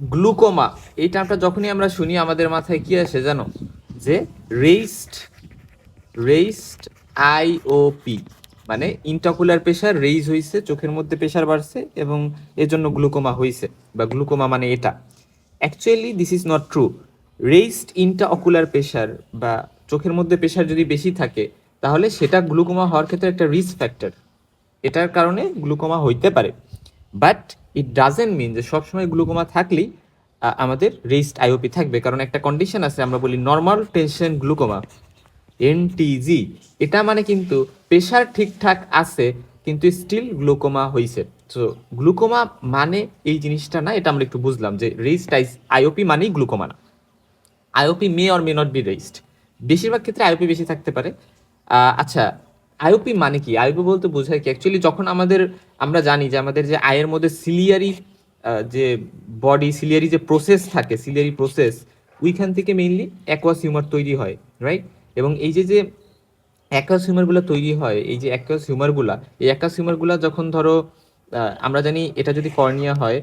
Glaucoma এই টার্মটা যখনই আমরা শুনি আমাদের মাথায় কি আসে জানো, যে রেইসড রেইসড আইওপি, মানে ইন্টাকুলার প্রেশার রেইজ হয়েছে, চোখের মধ্যে প্রেশার বাড়ছে এবং এজন্য গ্লুকোমা হয়েছে, বা গ্লুকোমা মানে এটা। Actually this is not true. Raised intraocular pressure বা চোখের মধ্যে প্রেশার যদি বেশি থাকে তাহলে সেটা গ্লুকোমা হওয়ার ক্ষেত্রে একটা রিস্ক ফ্যাক্টর, এটার কারণে গ্লুকোমা হইতে পারে। বাট ইট ডাজেন্ট মিন যে সবসময় গ্লুকোমা থাকলেই আমাদের রেইসড আইওপি থাকবে, কারণ একটা কন্ডিশন আছে, আমরা বলি নর্মাল টেনশন গ্লুকোমা, এনটিজি। এটা মানে কিন্তু প্রেশার ঠিকঠাক আছে কিন্তু স্টিল গ্লুকোমা হইছে। তো গ্লুকোমা মানে এই জিনিসটা না, এটা আমরা একটু বুঝলাম যে রেইসড আইওপি মানেই গ্লুকোমা না। IOP may or may not be raised, বেশিরভাগ ক্ষেত্রে আইওপি বেশি থাকতে পারে। আচ্ছা, আইওপি মানে কি? আইওপি বলতে বোঝায় কি অ্যাকচুয়ালি, যখন আমরা জানি যে আমাদের যে আয়ের মধ্যে সিলিয়ারি যে বডি সিলিয়ারি যে প্রসেস থাকে, সিলিয়ারি প্রসেস, ওইখান থেকে মেইনলি অ্যাকোয়াস হিউমার তৈরি হয়, রাইট? এবং এই যে যে অ্যাকোয়াস হিউমারগুলো তৈরি হয়, এই যে অ্যাকোয়াস হিউমারগুলা, এই অ্যাকোয়াস হিউমারগুলা যখন ধরো আমরা জানি এটা যদি কর্নিয়া হয়,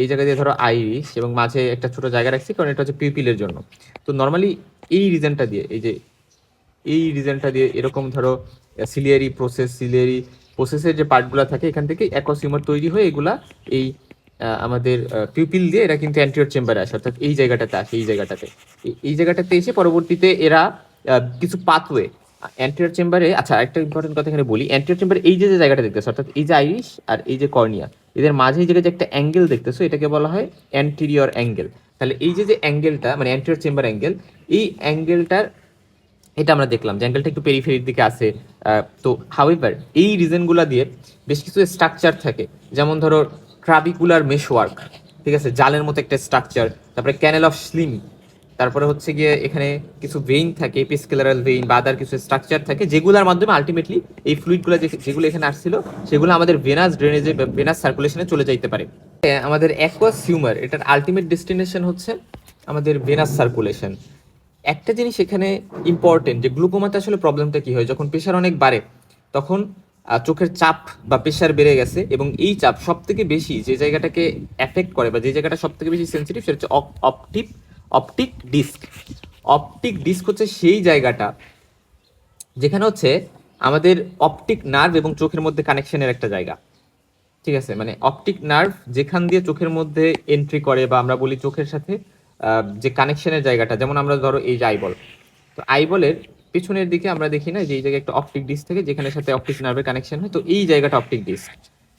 এই জায়গা দিয়ে ধরো আইরিশ এবং মাঝে একটা ছোট জায়গা রাখছি কারণ এটা হচ্ছে পিউপিলের জন্য। তো নর্মালি এই রিজনটা দিয়ে, এই রিজনটা দিয়ে এরকম ধরো সিলিয়ারি প্রসেসের যে পার্টগুলো থাকে এখান থেকে অ্যাকোয়াস হিউমার তৈরি হয়ে এগুলা এই আমাদের পিউপিল দিয়ে এরা কিন্তু অ্যান্টিরিয়র চেম্বারে আসে, অর্থাৎ এই জায়গাটাতে আসে, এই জায়গাটাতে এসে পরবর্তীতে এরা কিছু পাথওয়ে অ্যান্টিরিয়র চেম্বারে। আচ্ছা, একটা ইম্পর্টেন্ট কথা এখানে বলি, অ্যান্টিরিয়র চেম্বারে এই যে যে জায়গাটা দেখতেছো, অর্থাৎ এই যে আইরিশ আর এই যে কর্নিয়া, এদের মাঝে এই জায়গায় যে একটা অ্যাঙ্গেল দেখতেছো এটাকে বলা হয় অ্যান্টিরিয়র অ্যাঙ্গেল। তাহলে এই যে যে অ্যাঙ্গেলটা মানে অ্যান্টিরিয়র চেম্বার অ্যাঙ্গেল, এই অ্যাঙ্গেলটার এটা আমরা দেখলাম যে অ্যাঙ্গেলটা একটু পেরিফেরির দিকে আছে। তো হাউএভার এই রিজনগুলো দিয়ে বেশ কিছু স্ট্রাকচার থাকে, যেমন ধরো ট্রাবিকুলার মেশওয়ার্ক, ঠিক আছে, জালের মতো একটা স্ট্রাকচার, তারপরে ক্যানেল অফ স্লিম, তারপরে হচ্ছে গিয়ে এখানে কিছু ভেইন থাকে, এপিস্কেলারাল ভেইন বা আদার কিছু স্ট্রাকচার থাকে, যেগুলোর মাধ্যমে আলটিমেটলি এই ফ্লুইডগুলো যেগুলো এখানে আসছিল সেগুলো আমাদের ভেনাস ড্রেনেজে বা ভেনাস সার্কুলেশনে চলে যাইতে পারে। আমাদের অ্যাকোয়াস হিউমার এটার আলটিমেট ডেস্টিনেশন হচ্ছে আমাদের ভেনাস সার্কুলেশন। একটা জিনিস এখানে ইম্পর্টেন্ট, যে গ্লুকোমাতে আসলে প্রবলেমটা কি হয়, যখন প্রেশার অনেক বাড়ে তখন চোখের চাপ বা প্রেশার বেড়ে গেছে, এবং এই চাপ সব থেকে বেশি যে জায়গাটাকে এফেক্ট করে বা যে জায়গাটা সব থেকে বেশি সেন্সিটিভ সেটা হচ্ছে optic optic disc. Optic disc হচ্ছে সেই জায়গাটা যেখানে হচ্ছে আমাদের অপটিক নার্ভ এবং চোখের মধ্যে কানেকশনের একটা জায়গা, ঠিক আছে? মানে অপটিক নার্ভ যেখান দিয়ে চোখের মধ্যে এন্ট্রি করে, বা আমরা বলি চোখের সাথে যে কানেকশনের জায়গাটা, যেমন আমরা ধরো এই যে আইবল, তো আইবলের পিছনের দিকে আমরা দেখি না যে এই জায়গায় একটা অপটিক ডিস্ক থাকে যেখানে সাথে অপটিক নার্ভের কানেকশন হয়, তো এই জায়গাটা অপটিক ডিস্ক,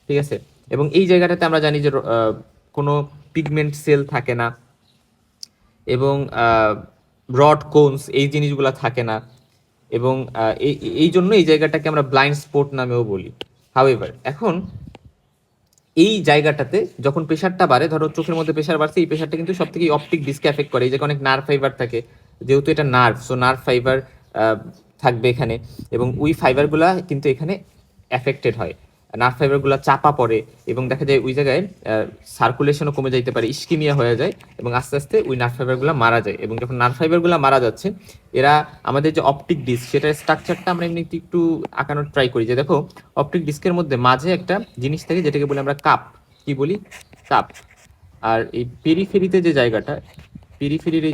ঠিক আছে? এবং এই জায়গাটাতে আমরা জানি যে কোনো পিগমেন্ট সেল থাকে না, এবং রড কোনস এই জিনিসগুলো থাকে না, এবং এই এই জন্য এই জায়গাটাকে আমরা ব্লাইন্ড স্পট নামেও বলি। হাউএভার এখন এই জায়গাটাতে যখন প্রেশারটা বাড়ে, ধরো চোখের মধ্যে প্রেশার বাড়ছে, এই প্রেশারটা কিন্তু সব থেকে অপটিক ডিস্কে এফেক্ট করে। এই যে অনেক নার্ভ ফাইবার থাকে, যেহেতু এটা নার্ভ, সো নার্ভ ফাইবার থাকবে এখানে, এবং ওই ফাইবারগুলা কিন্তু এখানে এফেক্টেড হয়, নার্ভ ফাইবারগুলো চাপা পড়ে, এবং দেখা যায় ওই জায়গায় সার্কুলেশনও কমে যাইতে পারে, ইস্কিমিয়া হয়ে যায়, এবং আস্তে আস্তে ওই নার্ভ ফাইবারগুলো মারা যায়। এবং যখন নার্ভ ফাইবারগুলো মারা যাচ্ছে, এরা আমাদের যে অপটিক ডিস্ক সেটার স্ট্রাকচারটা আমরা এমনি একটু আঁকানোর ট্রাই করি, যে দেখো অপটিক ডিস্কের মধ্যে মাঝে একটা জিনিস থাকে যেটাকে বলি আমরা কাপ, কি বলি? কাপ। আর এই পেরিফেরিতে যে জায়গাটা, পেরিফেরির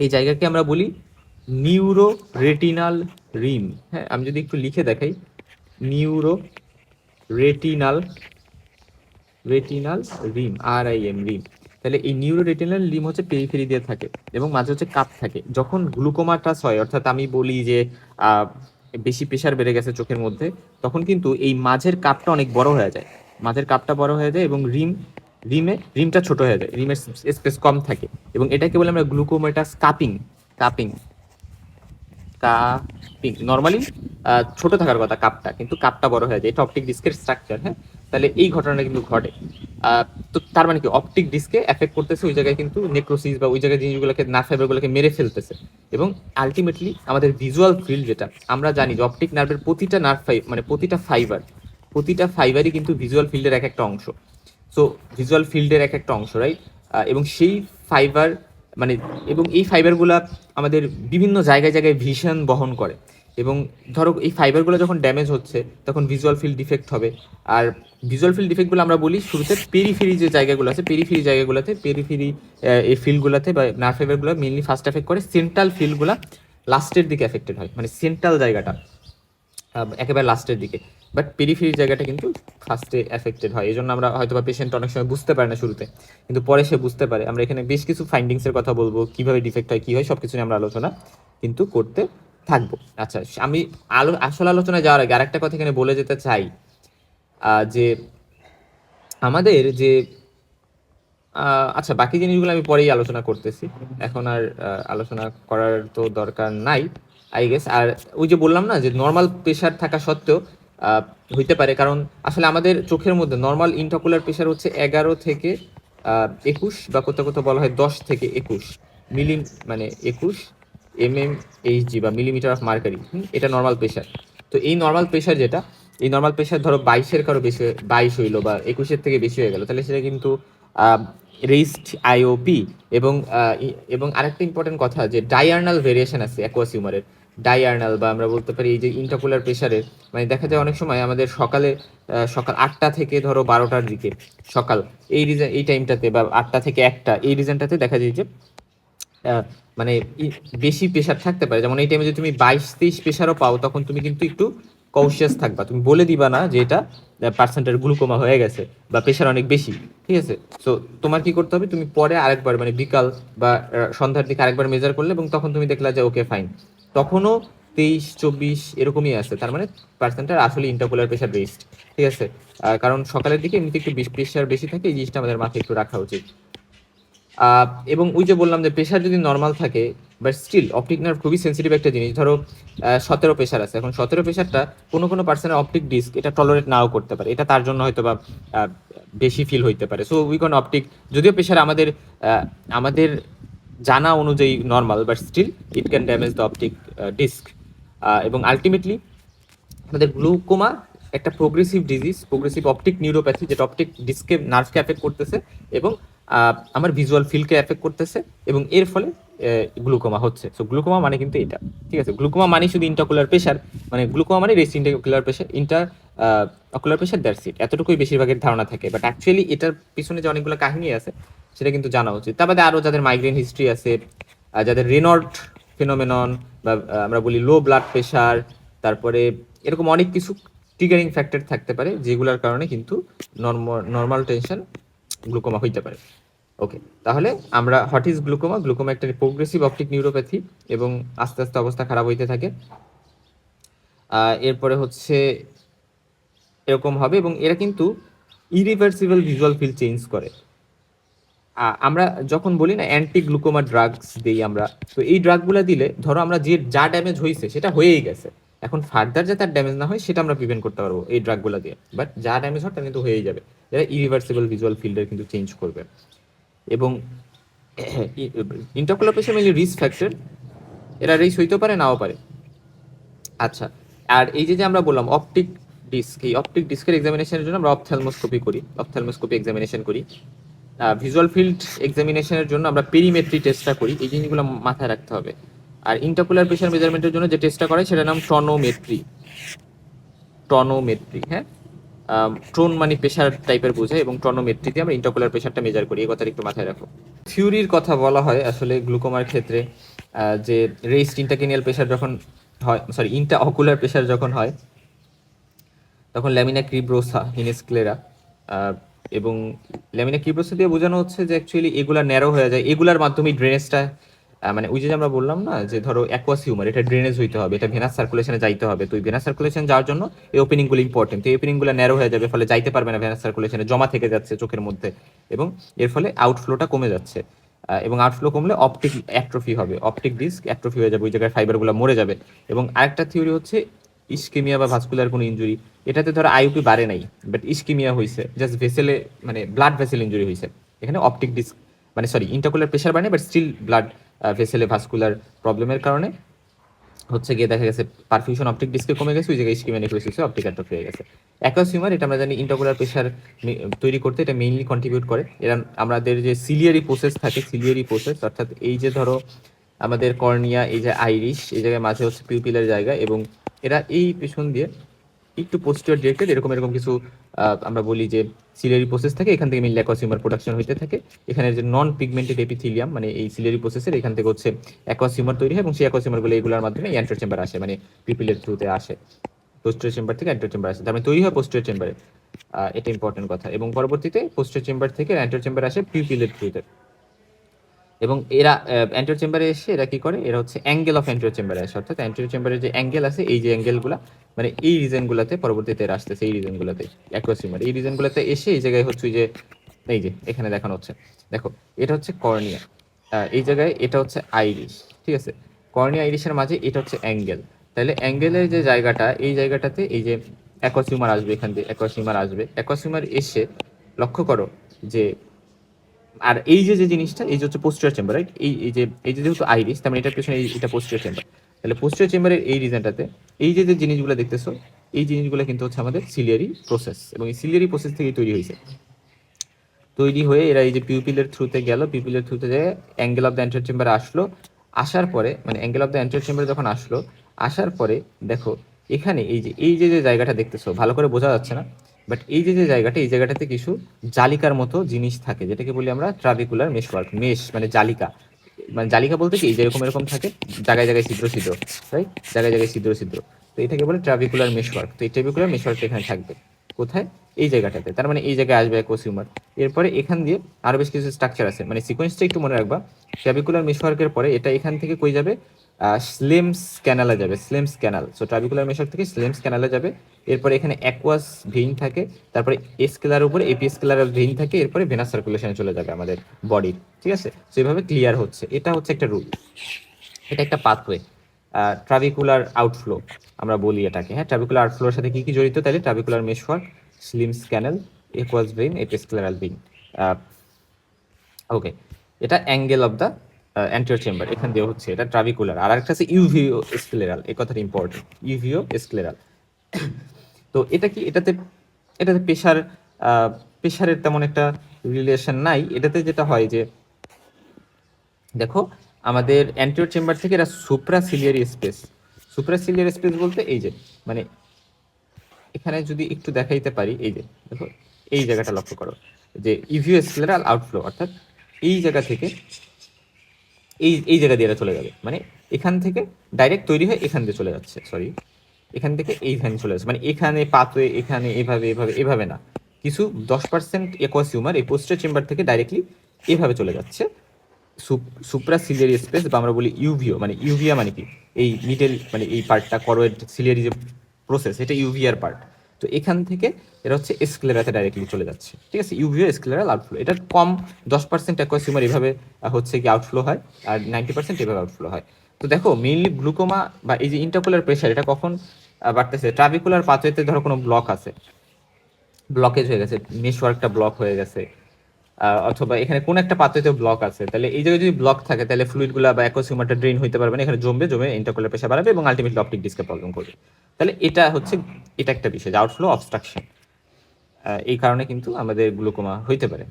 এই জায়গাকে আমরা বলি নিউরো রেটিনাল রিম। হ্যাঁ, আমি যদি একটু লিখে দেখাই, নিউরো রেটিনাল রেটিনাল রিম, RIM রিম। তাহলে এই নিউরো রেটিনাল রিম হচ্ছে পেরিফেরি দিয়ে থাকে, এবং মাঝে হচ্ছে কাপ থাকে। যখন গ্লুকোমাটাস হয়, অর্থাৎ আমি বলি যে বেশি প্রেশার বেড়ে গেছে চোখের মধ্যে, তখন কিন্তু এই মাঝের কাপটা অনেক বড় হয়ে যায়, মাঝের কাপটা বড় হয়ে যায়, এবং রিমটা ছোট হয়ে যায়, রিমের স্পেস কম থাকে, এবং এটাকে বলে আমরা গ্লুকোমাটাস কাপিং। কাপিং কাপিং নর্মালি ছোট থাকার কথা কাপটা, কিন্তু কাপটা বড় হয়ে যায়, এটা অপটিক ডিস্কের স্ট্রাকচার। হ্যাঁ, তাহলে এই ঘটনাটা কিন্তু ঘটে। তো তার মানে কি, অপটিক ডিস্কে এফেক্ট করতেছে, ওই জায়গায় কিন্তু নেক্রোসিস বা ওই জায়গায় জিনিসগুলোকে, নার্ভ ফাইবারগুলোকে মেরে ফেলতেছে, এবং আলটিমেটলি আমাদের ভিজুয়াল ফিল্ড, যেটা আমরা জানি যে অপটিক নার্ভের প্রতিটা মানে প্রতিটা ফাইবারই কিন্তু ভিজুয়াল ফিল্ডের এক একটা অংশ। সো ভিজুয়াল ফিল্ডের এক একটা অংশ, রাইট? এবং সেই ফাইবার মানে, এবং এই ফাইবারগুলা আমাদের বিভিন্ন জায়গায় জায়গায় ভিশন বহন করে। এবং ধরো এই ফাইবারগুলো যখন ড্যামেজ হচ্ছে তখন ভিজুয়াল ফিল্ড ডিফেক্ট হবে। আর ভিজুয়াল ফিল্ড ডিফেক্টগুলো আমরা বলি শুরুতে পেরিফেরি যে জায়গাগুলো আছে, পেরিফেরি জায়গাগুলোতে, পেরিফেরি এই ফিল্ডগুলোতে বা নার্ভ ফাইবারগুলো মেনলি ফার্স্ট এফেক্ট করে, সেন্ট্রাল ফিল্ডগুলো লাস্টের দিকে এফেক্টেড হয়, মানে সেন্ট্রাল জায়গাটা একেবারে লাস্টের দিকে, বাট পেরিফেরি জায়গাটা কিন্তু ফার্স্টে এফেক্টেড হয়। এই জন্য আমরা হয়তো বা পেশেন্ট অনেক সময় বুঝতে পারে না শুরুতে, কিন্তু পরে সে বুঝতে পারে। আমরা এখানে বেশ কিছু ফাইন্ডিংসের কথা বলবো, কিভাবে ডিফেক্ট হয়, কী হয়, সব কিছু নিয়ে আমরা আলোচনা কিন্তু করতে থাকবো। আচ্ছা, আমি আসল আলোচনায় যাওয়ার আগে আরেকটা কথা এখানে বলে যেতে চাই, যে আমাদের যে আচ্ছা বাকি জিনিসগুলো আমি পরেই আলোচনা করতেছি, এখন আর আলোচনা করার তো দরকার নাই আই গেস। আর ওই যে বললাম না যে নর্মাল প্রেশার থাকা সত্ত্বেও হইতে পারে, কারণ আসলে আমাদের চোখের মধ্যে নর্মাল ইন্ট্রাকুলার প্রেশার হচ্ছে 11 থেকে 21, বা কোথাও কোথাও বলা হয় 10 থেকে 21 মিলি, মানে 21 mmHg বা মিলিমিটার অফ মার্কারি, এটা নর্মাল প্রেশার। তো এই নর্মাল প্রেশার যেটা, এই নর্মাল প্রেশার ধরো 22-এর কারো বেশি, 22 হইলো বা 21-এর থেকে বেশি হয়ে গেল, তাহলে সেটা কিন্তু রেইসড আইওপি। এবং আরেকটা ইম্পর্টেন্ট কথা, যে ডায়ার্নাল ভেরিয়েশন আছে অ্যাকুয়াস হিউমারের, ডায়ার্নাল, বা আমরা বলতে পারি এই যে ইন্ট্রাকুলার প্রেশারের, মানে দেখা যায় অনেক সময় আমাদের সকাল 8টা থেকে ধরো 12টার দিকে, সকাল এই টাইমটাতে, বা 8টা থেকে 1টা এই রিজনটাতে দেখা যায় যে মানে বেশি প্রেশার থাকতে পারে। যেমন এই টাইমে যদি তুমি 22-23 প্রেশারও পাও, তখন তুমি কিন্তু একটু কনসিয়াস থাকবা, তুমি বলে দিবা না যে এটা পার্সেন্টের গ্লুকোমা হয়ে গেছে বা প্রেশার অনেক বেশি, ঠিক আছে? সো তোমার কি করতে হবে, তুমি পরে আরেকবার, মানে বিকাল বা সন্ধ্যার দিকে আরেকবার মেজার করলে, এবং তখন তুমি দেখলা যে ওকে ফাইন, তখনও 23-24 এরকমই আছে, তার মানে পার্সেন্টের আসলে ইন্টারকুলার প্রেশার রেস্ট, ঠিক আছে? কারণ সকালের দিকে এমনিতে একটু প্রেশার বেশি থাকে, এই জিনিসটা আমাদের মাথায় একটু রাখা উচিত। এবং ওই যে বললাম যে প্রেশার যদি নর্মাল থাকে, বাট স্টিল অপটিক নার্ভ খুবই সেন্সিটিভ একটা জিনিস। ধরো 17 প্রেশার আছে, এখন 17 প্রেশারটা কোনো পার্সনের অপটিক ডিস্ক এটা টলারেট নাও করতে পারে, এটা তার জন্য হয়তো বা বেশি ফিল হইতে পারে। সো উই ক্যান অপটিক, যদিও প্রেশার আমাদের জানা অনুযায়ী normal, but still it can damage the optic disc. এবং আলটিমেটলি আমাদের গ্লুকোমা একটা progressive disease, progressive optic neuropathy, যেটা অপটিক ডিস্কে নার্ভকে এফেক্ট করতেছে এবং আমার ভিজুয়াল ফিল্ডকে এফেক্ট করতেছে, এবং এর ফলে গ্লুকোমা হচ্ছে। সো গ্লুকোমা মানে কিন্তু এটা, ঠিক আছে? গ্লুকোমা মানে শুধু ইন্টারকুলার প্রেশার, মানে গ্লুকোমা মানে rest intercooler pressure, ocular pressure, that's it, এতটুকুই বেশিরভাগের ধারণা থাকে। বাট অ্যাকচুয়ালি এটার পিছনে যে অনেকগুলো কাহিনী আছে সেটা কিন্তু জানা উচিত। তার বাদে আরও যাদের মাইগ্রেন হিস্ট্রি আছে, যাদের রেনল্ড ফিনোমেনন, বা আমরা বলি লো ব্লাড প্রেশার, তারপরে এরকম অনেক কিছু ট্রিগারিং ফ্যাক্টর থাকতে পারে, যেগুলোর কারণে কিন্তু নর্মাল টেনশন গ্লুকোমা হইতে পারে। ওকে, তাহলে আমরা হোয়াট ইজ গ্লুকোমা? গ্লুকোমা একটা প্রোগ্রেসিভ অপটিক নিউরোপ্যাথি, এবং আস্তে আস্তে অবস্থা খারাপ হইতে থাকে। এরপরে হচ্ছে এরকম হবে, এবং এরা কিন্তু ইরিভার্সিবল ভিজুয়াল ফিল্ড চেঞ্জ করে। আমরা যখন বলি না অ্যান্টি গ্লুকোমা ড্রাগস দিই আমরা, তো এই ড্রাগগুলো দিলে ধরো আমরা যা ড্যামেজ হয়েছে সেটা হয়েই গেছে, এখন ফার্দার যাতে আর ড্যামেজ না হয় সেটা আমরা প্রিভেন্ট করতে পারবো এই ড্রাগগুলো দিয়ে, বাট যা ড্যামেজ হয় তা কিন্তু হয়েই যাবে। এরা ইরিভার্সিবল ভিজুয়াল ফিল্ডের কিন্তু চেঞ্জ করবে। এবং intercooler pressure mainly risk factor, এরা রিস্ক হইতেও পারে, নাও পারে। আচ্ছা, আর এই যে আমরা বললাম অপটিক ডিস্ক, এই অপটিক ডিস্কের এক্সামিনেশনের জন্য আমরা অপথ্যালমোস্কোপি করি, অপথ্যালমোস্কোপি এক্সামিনেশন করি। ভিজুয়াল ফিল্ড এক্সামিনেশনের জন্য আমরা পেরিমেট্রি টেস্টটা করি, এই জিনিসগুলো মাথায় রাখতে হবে। আর ইন্টারকুলার প্রেশার মেজারমেন্টের জন্য যে টেস্টটা করে সেটার নাম টনোমেট্রি, টনোমেট্রি, হ্যাঁ। ট্রোন মানে প্রেশার টাইপের বোঝায়, এবং টনোমেট্রিতে আমরা ইন্টারকুলার প্রেশারটা মেজার করি, এই কথাটা একটু মাথায় রাখো। থিওরির কথা বলা হয় আসলে গ্লুকোমার ক্ষেত্রে, যে রেস্ট ইন্টারক্রেনিয়াল প্রেশার যখন হয়, সরি ইন্টা অকুলার প্রেশার যখন হয়, তখন ল্যামিনা ক্রিব্রোসা হিনেস্ক্লেরা, এবং ল্যামিনা ক্রিব্রোসা দিয়ে বোঝানো হচ্ছে যে অ্যাকচুয়ালি এগুলা ন্যারো হয়ে যায়, এগুলার মাধ্যমে ড্রেনেজটা, মানে ওই যে আমরা বললাম না যে ধরো অ্যাকোয়াস হিউমার, এটা ড্রেনেজ হইতে হবে, এটা ভেনাস সার্কুলেশনে যাইতে হবে, তো এই ভেনাস সার্কুলেশন যাওয়ার জন্য এই ওপেনিংগুলো ইম্পর্টেন্ট, তো এই ওপেনিংগুলো ন্যারো হয়ে যাবে, ফলে যাইতে পারবে না ভেনাস সার্কুলেশনে, জমা থেকে যাচ্ছে চোখের মধ্যে, এবং এর ফলে আউটফ্লোটা কমে যাচ্ছে। এবং আউটফ্লো কমলে অপটিক অ্যাট্রফি হবে, অপটিক ডিস্ক অ্যাট্রফি হয়ে যাবে, ওই জায়গায় ফাইবারগুলো মরে যাবে। এবং আরেকটা থিওরি হচ্ছে ইস্কেমিয়া বা ভাস্কুলার কোনো ইনজুরি, এটাতে ধরো আইউপি বাড়ে নাই, বাট ইস্কেমিয়া হয়েছে, জাস্ট ভেসেলে, মানে ব্লাড ভেসেল ইনজুরি হয়েছে, এখানে অপটিক ডিস্ক, মানে সরি ইন্টারকুলার প্রেশার বাড়ে, বাট স্টিল ব্লাড ভেসেলে ভাস্কুলার প্রবলেমের কারণে হচ্ছে গিয়ে দেখা গেছে পারফিউশন অপটিক ডিস্কে কমে গেছে, ওই জায়গায় ইস্কেমিয়া নেক্রোসিস হয়ে অপটিক অ্যাট্রফি হয়ে গেছে। অ্যাকুয়াস হিউমার, এটা আমরা জানি ইন্টারকুলার প্রেশার তৈরি করতে এটা মেইনলি কন্ট্রিবিউট করে। এরা আমাদের যে সিলিয়ারি প্রসেস থাকে, সিলিয়ারি প্রসেস, অর্থাৎ এই যে ধরো আমাদের কর্নিয়া, এই যে আইরিশ, এই জায়গায় মাঝে হচ্ছে পিউপিলের জায়গা, এবং এরা এই পেছন দিয়ে একটু পোস্টিরিয়র ডিরেক্টেড এরকম এরকম কিছু আমরা বলি যে সিলিয়ারি প্রসেস থাকে, এখান থেকে মেইনলি অ্যাকোয়াসিউমার প্রোডাকশন হইতে থাকে। এখানে যে নন পিগমেন্টেড এপিথিলিয়াম মানে এই সিলিয়ারি প্রসেসের এখান থেকে হচ্ছে অ্যাকোয়াসিউমার তৈরি হয়, এবং সেই অ্যাকোয়াসিউমারগুলো এগুলোর মাধ্যমে অ্যান্টেরিয়র চেম্বার আসে, মানে পিপিলের থ্রুতে আসে, পোস্টেরিয়র চেম্বার থেকে অ্যান্টেরিয়র চেম্বার আসে, তার মানে তৈরি হয় পোস্টেরিয়র চেম্বারে। এটা ইম্পর্টেন্ট কথা। এবং পরবর্তীতে পোস্টেরিয়র চেম্বার থেকে অ্যান্টেরিয়র চেম্বার আসে পিপিলের থ্রুতে। এবং এরা অ্যান্টেরিয়র চেম্বারে এসে এরা কি করে, এরা হচ্ছে অ্যাঙ্গেল অফ অ্যান্টেরিয়র চেম্বারে আসে, অর্থাৎ অ্যান্টেরিয়র চেম্বারের যে অ্যাঙ্গেল আছে, এই যে অ্যাঙ্গেলগুলো মানে এই রিজনগুলোতে পরবর্তীতে এরা আসতেছে, এই রিজনগুলোতে অ্যাকোয়াসিউমার এই রিজনগুলোতে এসে এই জায়গায় হচ্ছে যে এই যে এখানে দেখানো হচ্ছে, দেখো এটা হচ্ছে কর্নিয়া, এই জায়গায় এটা হচ্ছে আইরিশ, ঠিক আছে, কর্নিয়া আইরিশের মাঝে এটা হচ্ছে অ্যাঙ্গেল। তাহলে অ্যাঙ্গেলের যে জায়গাটা, এই জায়গাটাতে এই যে অ্যাকোয়াসিউমার আসবে, এখান দিয়ে অ্যাকোয়াসিউমার আসবে, অ্যাকোয়াসিউমার এসে লক্ষ্য করো যে, আর এই যে যে জিনিসটা, এই যে হচ্ছে পোস্টেরিয়র চেম্বার, রাইট, এই যে যেহেতু আইরিস, তার মানে এটার পেছনে এটা পোস্টেরিয়র চেম্বার। তাহলে পোস্টেরিয়র চেম্বারের এই রিজনটাতে এই যে যে জিনিসগুলো দেখতেছো, এই জিনিসগুলো কিন্তু হচ্ছে আমাদের সিলিয়ারি প্রসেস, এবং এই সিলিয়ারি প্রসেস থেকেই তৈরি হয়েছে। তৈরি হয়ে এরা এই যে পিউপিলের থ্রুতে গেল, পিউপিলের থ্রুতে যে অ্যাঙ্গেল অফ দ্য অ্যান্টেরিয়র চেম্বারে আসলো, আসার পরে মানে অ্যাঙ্গেল অফ দ্য অ্যান্টেরিয়র চেম্বারে যখন আসলো, আসার পরে দেখো এখানে এই যে জায়গাটা দেখতেছো, ভালো করে বোঝা যাচ্ছে না, বাট এই যে যে জায়গাটা, এই জায়গাটাতে কিছু জালিকার মতো জিনিস থাকে, যেটাকে বলি আমরা ট্রাবিকুলার মেশওয়ার্ক। মেশ মানে জালিকা, মানে জালিকা বলতে কি, এই যে এরকম এরকম থাকে, জায়গায় জায়গায় ছিদ্র ছিদ্র, রাইট, জায়গায় জায়গায় ছিদ্র ছিদ্র, তো এটাকে বলে ট্রাবিকুলার মেশওয়ার্ক। তো এই ট্রাবিকুলার মেশওয়ার্কটা এখানে থাকবে কোথায়, এই জায়গাটাতে, তার মানে এই জায়গায় আসবে অ্যাকোয়াসিউমার। এরপরে এখান দিয়ে আরো বেশ কিছু স্ট্রাকচার আছে, মানে সিকোয়েন্সটা একটু মনে রাখবা। ট্রাবিকুলার মেশওয়ার্কের পরে এটা এখান থেকে কই যাবে, স্লেমস ক্যানালে যাবে, স্লেমস ক্যানাল। সো ট্রাবিকুলার মেশওয়ার্ক থেকে স্লেমস ক্যানালে যাবে। এরপরে এখানে অ্যাকোয়াস ভেইন থাকে, তারপরে স্কেলার উপরে এপিস্কেলার ভেইন থাকে, এরপরে ভেনাস সার্কুলেশনে চলে যাবে আমাদের বডির, ঠিক আছে। সো এইভাবে ক্লিয়ার হচ্ছে, এটা হচ্ছে একটা রুট, এটা একটা পাথওয়ে, ট্রাবিকুলার আউটফ্লো আমরা বলি এটাকে। হ্যাঁ, ট্রাবিকুলার আউটফ্লোর সাথে কি কি জড়িত, তাহলে ট্রাবিকুলার মেশওয়ার্ক, স্লিমস ক্যানেল, একুয়াস ভেইন, এপিস্কেলারাল ভেইন। ওকে, এটা angle of the anterior chamber, এখান দিয়ে হচ্ছে এটা ট্রাবিকুলার। আর একটা আছে ইউভিও স্ক্লেরাল, এই কথাটা ইম্পর্টেন্ট, ইউভিও স্ক্লেরাল। তো এটা কি, এটাতে এটাতে প্রেশারের তেমন একটা রিলেশন নাই। এটাতে যেটা হয় যে, দেখো আমাদের অ্যান্টেরিয়র চেম্বার থেকে এটা সুপ্রাসিলিয়ারি স্পেস, সুপ্রাসিলিয়ারি স্পেস বলতে এই যে মানে এখানে যদি একটু দেখাইতে পারি, এই যে দেখো এই জায়গাটা লক্ষ্য করো, যে ইভিও স্ক্লেরাল আউটফ্লো, অর্থাৎ এই জায়গা থেকে এই জায়গা দিয়ে এটা চলে যাবে, মানে এখান থেকে ডাইরেক্ট তৈরি হয়ে এখান দিয়ে চলে যাচ্ছে, সরি, এখান থেকে এইখানে চলে যাচ্ছে, মানে এখানে পাথওয়ে, এখানে এভাবে এভাবে এভাবে না, কিছু 10% অ্যাকোয়াসিউমার এই পোস্টেরিয়র চেম্বার থেকে ডাইরেক্টলি এভাবে চলে যাচ্ছে সুপ্রাসিলিয়ারি স্পেস, বা আমরা বলি ইউভিও, মানে ইউভিয়া মানে কি, এই মিডল মানে এই পার্টটা করোয়েড সিলিয়ারি যে প্রসেস, এটা ইউভিয়ার পার্ট। তো এখান থেকে এটা হচ্ছে স্ক্লেরাতে ডাইরেক্টলি চলে যাচ্ছে, ঠিক আছে, ইউভিও স্ক্লেরাল আউটফ্লো। এটা কম 10% অ্যাকোয়াসিউমার এভাবে হচ্ছে কি আউটফ্লো হয়, আর 90% এভাবে আউটফ্লো হয়। তো দেখো মেইনলি গ্লুকোমা বা এই যে ইন্টারকুলার প্রেশার, এটা কখন বাড়তেছে, ট্রাবিকুলার পাথওয়েতে ধরো কোনো ব্লক আছে, ব্লকেজ হয়ে গেছে, মেশওয়ার্কটা ব্লক হয়ে গেছে, অথবা এখানে কোন একটা পাথওয়েতে ব্লক আছে, তাহলে এই জায়গায় যদি ব্লক থাকে, তাহলে ফ্লুইডগুলো বা অ্যাকোয়াসিউমারটা ড্রেন হইতে পারবে না, এখানে জমে ইন্টারকুলার প্রেশার বাড়াবে এবং আলটিমেটলি অপটিক ডিস্কে প্রবলেম করবে। তাহলে এটা হচ্ছে, এটা একটা বিষয় যে আউটফ্লো অবস্ট্রাকশন, এই কারণে কিন্তু আমাদের গ্লুকোমা হইতে পারে।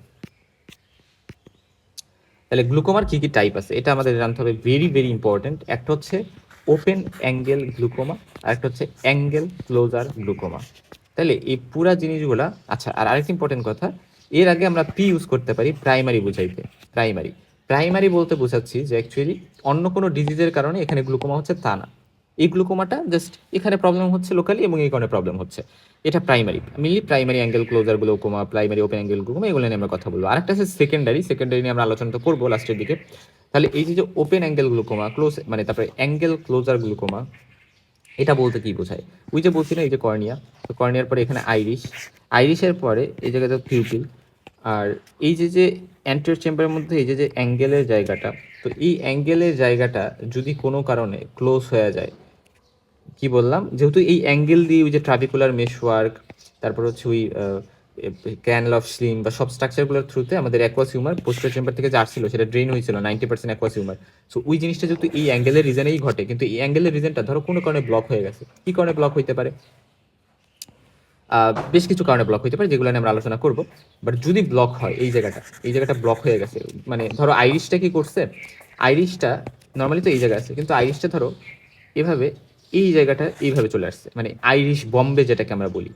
তাহলে গ্লুকোমার কি কি টাইপ আছে এটা আমাদের জানতে হবে, ভেরি ভেরি ইম্পর্টেন্ট। একটা হচ্ছে ওপেন অ্যাঙ্গেল গ্লুকোমা, আর একটা হচ্ছে অ্যাঙ্গেল ক্লোজার গ্লুকোমা। তাহলে এই পুরা জিনিসগুলা, আচ্ছা, আর আরেকটা ইম্পর্টেন্ট কথা, এর আগে আমরা পি ইউজ করতে পারি প্রাইমারি বুঝাইতে। প্রাইমারি প্রাইমারি বলতে বোঝাচ্ছি যে অ্যাকচুয়ালি অন্য কোনো ডিজিজের কারণে এখানে গ্লুকোমা হচ্ছে তা না, এই গ্লুকোমাটা জাস্ট এখানে প্রবলেম হচ্ছে লোকালি এবং এই কারণে প্রবলেম হচ্ছে, এটা primary. Mainly primary angle closure glaucoma, primary open angle glaucoma, এগুলো নিয়ে আমরা কথা বলবো। আরেকটা আছে সেকেন্ডারি, সেকেন্ডারি নিয়ে আমরা আলোচনা তো করবো লাস্টের দিকে। তাহলে এই যে ওপেন অ্যাঙ্গেল গ্লুকোমা, ক্লোজ মানে তারপরে অ্যাঙ্গেল ক্লোজার গ্লুকোমা, এটা বলতে কি বোঝায়, ওই যে বলছি না এই যে কর্নিয়া, তো কর্নিয়ার পরে এখানে আইরিশ, আইরিশের পরে এই জায়গাতে পিউপিল, আর এই যে যে অ্যান্টেরিয়র চেম্বারের মধ্যে এই যে যে অ্যাঙ্গেলের জায়গাটা, তো এই অ্যাঙ্গেলের জায়গাটা যদি কোনো কারণে ক্লোজ হয়ে যায়, কি বললাম, যেহেতু এই অ্যাঙ্গেল দিয়ে ওই যে ট্রাবিকুলার মেশওয়ার্ক, তারপর হচ্ছে ওই ক্যানেল অফ স্লিম বা সব স্ট্রাকচারগুলোর থ্রুতে আমাদের অ্যাকোয়াসিউমার পোস্টেরিয়র চেম্বার থেকে যে আসছিল সেটা ড্রেন হয়েছিল 90% অ্যাকোয়াসিউমার। সো ওই জিনিসটা যেহেতু এই অ্যাঙ্গেলের রিজনেই ঘটে, কিন্তু এই অ্যাঙ্গেলের রিজনটা ধরো কোনো কারণে ব্লক হয়ে গেছে, কি কারণে ব্লক হইতে পারে, বেশ কিছু কারণে ব্লক হইতে পারে, যেগুলো নিয়ে আমরা আলোচনা করব। বাট যদি ব্লক হয় এই জায়গাটা ব্লক হয়ে গেছে, মানে ধরো আইরিশটা কি করছে, আইরিশটা নর্মালি তো এই জায়গায় আছে, কিন্তু আইরিশটা ধরো এভাবে এই জায়গাটা এইভাবে চলে আসছে, মানে আইরিশ বম্বে যেটাকে আমরা বলি,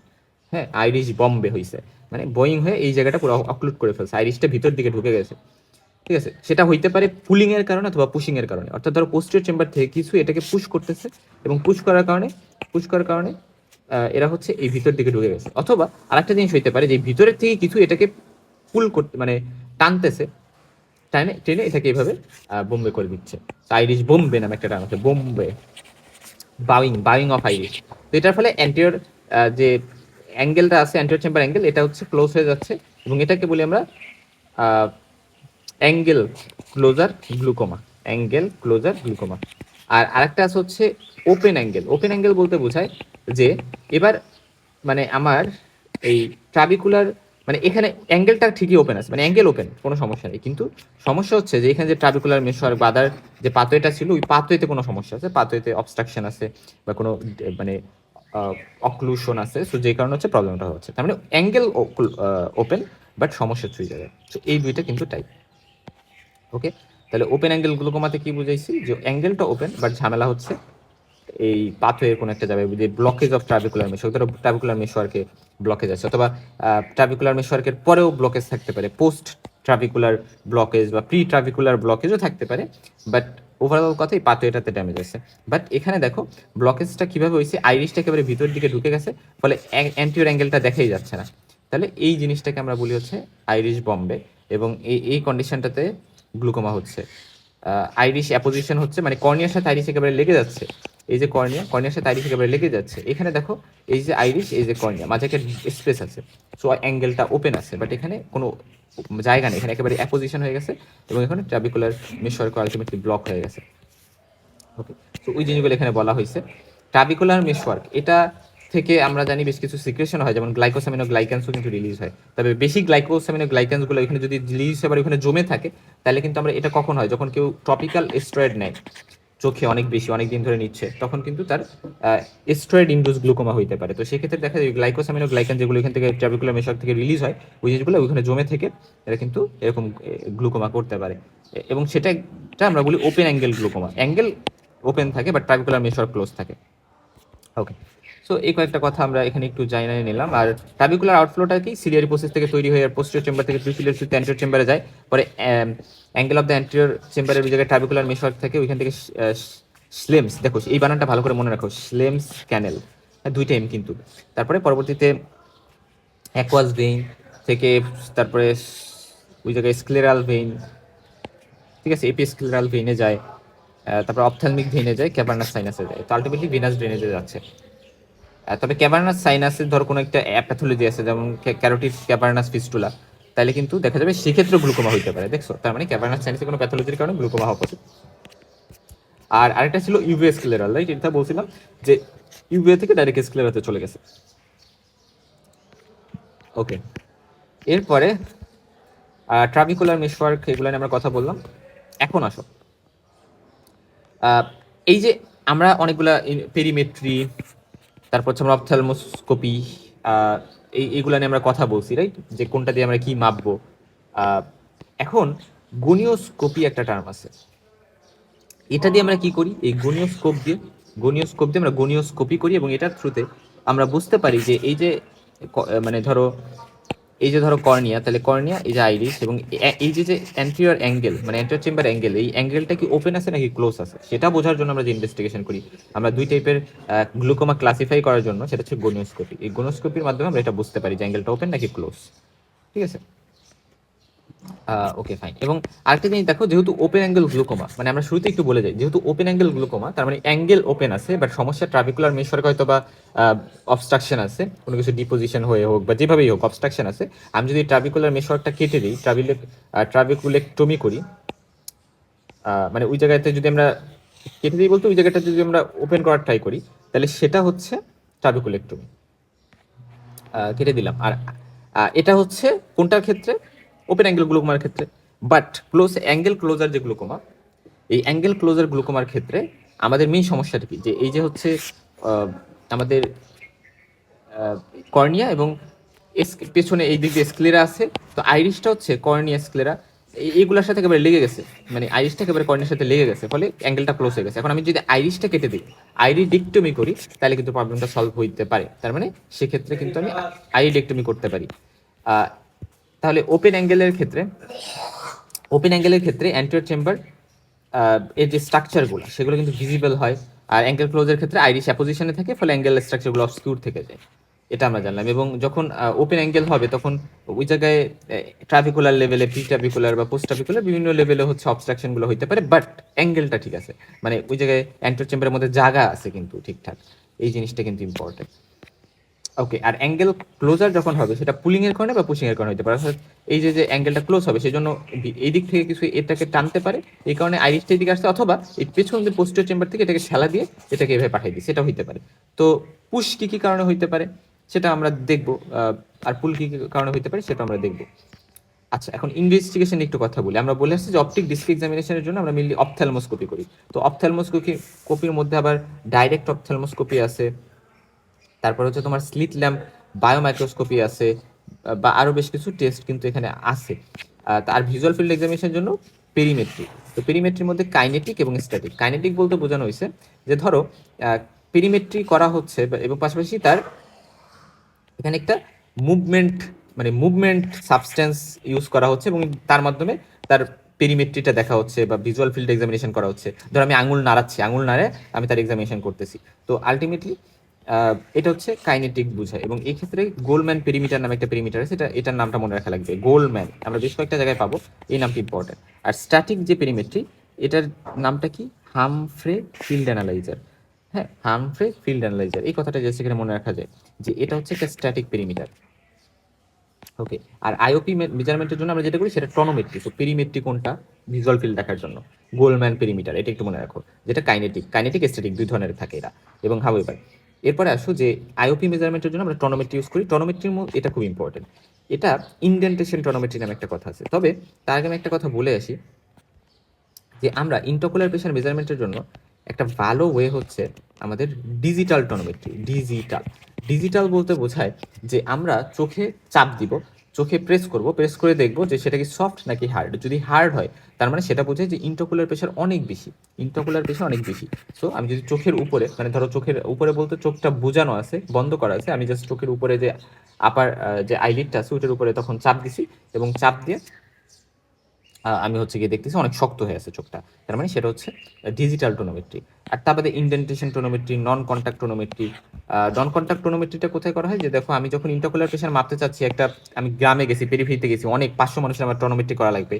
হ্যাঁ আইরিশ বম্বে হয়েছে, মানে বোয়িং হয়ে এই জায়গাটা পুরো অক্লুড করে ফেলছে, আইরিশটা ভিতর দিকে ঢুকে গেছে। ঠিক আছে, সেটা হইতে পারে পুলিং এর কারণে অথবা পুশিং এর কারণে, অর্থাৎ ধরো পোস্টিরিয়র চেম্বার থেকে কিছু এটাকে পুশ করতেছে এবং পুশ করার কারণে এরা হচ্ছে এই ভিতর দিকে ঢুকে গেছে। অথবা আরেকটা জিনিস হইতে পারে যে ভিতরের থেকে কিছু এটাকে পুল করতে মানে টানতেছে, টেনে টেনে এটাকে এইভাবে বোম্বে করে দিচ্ছে। আইরিশ বোম্বে নামে একটা টার্ম আছে, বোম্বে, বাউইং অফ আইরিশ। তো এটার ফলে অ্যান্টিওর যে অ্যাঙ্গেলটা আছে, অ্যান্টিওর চেম্বার অ্যাঙ্গেল, এটা হচ্ছে ক্লোজ হয়ে যাচ্ছে এবং এটাকে বলি আমরা angle closure glaucoma, angle closure glaucoma. আর আরেকটা আছে হচ্ছে ওপেন অ্যাঙ্গেল। ওপেন অ্যাঙ্গেল বলতে বোঝায় যে এবার মানে আমার এই ট্রাবিকুলার মানে এখানে অ্যাঙ্গেলটা ঠিকই ওপেন আছে, মানে অ্যাঙ্গেল ওপেন, কোনো সমস্যা নেই, কিন্তু সমস্যা হচ্ছে যে এখানে যে ট্রাবিকুলার মেশোয়ার বা আদার যে পাথওয়েটা ছিল, ওই পাথওয়েতে কোনো সমস্যা আছে, পাথওয়েতে অবস্ট্রাকশন আছে বা কোনো মানে অক্লুশন আছে, সো যে কারণে হচ্ছে প্রবলেমটা হচ্ছে। তার মানে অ্যাঙ্গেল ওপেন বাট সমস্যা হচ্ছে ওই জায়গায়। তো এই দুইটা কিন্তু টাইপ। ওকে, তাহলে ওপেন অ্যাঙ্গেল গ্লুকোমাতে কি বুঝাইছি, যে অ্যাঙ্গেলটা ওপেন বাট ঝামেলা হচ্ছে এই পাথওয়ের কোনো একটা যাবে, যে ব্লকেজ অফ ট্রাবিকুলার মেশওয়ার্ক, ধরো ট্রাবিকুলার মেশওয়ার্কে ব্লকেজ আছে, অথবা ট্রাবিকুলার মেশওয়ার্কের পরেও ব্লকেজ থাকতে পারে, পোস্ট ট্রাবিকুলার ব্লকেজ বা প্রি ট্রাবিকুলার ব্লকেজও থাকতে পারে, বাট ওভারঅল কথা এই পাথওয়েটাতে ড্যামেজ আছে। বাট এখানে দেখো ব্লকেজটা কিভাবে হয়েছে, আইরিশটা একেবারে ভিতর দিকে ঢুকে গেছে, ফলে অ্যান্টিওর অ্যাঙ্গেলটা দেখাই যাচ্ছে না। তাহলে এই জিনিসটাকে আমরা বলি হচ্ছে আইরিশ বম্বে, এবং এই কন্ডিশনটাতে গ্লুকোমা হচ্ছে। আইরিশ অ্যাপোজিশন হচ্ছে মানে কর্নিয়ার সাথে আইরিশ একেবারে লেগে যাচ্ছে, এই যে কর্নিয়ার সাথে আইরিশ একেবারে লেগে যাচ্ছে, এখানে দেখো এই যে আইরিশ, এই যে কর্নিয়া, মাঝে একটা স্পেস আছে, সো অ্যাঙ্গেলটা ওপেন আছে, বাট এখানে কোনো জায়গা নেই, এখানে একেবারে অ্যাপোজিশন হয়ে গেছে এবং এখানে ট্রাবিকুলার মেশওয়ার্ক আলটিমেটলি ব্লক হয়ে গেছে। ওকে, তো ওই জিনিসগুলো এখানে বলা হয়েছে। ট্রাবিকুলার মেশওয়ার্ক, এটা থেকে আমরা জানি বেশ কিছু সিক্রেশন হয়, যেমন গ্লাইকোসামিনো গ্লাইক্যান্সও কিন্তু রিলিজ হয়। তবে বেশি গ্লাইকোসামিনো গ্লাইক্যান্সগুলো এখানে যদি রিলিজ হয় ওখানে জমে থাকে, তাহলে কিন্তু আমরা এটা কখন হয়, যখন কেউ টপিক্যাল স্টেরয়েড নেয় চোখে অনেক বেশি অনেক দিন ধরে নিচ্ছে, তখন কিন্তু তার স্টেরয়েড ইনডিউস গ্লুকোমা হইতে পারে। তো সেক্ষেত্রে দেখা যায় গ্লাইকোসামিনো গ্লাইক্যান যেগুলো এখান থেকে ট্রাবিকুলার মেশওয়ার্ক থেকে রিলিজ হয়, ওই জিনিসগুলো ওইখানে জমে থেকে এরা কিন্তু এরকম গ্লুকোমা করতে পারে, এবং সেটা আমরা বলি open angle glaucoma. Angle open থাকে বাট ট্রাবিকুলার মেশওয়ার্ক ক্লোজ থাকে। ওকে, সো এই কয়েকটা কথা আমরা এখানে একটু জানিয়ে নিলাম। আর ট্রাবিকুলার আউটফ্লোটা কি, সিলিয়ারি প্রসেস থেকে তৈরি হয়ে পোস্টেরিয়র চেম্বার থেকে প্রিফিলিয়ার থ্রু অ্যান্টিরিয়র চেম্বারে যায়, পরে অ্যাঙ্গেল অফ দ্য অ্যান্টিরিয়র চেম্বারের ওই জায়গায় ট্রাবিকুলার মেশওয়ার্ক থাকে, ওইখান থেকে স্লেমস, দেখো এই বানানটা ভালো করে মনে রাখো, স্লেমস ক্যানেল, দুইটা এম কিন্তু। তারপরে পরবর্তীতে অ্যাকোয়াস ভেইন থেকে, তারপরে ওই জায়গায় স্ক্লেরাল ভেইন, ঠিক আছে, এপিস্ক্লেরাল ভেইনে যায়, তারপর অপথ্যালমিক ভেইনে যায়, ক্যাভার্নাস সাইনাসে যায়, তো আলটিমেটলি ভেনাস ড্রেনেজে যাচ্ছে। তবে ক্যাভার্নাস সাইনাসের ধর কোনো একটা প্যাথোলজি আছে, যেমন ক্যারোটিড ক্যাভার্নাস ফিস্টুলা, তাহলে কিন্তু দেখা যাবে সেক্ষেত্রে গ্লুকোমা হইতে পারে। দেখছো, তার মানে ক্যাভার্নাস সাইনাসের কোনো প্যাথোলজির কারণে গ্লুকোমা হওয়া পসিবল। আর আরেকটা ছিল ইউভি স্ক্লেরাল, রাইট, এটা বলছিলাম যে ইউভি থেকে ডাইরেক্ট স্ক্লেরাতে চলে গেছে। ওকে, এরপরে ট্রাবিকুলার মেশওয়ার্ক, এগুলো নিয়ে আমরা কথা বললাম। এখন আসো, এই যে আমরা অনেকগুলা পেরিমেট্রি, তারপর হচ্ছে আমরা অপথ্যালমোস্কোপি, এইগুলো নিয়ে আমরা কথা বলছি, রাইট, যে কোনটা দিয়ে আমরা কি মাপবো। এখন গনিওস্কোপি একটা টার্ম আছে, এটা দিয়ে আমরা কি করি, এই গনিওস্কোপ দিয়ে আমরা গনিওস্কোপি করি, এবং এটার থ্রুতে আমরা বুঝতে পারি যে এই যে মানে ধরো কর্নিয়া, তাহলে কর্নিয়া, এই যে আইরিস, এবং এই যে অ্যান্টিরিয়র অ্যাঙ্গেল মানে অ্যান্টিরিয়র চেম্বার অ্যাঙ্গেল, এই অ্যাঙ্গেলটা কি ওপেন আছে নাকি ক্লোজ আছে, সেটা বোঝার জন্য আমরা যে ইনভেস্টিগেশন করি, আমরা দুই টাইপের গ্লুকোমা ক্লাসিফাই করার জন্য, সেটা হচ্ছে গনিওস্কোপি। এই গনিওস্কোপির মাধ্যমে আমরা এটা বুঝতে পারি যে অ্যাঙ্গেলটা ওপেন নাকি ক্লোজ। ঠিক আছে, ওকে ফাইন। এবং আরেকটা জিনিস দেখো, যেহেতু ওপেন অ্যাঙ্গেল গ্লুকোমা, মানে আমরা শুরুতে একটু বলে যাই, যেহেতু ওপেন অ্যাঙ্গেল গ্লুকোমা, তার মানে অ্যাঙ্গেল ওপেন আছে, বাট সমস্যা ট্রাবিকুলার মেশওয়ার্ক হয়তো বা অবস্ট্রাকশন আছে, কোনো কিছু ডিপোজিশন হয়ে হোক বা যেভাবেই হোক অবস্ট্রাকশন আছে। আমি যদি ট্রাবিকুলার মেশওয়ার্কটা কেটে দিই, ট্রাবিকুলেক্টমি করি, মানে ওই জায়গাতে যদি আমরা কেটে দিই, বলতে ওই জায়গাটা যদি আমরা ওপেন করার ট্রাই করি, তাহলে সেটা হচ্ছে ট্রাবিকুলেক্টমি, কেটে দিলাম। আর এটা হচ্ছে কোনটার ক্ষেত্রে, ওপেন অ্যাঙ্গেল গ্লুকোমার ক্ষেত্রে। বাট অ্যাঙ্গেল ক্লোজার যে গ্লুকোমা, এই অ্যাঙ্গেল ক্লোজার গ্লুকোমার ক্ষেত্রে আমাদের মেইন সমস্যাটা কি, যে এই যে হচ্ছে আমাদের কর্নিয়া এবং পেছনে এই দিক দিয়ে স্ক্লেরা আছে, তো আইরিশটা হচ্ছে কর্নিয়া স্ক্লেরা, এইগুলোর সাথে একেবারে লেগে গেছে, মানে আইরিশটা একেবারে কর্নিয়ার সাথে লেগে গেছে, ফলে অ্যাঙ্গেলটা ক্লোজ হয়ে গেছে। এখন আমি যদি আইরিশটা কেটে দিই, আইরিডেক্টমি করি, তাহলে কিন্তু প্রবলেমটা সলভ হইতে পারে। তার মানে সেক্ষেত্রে কিন্তু আমি আইরিডেক্টমি করতে পারি। তাহলে ওপেন অ্যাঙ্গেলের ক্ষেত্রে অ্যান্টিরিয়র চেম্বার এর যে স্ট্রাকচারগুলো সেগুলো কিন্তু ভিজিবল হয়, আর অ্যাঙ্গেল ক্লোজের ক্ষেত্রে আইরিশ অ্যাপোজিশনে থাকে, ফলে অ্যাঙ্গেল স্ট্রাকচারগুলো অবস্কিউর থেকে যায়। এটা আমরা জানলাম। এবং যখন ওপেন অ্যাঙ্গেল হবে তখন ওই জায়গায় ট্রাভিকুলার লেভেলে, প্রি ট্রাভিকুলার বা পোস্ট ট্রাভিকুলার বিভিন্ন লেভেলে হচ্ছে অবস্ট্রাকশনগুলো হইতে পারে, বাট অ্যাঙ্গেলটা ঠিক আছে, মানে ওই জায়গায় অ্যান্টিরিয়র চেম্বারের মধ্যে জায়গা আছে কিন্তু ঠিকঠাক। এই জিনিসটা কিন্তু ইম্পর্টেন্ট। ওকে, আর অ্যাঙ্গেল ক্লোজার যখন হবে সেটা পুলিং এর কারণে বা পুশিং এর কারণে হতে পারে। অর্থাৎ এই যে অ্যাঙ্গেলটা ক্লোজ হবে সেই জন্য এই দিক থেকে কিছু এটাকে টানতে পারে, এই কারণে আইরিশটা এদিকে আসছে, অথবা এই পেছন যে পোস্টিরিয়র চেম্বার থেকে এটাকে ঠেলা দিয়ে এটাকে এভাবে পাঠিয়ে দিই, সেটা হইতে পারে। তো পুশ কি কি কারণে হইতে পারে সেটা আমরা দেখবো, আর পুল কি কি কারণে হইতে পারে সেটা আমরা দেখবো। আচ্ছা, এখন ইনভেস্টিগেশন একটু কথা বলি। আমরা বলে আসছি যে অপটিক ডিস্ক এক্সামিনেশনের জন্য আমরা মেইনলি অপথ্যালমোস্কোপি করি। তো অপথ্যালমোস্কোপির মধ্যে আবার ডাইরেক্ট অপথ্যালমোস্কোপি আছে, তারপর হচ্ছে তোমার স্লিট ল্যাম্প বায়োমাইক্রোস্কোপি আছে, বা আরও বেশ কিছু টেস্ট কিন্তু এখানে আছে। আর ভিজুয়াল ফিল্ড এক্সামিনেশনের জন্য পেরিমেট্রি। তো পেরিমেট্রির মধ্যে কাইনেটিক এবং স্ট্যাটিক। কাইনেটিক বলতে বোঝানো হয়েছে যে ধরো পেরিমেট্রি করা হচ্ছে এবং পাশাপাশি তার এখানে একটা মুভমেন্ট, মানে মুভমেন্ট সাবস্টেন্স ইউজ করা হচ্ছে এবং তার মাধ্যমে তার পেরিমেট্রিটা দেখা হচ্ছে বা ভিজুয়াল ফিল্ড এক্সামিনেশন করা হচ্ছে। ধর আমি আঙুল নাড়াচ্ছি, আঙুল নাড়ে আমি তার এক্সামিনেশন করতেছি। তো আলটিমেটলি এটা হচ্ছে কাইনেটিক বোঝায়। এবং এই ক্ষেত্রে গোলম্যান পেরিমিটার নামে একটা পেরিমিটার আছে, এটার নামটা মনে রাখা লাগবে, গোলম্যান। আমরা বেশ কয়েকটা জায়গায় পাবো, এই নামটি ইম্পর্টেন্ট। আর স্ট্যাটিক যে পেরিমেট্রি, এটার নামটা কি? Humphrey field analyser. হ্যাঁ, হামফ্রে ফিল্ড অ্যানালাইজার, এই কথাটা জাস্ট এখানে মনে রাখা যায় যে এটা হচ্ছে একটা স্ট্যাটিক পেরিমিটার। ওকে, আর আইওপি মেজারমেন্টের জন্য আমরা যেটা করি সেটা টনোমেট্রি। তো পেরিমেট্রি কোনটা? ভিজুয়াল ফিল্ড দেখার জন্য গোলম্যান পেরিমিটার, এটা একটু মনে রাখো, যেটা কাইনেটিক স্ট্যাটিক দুই ধরনের থাকে এরা। এবং হাউএভার এরপরে আসো যে আইওপি মেজারমেন্টের জন্য আমরা টনোমেট্রি ইউজ করি। টনোমেট্রির মধ্যে এটা খুব ইম্পর্টেন্ট, এটা ইনডেন্টেশন টনোমেট্রি নামে একটা কথা আছে। তবে তার আগে আমি একটা কথা বলে আসি যে আমরা ইন্ট্রাকুলার প্রেশার মেজারমেন্টের জন্য একটা ভালো ওয়ে হচ্ছে আমাদের ডিজিটাল টনোমেট্রি। ডিজিটাল বলতে বোঝায় যে আমরা চোখে চাপ দিব, চোখে প্রেস করে দেখবো যে সেটা কি সফট নাকি হার্ড। যদি হার্ড হয় তার মানে সেটা বোঝায় যে ইন্ট্রাকুলার প্রেশার অনেক বেশি, সো আমি যদি চোখের উপরে, মানে ধরো চোখের উপরে বলতে চোখটা বোজানো আছে, বন্ধ করা আছে, আমি জাস্ট চোখের উপরে যে আপার যে আইলিডটা আছে ওটার উপরে তখন চাপ দিছি, এবং চাপ দিয়ে আমি হচ্ছে গিয়ে দেখতেছি অনেক শক্ত হয়ে আছে চোখটা, তার মানে সেটা হচ্ছে ডিজিটাল টোনোমেট্রি। আর তার বাদে ইন্ডেন্টেশন টোনোমেট্রি, নন কন্ট্যাক্ট টোনোমেট্রিটা কোথায় করা হয়? যে দেখো আমি যখন ইন্টারকুলার প্রেশার মাপতে চাচ্ছি, আমি গ্রামে গেছি, পেরিফেরিতে গেছি, অনেক 500 মানুষের আমার টোনোমেট্রি করা লাগবে,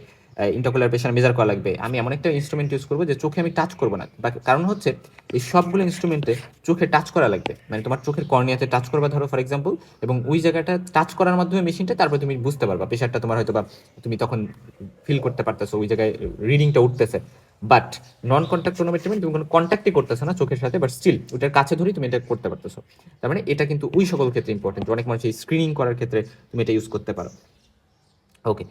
ইন্টারকুলার প্রেশার মেজার করা লাগবে, আমি এমন একটা ইনস্ট্রুমেন্ট ইউজ করবো যে চোখে আমি টাচ করবো না। কারণ হচ্ছে এই সবগুলো ইনস্ট্রুমেন্টে চোখে টাচ করা লাগবে, মানে তোমার চোখের কর্নিয়াতে টাচ করবা ধরো ফর এক্সাম্পল, এবং ওই জায়গাটা টাচ করার মাধ্যমে মেশিনটা, তারপর তুমি বুঝতে পারবা প্রেশারটা তোমার হয়তো, বা তুমি তখন ফিল করতে পারতেছো ওই জায়গায় রিডিংটা উঠতেছে। বাট নন কন্ট্যাক্ট টোনোমেট্রি মানে তুমি কোনো কন্ট্যাক্টই করতেছো না চোখের সাথে, বাট স্টিল ওটার কাছে ধরেই তুমি এটা করতে পারতেছো। তার মানে এটা কিন্তু ওই সকল ক্ষেত্রে ইম্পর্টেন্ট, অনেক মানুষ এই স্ক্রিনিং করার ক্ষেত্রে তুমি এটা ইউজ করতে পারো। ওকে,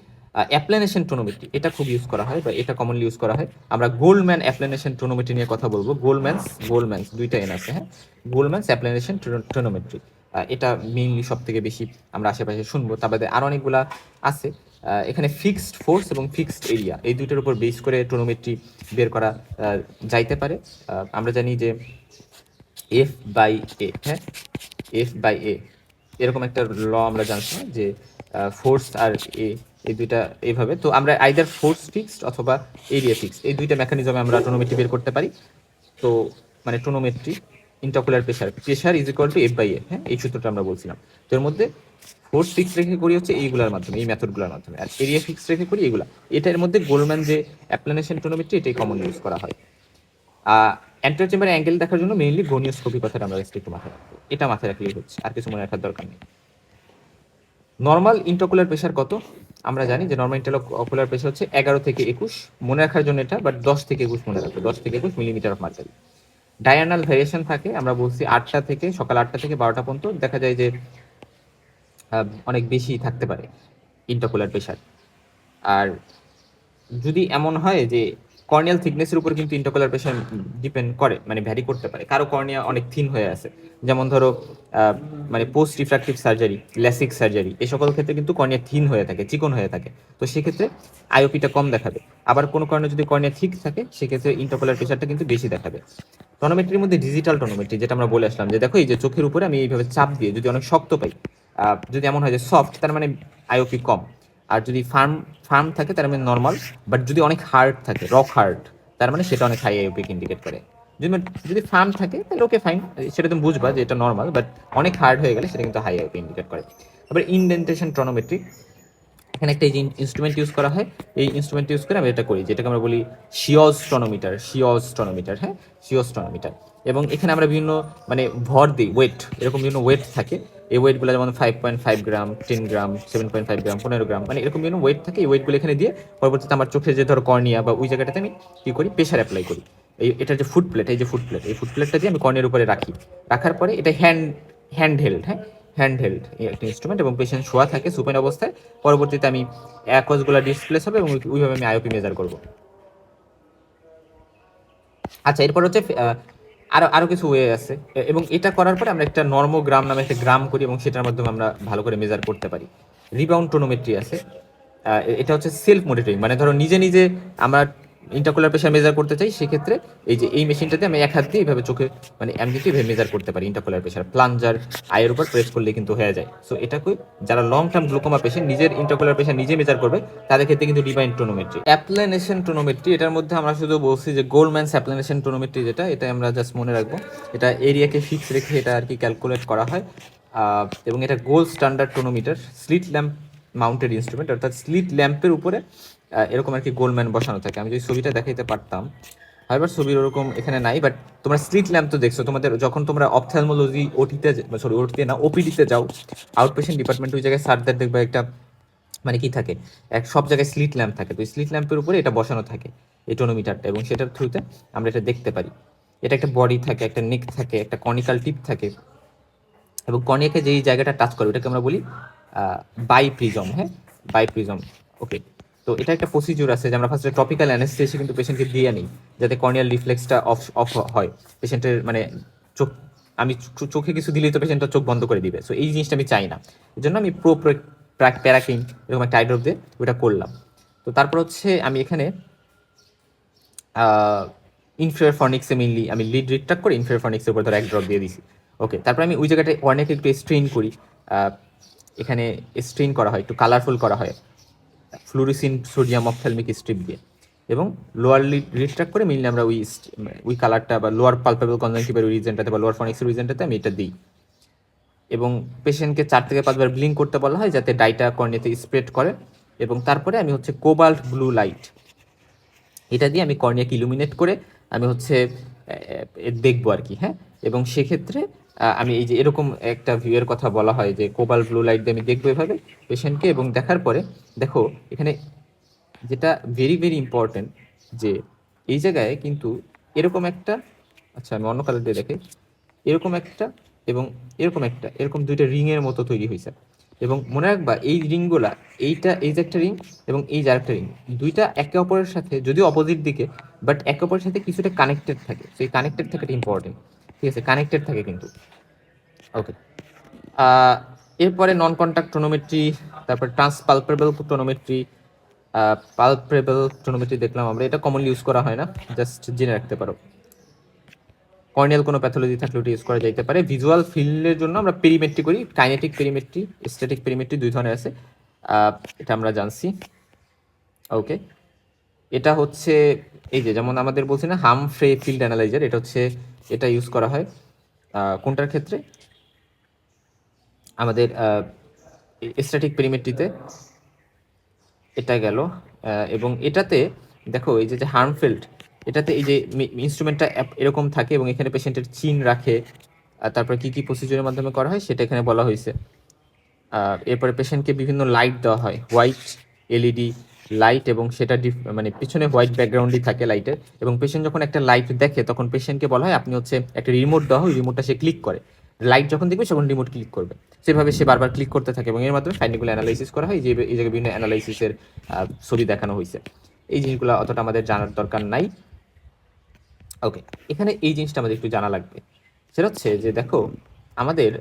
অ্যাপ্লানেশন টোনোমেট্রি এটা খুব ইউজ করা হয়, বা এটা কমনলি ইউজ করা হয়। আমরা গোল্ডম্যান অ্যাপ্লানেশন টোনোমেট্রি নিয়ে কথা বলবো। গোল্ডম্যানস দুইটা এন আছে, হ্যাঁ, গোল্ডম্যানস অ্যাপ্লানেশন টোনোমেট্রি, এটা মেইনলি সব থেকে বেশি আমরা আশেপাশে শুনবো। তার বাদে আরও অনেকগুলা আছে। এখানে ফিক্সড ফোর্স এবং ফিক্সড এরিয়া এই দুইটার উপর বেস করে টোনোমেট্রি বের করা যাইতে পারে। আমরা জানি যে এফ বাই এ, হ্যাঁ, এফ বাই এ, এরকম একটা ল আমরা জানতাম যে ফোর্স আর এ, এই দুইটা এইভাবে। তো আমরা আইদার ফোর্স ফিক্সড অথবা এরিয়া ফিক্সড, এই দুইটা মেকানিজমে আমরা টোনোমেট্রি বের করতে পারি। তো মানে tonometry intraocular pressure is equal to f by a, হ্যাঁ, এই সূত্রটা আমরা বলছিলাম। তো এর মধ্যে ফোর্স ফিক্স রেখে করি হচ্ছে এইগুলোর মাধ্যমে, এই মেথডগুলোর মাধ্যমে, আর এরিয়া ফিক্স রেখে করি এগুলা। এটার মধ্যে গোল্ডম্যান যে অ্যাপ্লানেশন টোনোমেট্রি এটাই কমন ইউজ করা হয়। অ্যান্টেরিয়র চেম্বারে অ্যাঙ্গেল দেখার জন্য মেইনলি গনিওস্কোপি কথাটা আমরা একটু মাথায় রাখবো, এটা মাথায় রাখলেই হচ্ছে, আর কিছু মনে রাখার দরকার নেই। নর্মাল ইন্ট্রাকুলার প্রেশার কত? আমরা জানি যে নর্মাল ইন্ট্রাকুলার প্রেশার হচ্ছে 11 থেকে 21, মনে রাখার জন্য এটা, বাট 10 থেকে 21 মনে রাখবে, 10 থেকে 21 মিলিমিটার অফ মার্কারি। ডায়ানাল ভেরিয়েশন থাকে, আমরা বলছি সকাল 8টা থেকে 12টা পর্যন্ত দেখা যায় যে অনেক বেশি থাকতে পারে ইন্ট্রাকুলার প্রেশার। আর যদি এমন হয় যে কর্নিয়াল থিকনেসের উপর কিন্তু ইন্টারকলার প্রেশার ডিপেন্ড করে, মানে ভ্যারি করতে পারে। কারো কর্নিয়া অনেক থিন হয়ে আছে, যেমন ধরো মানে post refractive surgery, LASIK surgery, এই সকল ক্ষেত্রে কিন্তু কর্নিয়া থিন হয়ে থাকে, চিকন হয়ে থাকে। তো সেক্ষেত্রে আইওপিটা কম দেখাবে। আবার কোনো কারণে যদি কর্নিয়া ঠিক থাকে সেক্ষেত্রে ইন্টারকলার প্রেশারটা কিন্তু বেশি দেখাবে। টনোমেট্রির মধ্যে ডিজিটাল টনোমেট্রি, যেটা আমরা বলে আসলাম, যে দেখো এই যে চোখের উপরে আমি এইভাবে চাপ দিয়ে যদি অনেক শক্ত পাই, যদি এমন হয় যে সফট, তার মানে আইওপি কম। আর যদি ফার্ম ফার্ম থাকে তার মানে নর্মাল। বাট যদি অনেক হার্ড থাকে, রক হার্ড, তার মানে সেটা অনেক হাই আইওপিক ইন্ডিকেট করে। যদি যদি ফার্ম থাকে তাহলে ওকে ফাইন, সেটা তুমি বুঝবা যে এটা নর্মাল। বাট অনেক হার্ড হয়ে গেলে সেটা কিন্তু হাই আইওপি ইন্ডিকেট করে। তারপরে ইনডেন্টেশন টনোমেট্রি, এখানে একটা এই যে ইনস্ট্রুমেন্ট ইউজ করা হয়, এই ইনস্ট্রুমেন্ট ইউজ করে আমি এটা করি, যেটাকে আমরা বলি শিওজ টনোমিটার। হ্যাঁ, শিওজ টনোমিটার। এবং এখানে আমরা বিভিন্ন মানে ভর দিই, ওয়েট, এরকম বিভিন্ন ওয়েট থাকে। এই ওয়েটগুলো যেমন 5.5 গ্রাম, 10 গ্রাম, 7.5 গ্রাম, 15 গ্রাম, মানে এরকম বিভিন্ন ওয়েট থাকে। এই ওয়েটগুলো এখানে দিয়ে পরবর্তীতে আমার চোখে যে ধরো কর্নিয়া বা ওই জায়গাটাতে আমি কী করি, প্রেশার অ্যাপ্লাই করি। এটার যে ফুট প্লেট, এই ফুট প্লেটটা দিয়ে আমি কর্নিয়ার উপরে রাখি। রাখার পরে এটা হ্যান্ড হেল্ড, একটা ইনস্ট্রুমেন্ট, এবং পেশেন্ট শোয়া থাকে সুপেন অবস্থায়। পরবর্তীতে আমি অ্যাকোয়াসগুলো ডিসপ্লেস হবে এবং ওইভাবে আমি আইওপি মেজার করব। আচ্ছা, এরপর হচ্ছে আরো আরো কিছু ওয়ে আছে, এবং এটা করার পরে আমরা একটা নর্মোগ্রাম নামে একটা গ্রাম করি এবং সেটার মাধ্যমে আমরা ভালো করে মেজার করতে পারি। রিবাউন্ড টোনোমেট্রি আছে, এটা হচ্ছে সেলফ মনিটরিং, মানে ধরো নিজে নিজে আমরা ইন্টারকুলার প্রেশার মেজার করতে চাই, সেক্ষেত্রে এই যে এই মেশিনটাতে আমি এক হাত দিয়ে এইভাবে চোখে মানে আমি কিন্তু এইভাবে মেজার করতে পারি ইন্টারকুলার প্রেশার। প্লাঞ্জার আয়ের উপর প্রেস করলে কিন্তু হয়ে যায়। সো এটাকে যারা লং টার্ম গ্লুকোমা পেশেন্ট নিজের ইন্টারকুলার প্রেশার নিজে মেজার করবে, তাদের ক্ষেত্রে কিন্তু ডিভাইন টোনোমেট্রি। অ্যাপ্লানেশন টোনোমেট্রি, এটার মধ্যে আমরা শুধু বলছি যে গোল্ডম্যানস অ্যাপ্লানেশন টোনোমেট্রি, যেটা এটা আমরা জাস্ট মনে রাখবো। এটা এরিয়াকে ফিক্স রেখে এটা আর কি ক্যালকুলেট করা হয়। এবং এটা gold standard tonometer, slit lamp mounted instrument, অর্থাৎ স্লিট ল্যাম্পের উপরে এরকম আর কি গোল্ডম্যান বসানো থাকে। আমি যদি ছবিটা দেখাইতে পারতাম, এবার ছবির ওরকম এখানে নাই, বাট তোমরা স্লিট ল্যাম্প তো দেখছো তোমাদের যখন তোমরা অপথ্যালমোলজি ওটিতে না ওপিডিতে যাও, আউট পেশেন্ট ডিপার্টমেন্ট, ওই জায়গায় স্যারদের দেখবে একটা মানে কি থাকে, সব জায়গায় স্লিট ল্যাম্প থাকে। তো স্লিট ল্যাম্পের উপরে এটা বসানো থাকে এই টোনোমিটারটা, এবং সেটার থ্রুতে আমরা এটা দেখতে পারি। এটা একটা বডি থাকে, একটা নেক থাকে, একটা কনিক্যাল টিপ থাকে, এবং কর্নিয়াকে যেই জায়গাটা টাচ করে ওটাকে আমরা বলি বাইপ্রিজম। হ্যাঁ, বাইপ্রিজম। ওকে, তো এটা একটা প্রসিডিউর আছে যে আমরা ফার্স্টে টপিক্যাল অ্যানেস্থেসিয়া কিন্তু পেশেন্টকে দিয়ে নিই, যাতে কর্নিয়াল রিফ্লেক্সটা অফ হয় পেশেন্টের, মানে চোখ আমি চোখে কিছু দিলেই তো পেশেন্টটা চোখ বন্ধ করে দিবে। সো এই জিনিসটা আমি চাই না, এই জন্য আমি প্যারাকিন এরকম একটা আই ড্রপ দিয়ে ওটা করলাম। তো তারপর হচ্ছে আমি এখানে ইনফেরিয়র ফর্নিক্সে মেইনলি আমি লিড রিট্রাক্ট করে ইনফেরিয়র ফর্নিক্সের উপর ধর এক ড্রপ দিয়ে দিছি। ওকে, তারপর আমি ওই জায়গাটায় অনেক একটু স্ট্রেইন করি, এখানে স্ট্রেইন করা হয়, একটু কালারফুল করা হয় ফ্লুরিসিন সোডিয়াম অপথ্যালমিক স্ট্রিপ দিয়ে, এবং লোয়ার লিড রিট্রাক্ট করে মেইনলি আমরা ওই কালারটা বা লোয়ার পালপেবল কনজাংটিভের ওই রিজনটাতে বা লোয়ার ফর্নিক্সের রিজনটাতে আমি এটা দিই। এবং পেশেন্টকে 4 থেকে 5 বার ব্লিঙ্ক করতে বলা হয় যাতে ডাইটা কর্নিয়াতে স্প্রেড করে। এবং তারপরে আমি হচ্ছে কোবাল্ট ব্লু লাইট, এটা দিয়ে আমি কর্নিয়াকে ইলুমিনেট করে আমি হচ্ছে দেখবো আর কি। হ্যাঁ, এবং সেক্ষেত্রে আমি এই যে এরকম একটা ভিউয়ের কথা বলা হয় যে কোবাল ব্লু লাইট দিয়ে আমি দেখবো এভাবে পেশেন্টকে, এবং দেখার পরে দেখো এখানে যেটা ভেরি ভেরি ইম্পর্টেন্ট, যে এই জায়গায় কিন্তু এরকম একটা, আচ্ছা আমি অন্য কালার দিয়ে দেখি, এরকম একটা এবং এরকম দুইটা রিংয়ের মতো তৈরি হয়েছে। এবং মনে রাখবা এই রিংগুলা, এই যে একটা রিং এবং এই যে আরেকটা রিং, দুইটা একে অপরের সাথে যদিও অপোজিট দিকে, বাট একে অপরের সাথে কিছুটা কানেক্টেড থাকে। সেই কানেক্টেড থাকাটা ইম্পর্টেন্ট, ঠিক আছে, কানেক্টেড থাকে কিন্তু। ওকে, এরপরে নন কন্ট্যাক্ট টোনোমেট্রি, তারপর ট্রান্সপালপেবল টোনোমেট্রি। পালপেবল টোনোমেট্রি দেখলাম আমরা, এটা কমনলি ইউজ করা হয় না, জাস্ট জেনে রাখতে পারো। কর্নিয়াল কোনো প্যাথোলজি থাকলে ওটা ইউজ করা যেতে পারে। ভিজুয়াল ফিল্ডের জন্য আমরা পেরিমেট্রি করি, কাইনেটিক পেরিমেট্রি, স্ট্যাটিক পেরিমেট্রি, দুই ধরনের আছে, এটা আমরা জানছি। ওকে, এটা হচ্ছে এই যে যেমন আমাদের বলছি না হামফ্রে ফিল্ড অ্যানালাইজার, এটা ইউজ করা হয় কোনটার ক্ষেত্রে, আমাদের স্ট্যাটিক পেরিমেট্রিতে। এটা গেল, এবং এটাতে দেখো এই যে হার্মফিল্ড, এটাতে এই যে ইনস্ট্রুমেন্টটা এরকম থাকে এবং এখানে পেশেন্টের চিন রাখে, তারপরে কি কি প্রসিডিউরের মাধ্যমে করা হয় সেটা এখানে বলা হয়েছে। এরপরে পেশেন্টকে বিভিন্ন লাইট দেওয়া হয়, হোয়াইট এলইডি লাইট, এবং সেটা মানে পিছনে হোয়াইট ব্যাকগ্রাউন্ডই থাকে লাইটের, এবং পেশেন্ট যখন একটা লাইট দেখে তখন পেশেন্টকে বলা হয় আপনি হচ্ছে একটা রিমোট দেওয়া হয়, রিমোটটা সে ক্লিক করে, লাইট যখন দেখবে তখন রিমোট ক্লিক করবে, সেভাবে সে বারবার ক্লিক করতে থাকে, এবং এর মাধ্যমে ফাইন্ডিংগুলো অ্যানালাইসিস করা হয়। যে এই জায়গায় বিভিন্ন অ্যানালাইসিসের ছবি দেখানো হয়েছে। এই জিনিসগুলো অতটা আমাদের জানার দরকার নাই। ওকে, এখানে এই জিনিসটা আমাদের একটু জানা লাগবে, সেটা হচ্ছে যে দেখো আমাদের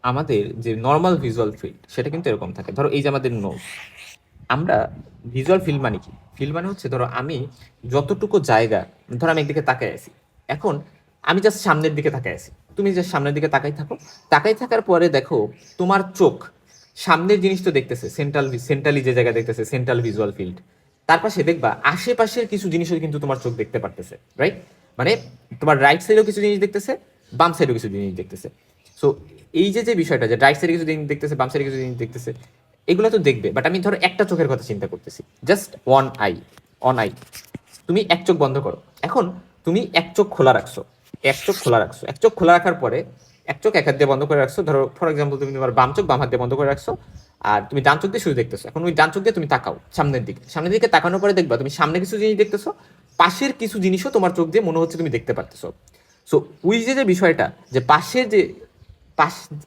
আমাদের যে নর্মাল ভিজুয়াল ফিল্ড সেটা কিন্তু এরকম থাকে। ধরো এই যে আমাদের নোজ, আমরা ভিজুয়াল ফিল্ড মানে কি? ফিল্ড মানে হচ্ছে ধরো আমি যতটুকু জায়গা, ধরো আমি একদিকে তাকাই আছি, এখন আমি জাস্ট সামনের দিকে তাকাই আছি, তুমি জাস্ট সামনের দিকে তাকাই থাকো, তাকাই থাকার পরে দেখো তোমার চোখ সামনের জিনিস তো দেখতেছে, সেন্ট্রালি যে জায়গা দেখতেছে সেন্ট্রাল ভিজুয়াল ফিল্ড, তার পাশে দেখবা আশেপাশের কিছু জিনিসও কিন্তু তোমার চোখ দেখতে পারতেছে, রাইট? মানে তোমার রাইট সাইডেও কিছু জিনিস দেখতেছে, বাম সাইডেও কিছু জিনিস দেখতেছে। সো এই যে যে বিষয়টা, যে রাইট সাইডে কিছু জিনিস দেখতেছে, বাম সাইডে কিছু জিনিস দেখতেছে, এগুলো তো দেখবে, বাট আমি ধরো একটা চোখের কথা চিন্তা করতেছি, জাস্ট অন আই, তুমি এক চোখ বন্ধ করো, এখন তুমি এক চোখ খোলা রাখছো, এক চোখ খোলা রাখার পরে এক চোখ এক হাত দিয়ে বন্ধ করে রাখছো, ধরো ফর এক্সাম্পল তুমি তোমার বাম চোখ বাম হাত দিয়ে বন্ধ করে রাখছো, আর তুমি ডান চোখ দিয়ে শুধু দেখতেছো। এখন ওই ডান চোখ দিয়ে তুমি তাকাও সামনের দিকে তাকানোর পরে দেখবা তুমি সামনে কিছু জিনিস দেখতেছো, পাশের কিছু জিনিসও তোমার চোখ দিয়ে মনে হচ্ছে তুমি দেখতে পারতেছো। সো ওই যে যে বিষয়টা, যে পাশের যে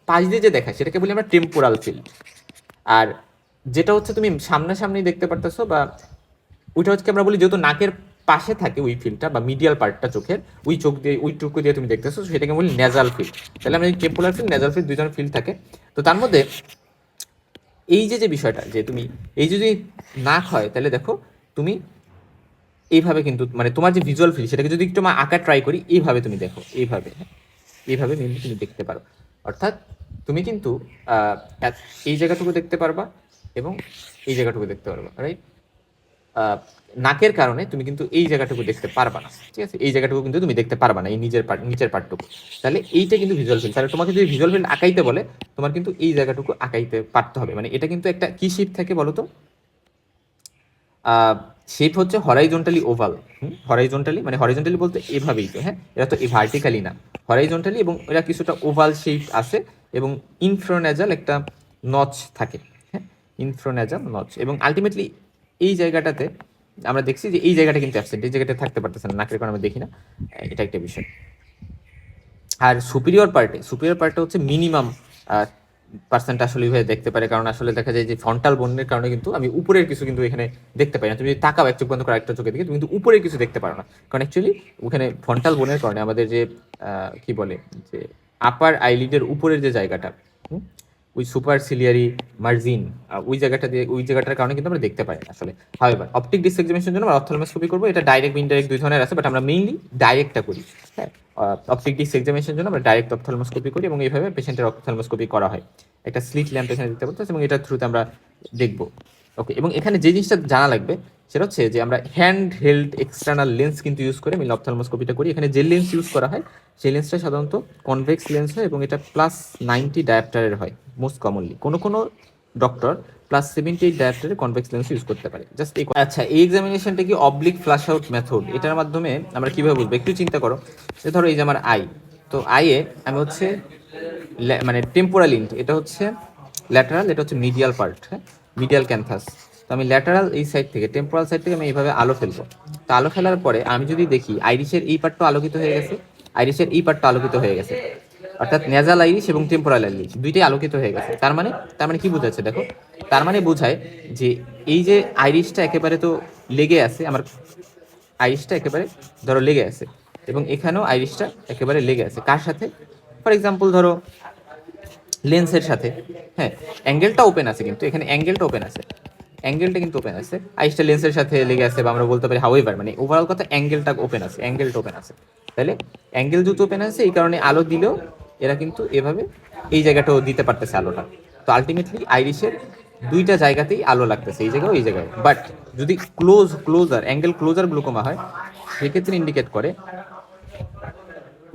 পাশ দিয়ে যে দেখায় সেটাকে বলি আমরা টেম্পোরাল ফিল্ড। আর যেটা হচ্ছে তুমি সামনাসামনি দেখতে পারতেছো, বা ওইটা হচ্ছে আমরা বলি যেহেতু নাকের পাশে থাকে ওই ফিল্ডটা বা মিডিয়াল পার্টটা চোখের, ওই চোখ দিয়ে ওই টুকু দিয়ে তুমি দেখতেছো, সেটাকে বলি নেজাল ফিল্ড। তাহলে আমরা টেম্পোরাল ফিল্ড, নেজাল ফিল্ড, দুই ধরনের ফিল্ড থাকে। তো তার মধ্যে এই যে যে বিষয়টা, যে তুমি এই যদি নাক হয় তাহলে দেখো তুমি এইভাবে কিন্তু মানে তোমার যে ভিজুয়াল ফিল্ড সেটাকে যদি একটু আঁকা ট্রাই করি, এইভাবে তুমি দেখো, এইভাবে, হ্যাঁ, এইভাবে মেনলি তুমি দেখতে পারো। অর্থাৎ তুমি কিন্তু এই জায়গাটুকু দেখতে পারবা এবং এই জায়গাটুকু দেখতে পারবা, রাইট? নাকের কারণে তুমি কিন্তু এই জায়গাটুকু দেখতে পারবা না, ঠিক আছে? এই জায়গাটুকু কিন্তু তুমি দেখতে পারবা না, এই নিচের পার্টটুকু। তাহলে এইটা কিন্তু ভিজুয়াল ফিল্ড। তাহলে তোমাকে যদি ভিজুয়াল ফিল্ড আঁকাইতে বলে, তোমার কিন্তু এই জায়গাটুকু আঁকাইতে পারতে হবে। মানে এটা কিন্তু একটা কি শেপ থাকে বলো তো? শেপ হচ্ছে হরাইজন্টালি ওভাল। হরাইজন্টালি মানে হরাইজন্টালি বলতে এভাবেই তো, হ্যাঁ, এরা তো ভার্টিক্যালি না, হরাইজন্টালি, এবং এরা কিছুটা ওভাল শেপ আছে, এবং ইনফ্রোনেজাল একটা নচ থাকে, হ্যাঁ, ইনফ্রোনেজাল নচ। এবং আলটিমেটলি এই জায়গাটাতে আমরা দেখছি যে এই জায়গাটা কিন্তু অ্যাবসেন্ট, এই জায়গাটা থাকতে পারতেছে না, নাকের কারণে আমরা দেখি না, এটা একটা বিষয়। আর সুপিরিয়র পার্টে হচ্ছে মিনিমাম পার্সেন্ট আসলে এইভাবে দেখতে পারে, কারণ আসলে দেখা যায় যে ফ্রন্টাল বোনের কারণে কিন্তু আমি উপরের কিছু কিন্তু এখানে দেখতে পাই না। তুমি যদি তাকাও এক চোখ বন্ধ করে একটা চোখের দিকে, তুমি কিন্তু উপরের কিছু দেখতে পারো না, কারণ অ্যাকচুয়ালি ওখানে ফ্রন্টাল বোনের কারণে আমাদের যে কি বলে যে আপার আইলিডের উপরের যে জায়গাটা, ওই সুপারসিলিয়ারি মার্জিন, ওই জায়গাটা দিয়ে, ওই জায়গাটার কারণে কিন্তু আমরা দেখতে পাই না আসলে। হাউএভার অপটিক ডিস্ক এক্সামিনেশনের জন্য আমরা অপথ্যালমোস্কোপি করবো, এটা ডাইরেক্ট ইনডাইরেক্ট দুই ধরনের আছে, বাট আমরা মেইনলি ডাইরেক্টটা করি, হ্যাঁ। অপটিক ডিস্ক এক্সামিনেশনের জন্য আমরা ডাইরেক্ট অপথ্যালমোস্কোপি করি, এবং এইভাবে পেশেন্টের অপথ্যালমোস্কোপি করা হয়। একটা স্লিট ল্যাম্প এখানে দিতে পারতেছে, এবং এটার থ্রুতে আমরা দেখবো। ওকে, এবং এখানে যে জিনিসটা জানা লাগবে সেটা হচ্ছে যে আমরা হ্যান্ড হেল্ড এক্সটার্নাল লেন্স কিন্তু ইউজ করে আমি অপথ্যালমোস্কোপিটা করি। এখানে যে লেন্স ইউজ করা হয় সেই লেন্সটা সাধারণত কনভেক্স লেন্স হয়, এবং এটা +90 ডায়াপ্টারের হয় মোস্ট কমনলি। কোনো কোনো ডক্টর +78 ডায়াপ্টারের কনভেক্স লেন্স ইউজ করতে পারে। জাস্ট এই আচ্ছা, এই এক্সামিনেশনটা কি অবলিক ফ্ল্যাশ আউট মেথড, এটার মাধ্যমে আমরা কিভাবে বুঝবো? একটু চিন্তা করো যে ধরো এই যে আমার আই, তো আইয়ে আমি হচ্ছে মানে টেম্পোরাল ইন্ট, এটা হচ্ছে ল্যাটারাল, এটা হচ্ছে মিডিয়াল পার্ট, হ্যাঁ, মিডিয়াল ক্যানথাস। তো আমি ল্যাটারাল এই সাইড থেকে, টেম্পোরাল সাইড থেকে আমি এইভাবে আলো ফেলবো। তো আলো ফেলার পরে আমি যদি দেখি আইরিশের এই পার্টটা আলোকিত হয়ে গেছে, আইরিশের এই পার্টটা আলোকিত হয়ে গেছে, অর্থাৎ নেজাল আইরিশ এবং টেম্পোরাল আইরিশ দুইটাই আলোকিত হয়ে গেছে। তার মানে কি বোঝাচ্ছে দেখো? তার মানে বোঝায় যে এই যে আইরিশটা একেবারে তো লেগে আছে, আমার আইরিশটা একেবারে ধরো লেগে আছে, এবং এখানেও আইরিশটা একেবারে লেগে আছে। কার সাথে? ফর এক্সাম্পল ধরো লেন্সের সাথে, হ্যাঁ, অ্যাঙ্গেলটা ওপেন আছে, কিন্তু এখানে অ্যাঙ্গেলটা ওপেন আছে, অ্যাঙ্গেলটা কিন্তু ওপেন আছে, আইসটা লেন্সের সাথে লেগে আছে, বা আমরা বলতে পারি হাউএভার, মানে ওভারঅল কথা অ্যাঙ্গেলটা ওপেন আছে, অ্যাঙ্গেলটা ওপেন আছে। তাহলে অ্যাঙ্গেল যেহেতু ওপেন আছে, এই কারণে আলো দিলেও এরা কিন্তু এভাবে এই জায়গাটাও দিতে পারতেছে আলোটা। তো আলটিমেটলি আইরিশের দুইটা জায়গাতেই আলো লাগতেছে, এই জায়গাও এই জায়গায়। বাট যদি ক্লোজার অ্যাঙ্গেল ক্লোজার গ্লুকোমা হয়, সেক্ষেত্রে ইন্ডিকেট করে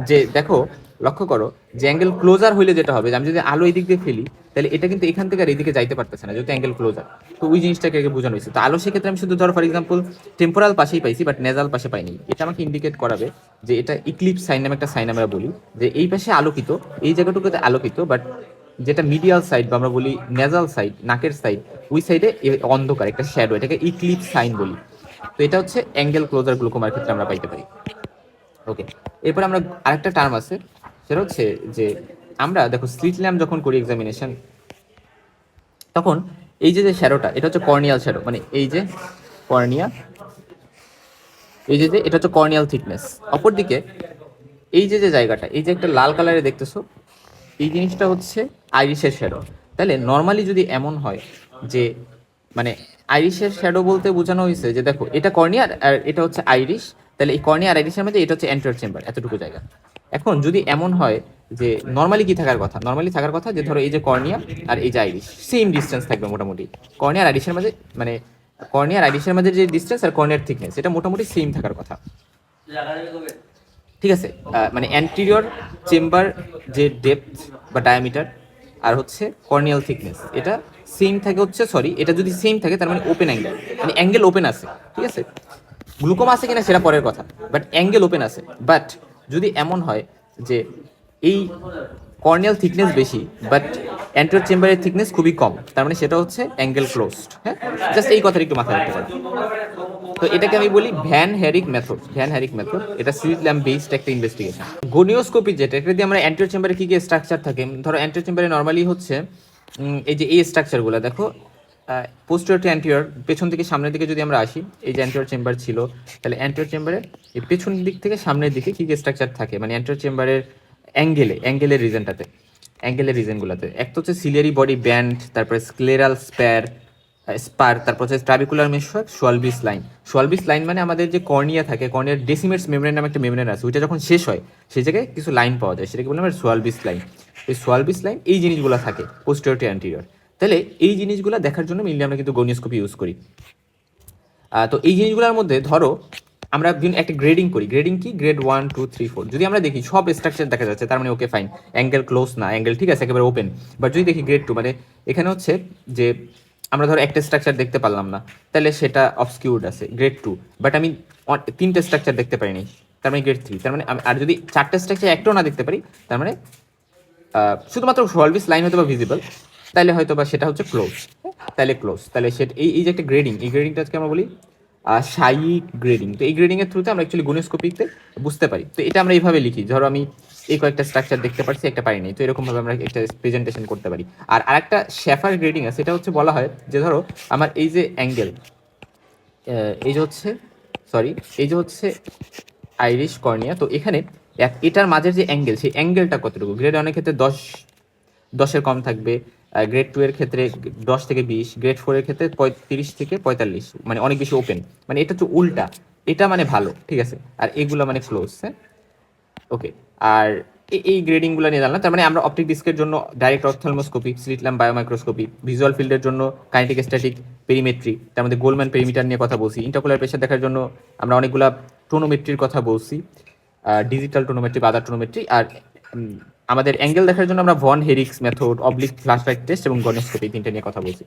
যে দেখো, লক্ষ্য করো যে অ্যাঙ্গেল ক্লোজার হইলে যেটা হবে, যে আমি যদি আলো এই দিক দিয়ে ফেলি, তাহলে এটা কিন্তু এখান থেকে আর এইদিকে যাইতে পারতেছে না, যেহেতু অ্যাঙ্গেল ক্লোজার। তো ওই জিনিসটাকে আগে বোঝানো হয়েছে। তো আলো সেক্ষেত্রে আমি শুধু ধরো ফর এক্সাম্পল টেম্পোরাল পাশেই পাইছি, বাট নেজাল পাশে পাইনি। এটা আমাকে ইন্ডিকেট করাবে যে এটা ইক্লিপস সাইন নামে একটা সাইন আমরা বলি, যে এই পাশে আলোকিত, এই জায়গাটুকুতে আলোকিত, বাট যেটা মিডিয়াল সাইড বা আমরা বলি নেজাল সাইড, নাকের সাইড, ওই সাইডে অন্ধকার একটা শ্যাডো, এটাকে ইক্লিপস সাইন বলি। তো এটা হচ্ছে অ্যাঙ্গেল ক্লোজার গ্লুকোমার ক্ষেত্রে আমরা পাইতে পারি। ওকে, এরপর আমরা আরেকটা টার্ম আছে, সেটা হচ্ছে যে আমরা দেখো স্লিট ল্যাম্প যখন করি এক্সামিনেশন, তখন এই যে যে শ্যাডোটা, এটা হচ্ছে কর্নিয়াল শ্যাডো, মানে এই যে কর্নিয়া, এই যে এটা হচ্ছে কর্নিয়াল থিকনেস। অপরদিকে এই যে জায়গাটা, এই যে একটা লাল কালারে দেখতেছো, এই জিনিসটা হচ্ছে আইরিশের শ্যাডো। তাহলে নর্মালি যদি এমন হয় যে মানে আইরিশের শ্যাডো বলতে বোঝানো হয়েছে যে দেখো এটা কর্নিয়ার আর এটা হচ্ছে আইরিশ, তাহলে এই কর্নিয়া আর আইরিশের মধ্যে এটা হচ্ছে অ্যান্টেরিয়র চেম্বার, এতটুকু জায়গা। এখন যদি এমন হয় যে নর্মালি কি থাকার কথা, নর্মালি থাকার কথা যে ধরো এই যে কর্নিয়া আর এই যে আইরিশ সেম ডিস্টেন্স থাকবে মোটামুটি, কর্নিয়া আর আইরিশের মাঝে মানে কর্নিয়া আর আইরিশের মাঝে যে ডিস্টেন্স আর কর্নিয়ার থিকনেস এটা মোটামুটি সেম থাকার কথা, ঠিক আছে। মানে অ্যান্টিরিয়র চেম্বার যে ডেপথ বা ডায়ামিটার আর হচ্ছে কর্নিয়াল থিকনেস এটা সেম থাকে হচ্ছে, সরি এটা যদি সেম থাকে তার মানে ওপেন অ্যাঙ্গেল, মানে অ্যাঙ্গেল ওপেন আছে, ঠিক আছে। গ্লুকোমা আছে কিনা সেটা পরের কথা, বাট অ্যাঙ্গেল ওপেন আছে। বাট যদি এমন হয় যে এই কর্নিয়াল থিকনেস বেশি বাট অ্যান্টিরিয়র চেম্বারের থিকনেস খুবই কম, তার মানে সেটা হচ্ছে অ্যাঙ্গেল ক্লোজড। হ্যাঁ, জাস্ট এই কথাটা একটু মাথায় রাখতে পারো। তো এটাকে আমি বলি van Herick method. Van Herick method এটা স্লিট ল্যাম্প বেসড একটা ইনভেস্টিগেশন। গনিওস্কোপি যেটা, এটা দিয়ে আমরা অ্যান্টিরিয়র চেম্বারে কি কি স্ট্রাকচার থাকে, ধরো অ্যান্টিরিয়র চেম্বারে নর্মালি হচ্ছে এই যে এই স্ট্রাকচারগুলো দেখো, পোস্টেরিয়র টু অ্যান্টিরিয়র, পেছন থেকে সামনের দিকে যদি আমরা আসি, এই যে অ্যান্টিরিয়র চেম্বার ছিল, তাহলে অ্যান্টিরিয়র চেম্বারে এই পেছন দিক থেকে সামনের দিকে কি কি স্ট্রাকচার থাকে, মানে অ্যান্টিরিয়র চেম্বারের অ্যাঙ্গেলের রিজনটাতে, অ্যাঙ্গেলের রিজনগুলোতে এক তো হচ্ছে সিলিয়ারি বডি ব্যান্ড, তারপরে স্ক্লেরাল স্পার, তারপর হচ্ছে ট্রাবিকুলার মেশক, শোয়ালবিস লাইন। শোয়ালবিস লাইন মানে আমাদের যে কর্নিয়া থাকে, কর্নিয়ার ডেসিমেটস মেমব্রেন নামে একটা মেমব্রেন আছে, ওইটা যখন শেষ হয় সেই জায়গায় কিছু লাইন পাওয়া যায়, সেটাকে বললাম শোয়ালবিস লাইন। এই শোয়ালবিস লাইন এই জিনিসগুলো থাকে পোস্টেরিয়র টু অ্যান্টিরিয়র। তাহলে এই জিনিসগুলো দেখার জন্য মেইনলি আমরা কিন্তু গনিওস্কোপি ইউজ করি। তো এই জিনিসগুলোর মধ্যে ধরো আমরা একটা গ্রেডিং করি, গ্রেডিং কি, গ্রেড 1 2 3 4। যদি আমরা দেখি সব স্ট্রাকচার দেখা যাচ্ছে তার মানে ওকে ফাইন, অ্যাঙ্গেল ক্লোজ না, অ্যাঙ্গেল ঠিক আছে একেবারে ওপেন। বাট যদি দেখি গ্রেড 2, মানে এখানে হচ্ছে যে আমরা ধরো একটা স্ট্রাকচার দেখতে পারলাম না, তাহলে সেটা অবস্কিউর্ড আছে, গ্রেড 2। বাট আমি 3টে স্ট্রাকচার দেখতে পারিনি, তার মানে গ্রেড 3। তার মানে আর যদি 4টে স্ট্রাকচার একটাও না দেখতে পারি, তার মানে শুধুমাত্র শোয়ালবিস লাইন হয়তো বা ভিজিবল, তাহলে হয়তো বা সেটা হচ্ছে ক্লোজ। তাহলে ক্লোজ, তাহলে সেটা এই যে একটা গ্রেডিং, এই গ্রেডিংটা আজকে আমরা বলি সাইক গ্রেডিং। তো এই গ্রেডিং এর থ্রুতে আমরা অ্যাকচুয়ালি গনিওস্কোপিতে বুঝতে পারি। তো এটা আমরা এইভাবে লিখি, ধরো আমি এই কয়েকটা স্ট্রাকচার দেখতে পারছি, একটা পারিনি, তো এরকম ভাবে আমরা একটা প্রেজেন্টেশন করতে পারি। আর আরেকটা শেফার গ্রেডিং আছে, সেটা হচ্ছে বলা হয় যে ধরো আমার এই যে অ্যাঙ্গেল, এই যে হচ্ছে সরি এই যে হচ্ছে আইরিশ কর্নিয়া, তো এখানে এটার মাঝের যে অ্যাঙ্গেল, সেই অ্যাঙ্গেলটা কতটুকু, গ্রেড 1 এর ক্ষেত্রে 10-এর কম থাকবে, গ্রেড 2 এর ক্ষেত্রে 10 থেকে 20, গ্রেড 4 এর ক্ষেত্রে 35 থেকে 45, মানে অনেক বেশি ওপেন, মানে এটা হচ্ছে উল্টা, এটা মানে ভালো, ঠিক আছে, আর এগুলো মানে ক্লোজ। হ্যাঁ, ওকে। আর এই গ্রেডিংগুলো নিয়ে জানলাম। তার মানে আমরা অপটিক ডিস্কের জন্য direct ophthalmoscopy, slit lamp biomicroscopy, visual ফিল্ডের জন্য কাইনেটিক স্ট্যাটিক পেরিমেট্রি, তার মধ্যে গোলম্যান পেরিমিটার নিয়ে কথা বলছি, ইন্টারকুলার প্রেশার দেখার জন্য আমরা অনেকগুলা টোনোমেট্রির কথা বলছি, ডিজিটাল টোনোমেট্রি বা আদার টোনোমেট্রি। আর আমাদের অ্যাঙ্গেল দেখার জন্য আমরা van Herick's method, oblique flashlight test এবং গনিওস্কোপি, 3টে নিয়ে কথা বলছি।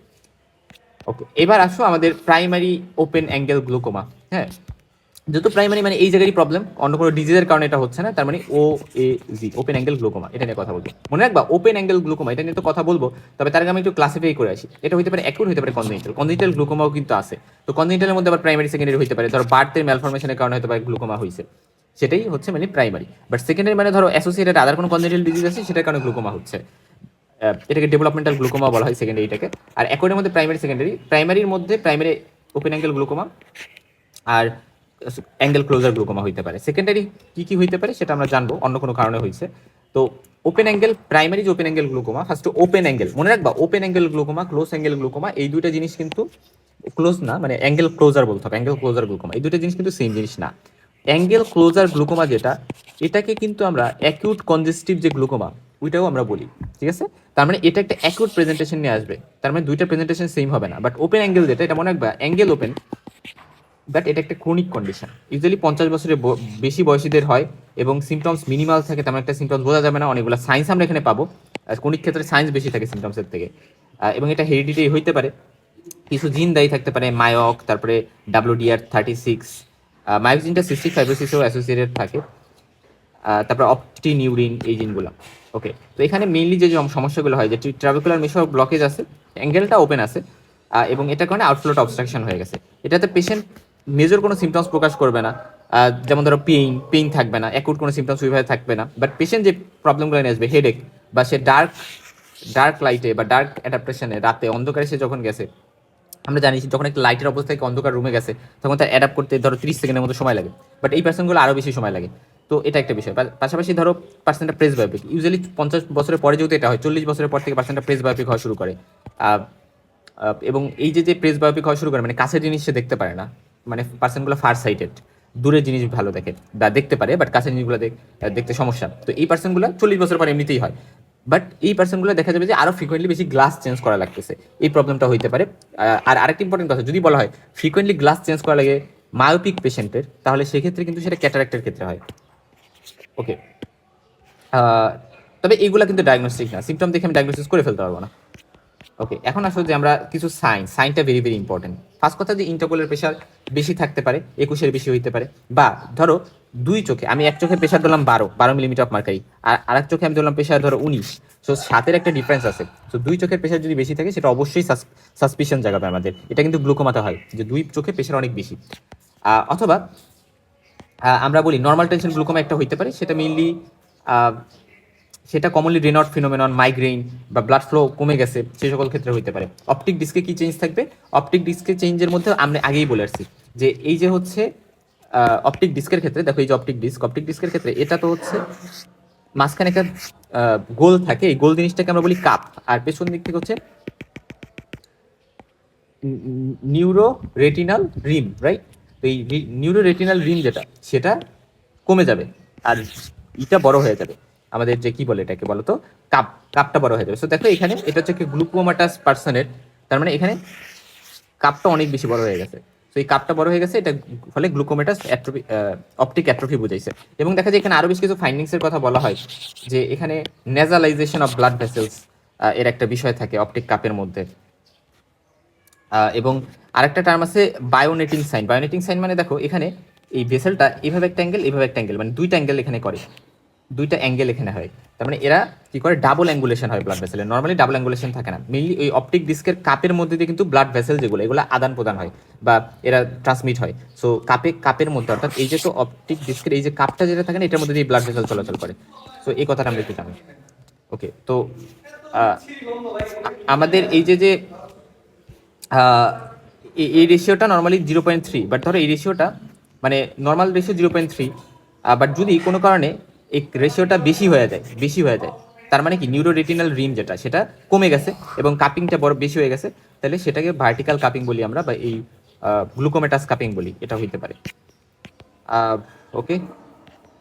ওকে, এবার আসো আমাদের প্রাইমারি ওপেন অ্যাঙ্গেল গ্লুকোমা। হ্যাঁ, যেহেতু প্রাইমারি মানে এই জায়গারই প্রবলেম, অন্য কোনো ডিজিজের কারণে এটা হচ্ছে না, তার মানে OAG, ওপেন অ্যাঙ্গেল গ্লুকোমা, এটা নিয়ে কথা বলবো। মনে রাখবা ওপেন অ্যাঙ্গেল গ্লুকোমা, এটা নিয়ে তো কথা বলবো, তবে তার আগে আমি একটু ক্লাসিফাই করে আসি। এটা হতে পারে অ্যাকুট, হতে পারে কনজেনিটাল। কনজেনিটাল গ্লুকোমাও কিন্তু আছে। তো কনজেনিটালের মধ্যে আবার প্রাইমারি সেকেন্ডারি হতে পারে, ধরো বার্থের ম্যালফরমেশনের কারণে হয়তো গ্লুকোমা হয়েছে, সেটাই হচ্ছে মানে প্রাইমারি। বাট সেকেন্ডারি মানে ধরো অ্যাসোসিয়েটেড আদার কোনো কনজেনিটাল ডিজিজ আছে, সেটার কারণে গ্লুকোমা হচ্ছে, এটাকে ডেভেলপমেন্টাল গ্লুকোমা বলা হয় সেকেন্ডারিটাকে। আর অ্যাকুটের মধ্যে প্রাইমারি সেকেন্ডারি, প্রাইমারির মধ্যে প্রাইমারি ওপেন অ্যাঙ্গেল গ্লুকোমা আর অ্যাঙ্গেল ক্লোজার গ্লুকোমা হইতে পারে। সেকেন্ডারি কি কি হইতে পারে সেটা আমরা জানবো, অন্য কোনো কারণে হয়েছে। তো ওপেন অ্যাঙ্গেল, প্রাইমারি যে open angle glaucoma, first open angle মনে রাখবা, open angle glaucoma, close angle glaucoma, এই দুইটা জিনিস কিন্তু ক্লোজ না, মানে অ্যাঙ্গেল ক্লোজার বলতে হবে, অ্যাঙ্গেল ক্লোজার গ্লুকোমা, এই দুইটা জিনিস কিন্তু সেম জিনিস না। অ্যাঙ্গেল ক্লোজার গ্লুকোমা যেটা, এটাকে কিন্তু আমরা অ্যাকিউট কনজেস্টিভ যে গ্লুকোমা ওইটাও আমরা বলি, ঠিক আছে। তার মানে এটা একটা অ্যাকিউট প্রেজেন্টেশন নিয়ে আসবে, তার মানে দুইটা প্রেজেন্টেশন সেম হবে না। বাট ওপেন অ্যাঙ্গেল যেটা, এটা মনে রাখবা অ্যাঙ্গেল ওপেন, বাট এটা একটা ক্রনিক কন্ডিশন, ইউজুয়ালি 50 বছরের বেশি বয়সীদের হয় এবং সিমটমস মিনিমাল থাকে, তেমন একটা সিমটমস বোঝা যাবে না, অনেকগুলো সাইন্স আমরা এখানে পাবো। ক্রনিক ক্ষেত্রে সাইন্স বেশি থাকে সিমটমসের থেকে, এবং এটা হেরিডিটি হইতে পারে, কিছু জিন দায়ী থাকতে পারে, মায়ক, তারপরে WDR36, মায়ক জিনটা সিস্টিক ফাইব্রোসিসেও অ্যাসোসিয়েটেড থাকে, তারপর অপটিনিউরিন, এই জিনগুলো। ওকে, তো এখানে মেইনলি যে সমস্যাগুলো হয় যে ট্রাবিকুলার মেশর ব্লকেজ আছে, অ্যাঙ্গেলটা ওপেন আছে, এবং এটার কারণে আউটফ্লোটা অবস্ট্রাকশন হয়ে গেছে। এটাতে পেশেন্ট মেজর কোনো সিমটমস প্রকাশ করবে না, যেমন ধরো পেইন থাকবে না, অ্যাকুট কোনো সিমটমস ওইভাবে থাকবে না। বাট পেশেন্ট যে প্রবলেমগুলো নিয়ে আসবে, হেডেক, বা সে ডার্ক লাইটে বা ডার্ক অ্যাডাপ্টেশনে রাতে অন্ধকারে সে যখন গেছে, আমরা জানি যখন একটা লাইটের অবস্থা থেকে অন্ধকার রুমে গেছে তখন তার অ্যাডাপ্ট করতে ধরো 30 সেকেন্ডের মতো সময় লাগে, বাট এই পার্সনগুলো আরও বেশি সময় লাগে। তো এটা একটা বিষয়। পাশাপাশি ধরো পার্সনটা প্রেস বায়োপিক, ইউজুয়ালি 50 বছরের পরে যেহেতু এটা হয়, 40 বছরের পর থেকে পার্সনটা প্রেস বায়োপিক হওয়া শুরু করে। এবং এই যে প্রেস বায়োপিক হওয়া শুরু করে, মানে কাছের জিনিস সে দেখতে পারে না, মানে পার্সনগুলো ফার সাইটেড, দূরের জিনিস ভালো দেখে বা দেখতে পারে, বাট কাছের জিনিসগুলো দেখতে সমস্যা। তো এই পার্সনগুলো 40 বছর পর এমনিতেই হয়, বাট এই পার্সনগুলো দেখা যাবে যে আরও ফ্রিকোয়েন্টলি বেশি গ্লাস চেঞ্জ করা লাগতেছে, এই প্রবলেমটা হইতে পারে। আর আরেকটা ইম্পর্টেন্ট কথা, যদি বলা হয় ফ্রিকোয়েন্টলি গ্লাস চেঞ্জ করা লাগে মায়োপিক পেশেন্টের, তাহলে সেক্ষেত্রে কিন্তু সেটা ক্যাটারাক্টের ক্ষেত্রে হয়। ওকে, তবে এইগুলা কিন্তু ডায়াগনস্টিক না, সিমটম দেখে আমি ডায়াগনোসিস করে ফেলতে পারবো না। ওকে, এখন আসলে যে আমরা কিছু সাইনটা ভেরি ভেরি ইম্পর্টেন্ট। ফার্স্ট কথা, যে ইন্টারকোলার প্রেশার বেশি থাকতে পারে, 21-এর বেশি হইতে পারে, বা ধরো দুই চোখে, আমি এক চোখে প্রেশার ধরলাম 12 মিলিমিটার অফ মার্কারি, আর আরেক চোখে আমি ধরলাম প্রেশার ধরো 19, সো 7-এর একটা ডিফারেন্স আছে। তো দুই চোখের প্রেশার যদি বেশি থাকে সেটা অবশ্যই সাসপিশন জাগাবে আমাদের। এটা কিন্তু গ্লুকোমাতে হয় যে দুই চোখে প্রেশার অনেক বেশি। অথবা আমরা বলি নর্মাল টেনশন গ্লুকোমা একটা হইতে পারে, সেটা মেইনলি সেটা কমনলি রেনট ফিনোমেনন, মাইগ্রেইন বা ব্লাড ফ্লো কমে গেছে, সেই সকল ক্ষেত্রে হইতে পারে। অপটিক ডিস্কে কি চেঞ্জ থাকবে? অপটিক ডিস্কের চেঞ্জের মধ্যে আমরা আগেই বলে আসছি যে এই যে হচ্ছে অপটিক ডিস্কের ক্ষেত্রে দেখো, এই যে অপটিক ডিস্কের ক্ষেত্রে এটা তো হচ্ছে মাঝখানে একটা গোল থাকে, এই গোল জিনিসটাকে আমরা বলি কাপ, আর পেছন দিক থেকে হচ্ছে নিউরো রেটিনাল রিম, রাইট? তো এই নিউরো রেটিনাল রিম যেটা, সেটা কমে যাবে, আর এটা বড় হয়ে যাবে, আমাদের যে কি বলে এটাকে বলো তো, কাপটা বড় হয়ে যাবে। সো দেখো এখানে এটা হচ্ছে কি গ্লুকোমাটাস পার্সনের, তার মানে এখানে কাপটা অনেক বেশি বড় হয়ে গেছে। তো এই কাপটা বড় হয়ে গেছে, এটা ফলে গ্লুকোমেটাস অ্যাট্রফি, অপটিক অ্যাট্রফি বুঝাইছে। এবং দেখা যায় এখানে আরো বেশ কিছু ফাইন্ডিংসের কথা বলা হয়, যে এখানে নেজালাইজেশন অফ ব্লাড ভেসেলস এর একটা বিষয় থাকে অপটিক কাপের মধ্যে। এবং আরেকটা টার্ম আছে বায়োনেটিং সাইন। বায়োনেটিং সাইন মানে দেখো এখানে এই ভেসেলটা এইভাবে একটা অ্যাঙ্গেল, এইভাবে একটা অ্যাঙ্গেল, মানে দুইটা অ্যাঙ্গেল এখানে করে, দুইটা অ্যাঙ্গেল এখানে হয়। তার মানে এরা কি করে, ডাবল অ্যাঙ্গুলেশন হয় ব্লাড ভেসেলের। নর্মালি ডাবল অ্যাঙ্গুলেশন থাকে না, মেইনলি ওই অপটিক ডিস্কের কাপের মধ্যে দিয়ে কিন্তু ব্লাড ভেসেল যেগুলো, এগুলো আদান প্রদান হয় বা এরা ট্রান্সমিট হয়। সো কাপের মধ্যে, অর্থাৎ এই যে তো অপটিক ডিস্কের এই যে কাপটা যেটা থাকে না, এটার মধ্যে দিয়ে ব্লাড ভেসেল চলাচল করে। সো এই কথাটা আমরা একটু জানি। ওকে, তো আমাদের এই যে এই রেশিওটা নর্মালি 0.3, বাট ধরো এই রেশিওটা মানে নর্মাল রেশিও 0.3, বাট যদি কোনো কারণে এই রেশিওটা বেশি হয়ে যায়, তার মানে কি নিউরো রেটিনাল রিম যেটা, সেটা কমে গেছে এবং কাপিংটা বড় বেশি হয়ে গেছে, তাহলে সেটাকে ভার্টিক্যাল কাপিং বলি আমরা, বা এই গ্লুকোমেটাস কাপিং বলি, এটা হইতে পারে। ওকে,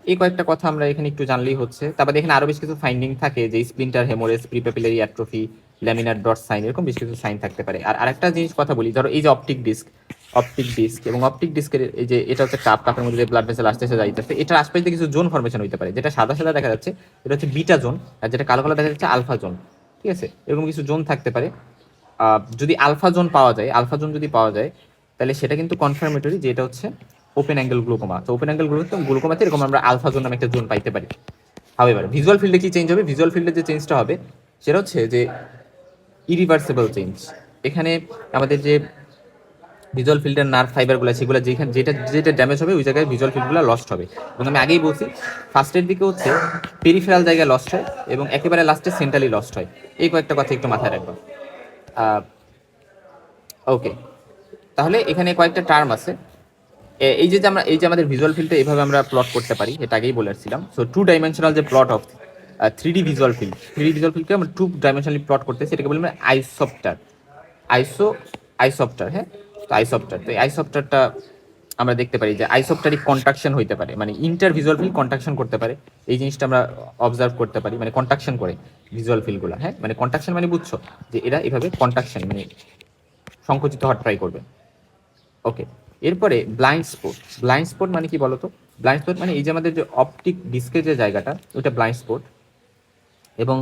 এই কয়েকটা কথা আমরা এখানে একটু জানলেই হচ্ছে। তারপরে এখানে আরো বেশ কিছু ফাইন্ডিং থাকে, যে splinter haemorrhage, peripapillary atrophy, laminar dot sign, এরকম বেশ কিছু সাইন থাকতে পারে। আর আরেকটা জিনিস কথা বলি, ধরো এই যে অপটিক ডিস্ক এবং অপটিক ডিস্কের এই যে এটা হচ্ছে কাপের মধ্যে ব্লাড ভেসেল আসতেছে যাইতেছে, এটার আশপাশ দিয়ে কিছু জোন ফরমেশন হতে পারে, যেটা সাদা সাদা দেখা যাচ্ছে এটা হচ্ছে বিটা জোন, আর যেটা কালো কালো দেখা যাচ্ছে আলফা জোন। ঠিক আছে, এরকম কিছু জোন থাকতে পারে। যদি আলফা জোন যদি পাওয়া যায়, তাহলে সেটা কিন্তু কনফার্মেটরি যে এটা হচ্ছে ওপেন অ্যাঙ্গেল গ্লুকোমা। তো ওপেন অ্যাঙ্গেল গ্লুকোমাতে এরকম আমরা আলফা জোন নামে একটা জোন পাইতে পারি। হাউএভার ভিজুয়াল ফিল্ডে কি চেঞ্জ হবে? ভিজুয়াল ফিল্ডে যে চেঞ্জটা হবে সেটা হচ্ছে যে ইরিভার্সিবল চেঞ্জ। এখানে আমাদের যে ভিজুয়াল ফিল্ডের নার্ভ ফাইবারগুলো, সেগুলো যেটা যেটা ড্যামেজ হবে ওই জায়গায় ভিজুয়াল ফিল্ডগুলো লস্ট হবে। এবং আমি আগেই বলছি, ফার্স্টের দিকে হচ্ছে পেরিফেরাল জায়গায় লস্ট হয় এবং একেবারে লাস্টে সেন্ট্রালি লস্ট হয়। এই কয়েকটা কথা একটু মাথায় রাখবো। ওকে, তাহলে এখানে কয়েকটা টার্ম আছে। এই যে আমাদের ভিজুয়াল ফিল্ডটা এইভাবে আমরা প্লট করতে পারি, এটা আগেই বলে আসছিলাম। সো 2 ডাইমেনশনাল যে প্লট অফ 3D ভিজুয়াল ফিল্ডকে আমরা 2 ডাইমেনশনালি প্লট করতেছি, এটাকে বলি আমরা আইসোপ্টার। আইসোপ্টার, হ্যাঁ। তো এই আইসোপ্টারটা আমরা দেখতে পারি যে আইসোপ্টারিক কন্ট্রাকশন হইতে পারে, মানে ইন্টার ভিজুয়াল ফিল্ড কন্ট্রাকশন করতে পারে। এই জিনিসটা আমরা অবজার্ভ করতে পারি, মানে কন্ট্রাকশন করে ভিজুয়াল ফিল্ডগুলো, হ্যাঁ। মানে কন্ট্রাকশন মানে বুঝছো যে এরা এভাবে কন্ট্রাকশন মানে সংকুচিত হওয়ার ট্রাই করবে। ওকে, এরপরে ব্লাইন্ড স্পট মানে কি বলতো? ব্লাইন্ড স্পট মানে এই যে আমাদের যে অপটিক ডিস্কের যে জায়গাটা, ওইটা ব্লাইন্ড স্পট। এবং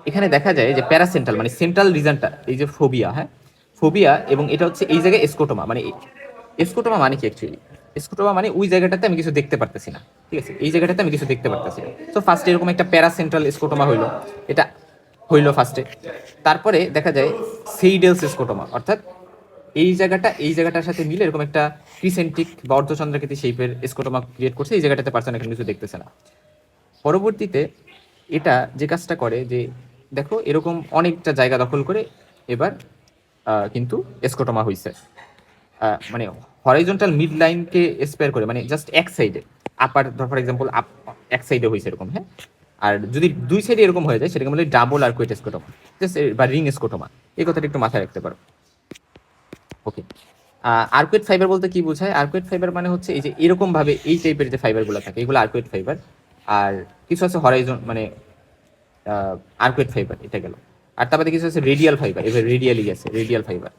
এখানে দেখা যায় যে প্যারাসেন্ট্রাল মানে সেন্ট্রাল রিজনটা, এই যে ফোবিয়া, এবং এটা হচ্ছে এই জায়গায় এসকোটোমা। মানে এসকোটোমা মানে কি অ্যাকচুয়ালি? এসকোটোমা মানে ওই জায়গাটাতে আমি কিছু দেখতে পারতেছি না। ঠিক আছে, এই জায়গাটাতে আমি কিছু দেখতে পারতেছি না। তো ফার্স্টে এরকম একটা প্যারাসেন্ট্রাল এসকোটোমা এটা হইলো ফার্স্টে। তারপরে দেখা যায় সেইডেলস এসকোটোমা, অর্থাৎ এই জায়গাটার সাথে মিলে এরকম একটা ক্রিসেন্টিক বা অর্ধচন্দ্রাকৃতি শেপের এসকোটোমা ক্রিয়েট করছে। এই জায়গাটাতে পার্সন এখন কিছু দেখতেছে না। পরবর্তীতে এটা যে কাজটা করে যে দেখো এরকম অনেকটা জায়গা দখল করে এবার কিন্তু এসকোটোমা হয়েছে। মানে হরাইজন্টাল মিড লাইনকে স্পেয়ার করে, মানে জাস্ট এক সাইডে আপার, ফর এক্সাম্পল এক সাইডে হয়েছে এরকম, হ্যাঁ। আর যদি দুই সাইডে এরকম হয়ে যায় সেটাকে বলে ডাবল আর্কুয়েট এসকোটোমা, জাস্ট বা রিং এসকোটোমা। এই কথাটা একটু মাথায় রাখতে পারো। ওকে, আর্কুয়েট ফাইবার বলতে কি বোঝায়? আর্কুয়েট ফাইবার মানে হচ্ছে এই যে এরকম ভাবে এই টাইপের যে ফাইবারগুলো থাকে এগুলো আর্কুয়েট ফাইবার। আর কিছু আছে হরাইজন মানে আর্কুয়েট ফাইবার, এটা গেল। আর তারপরে কিছু আছে রেডিয়াল ফাইবার, এবার রেডিয়ালি আছে রেডিয়াল ফাইবার।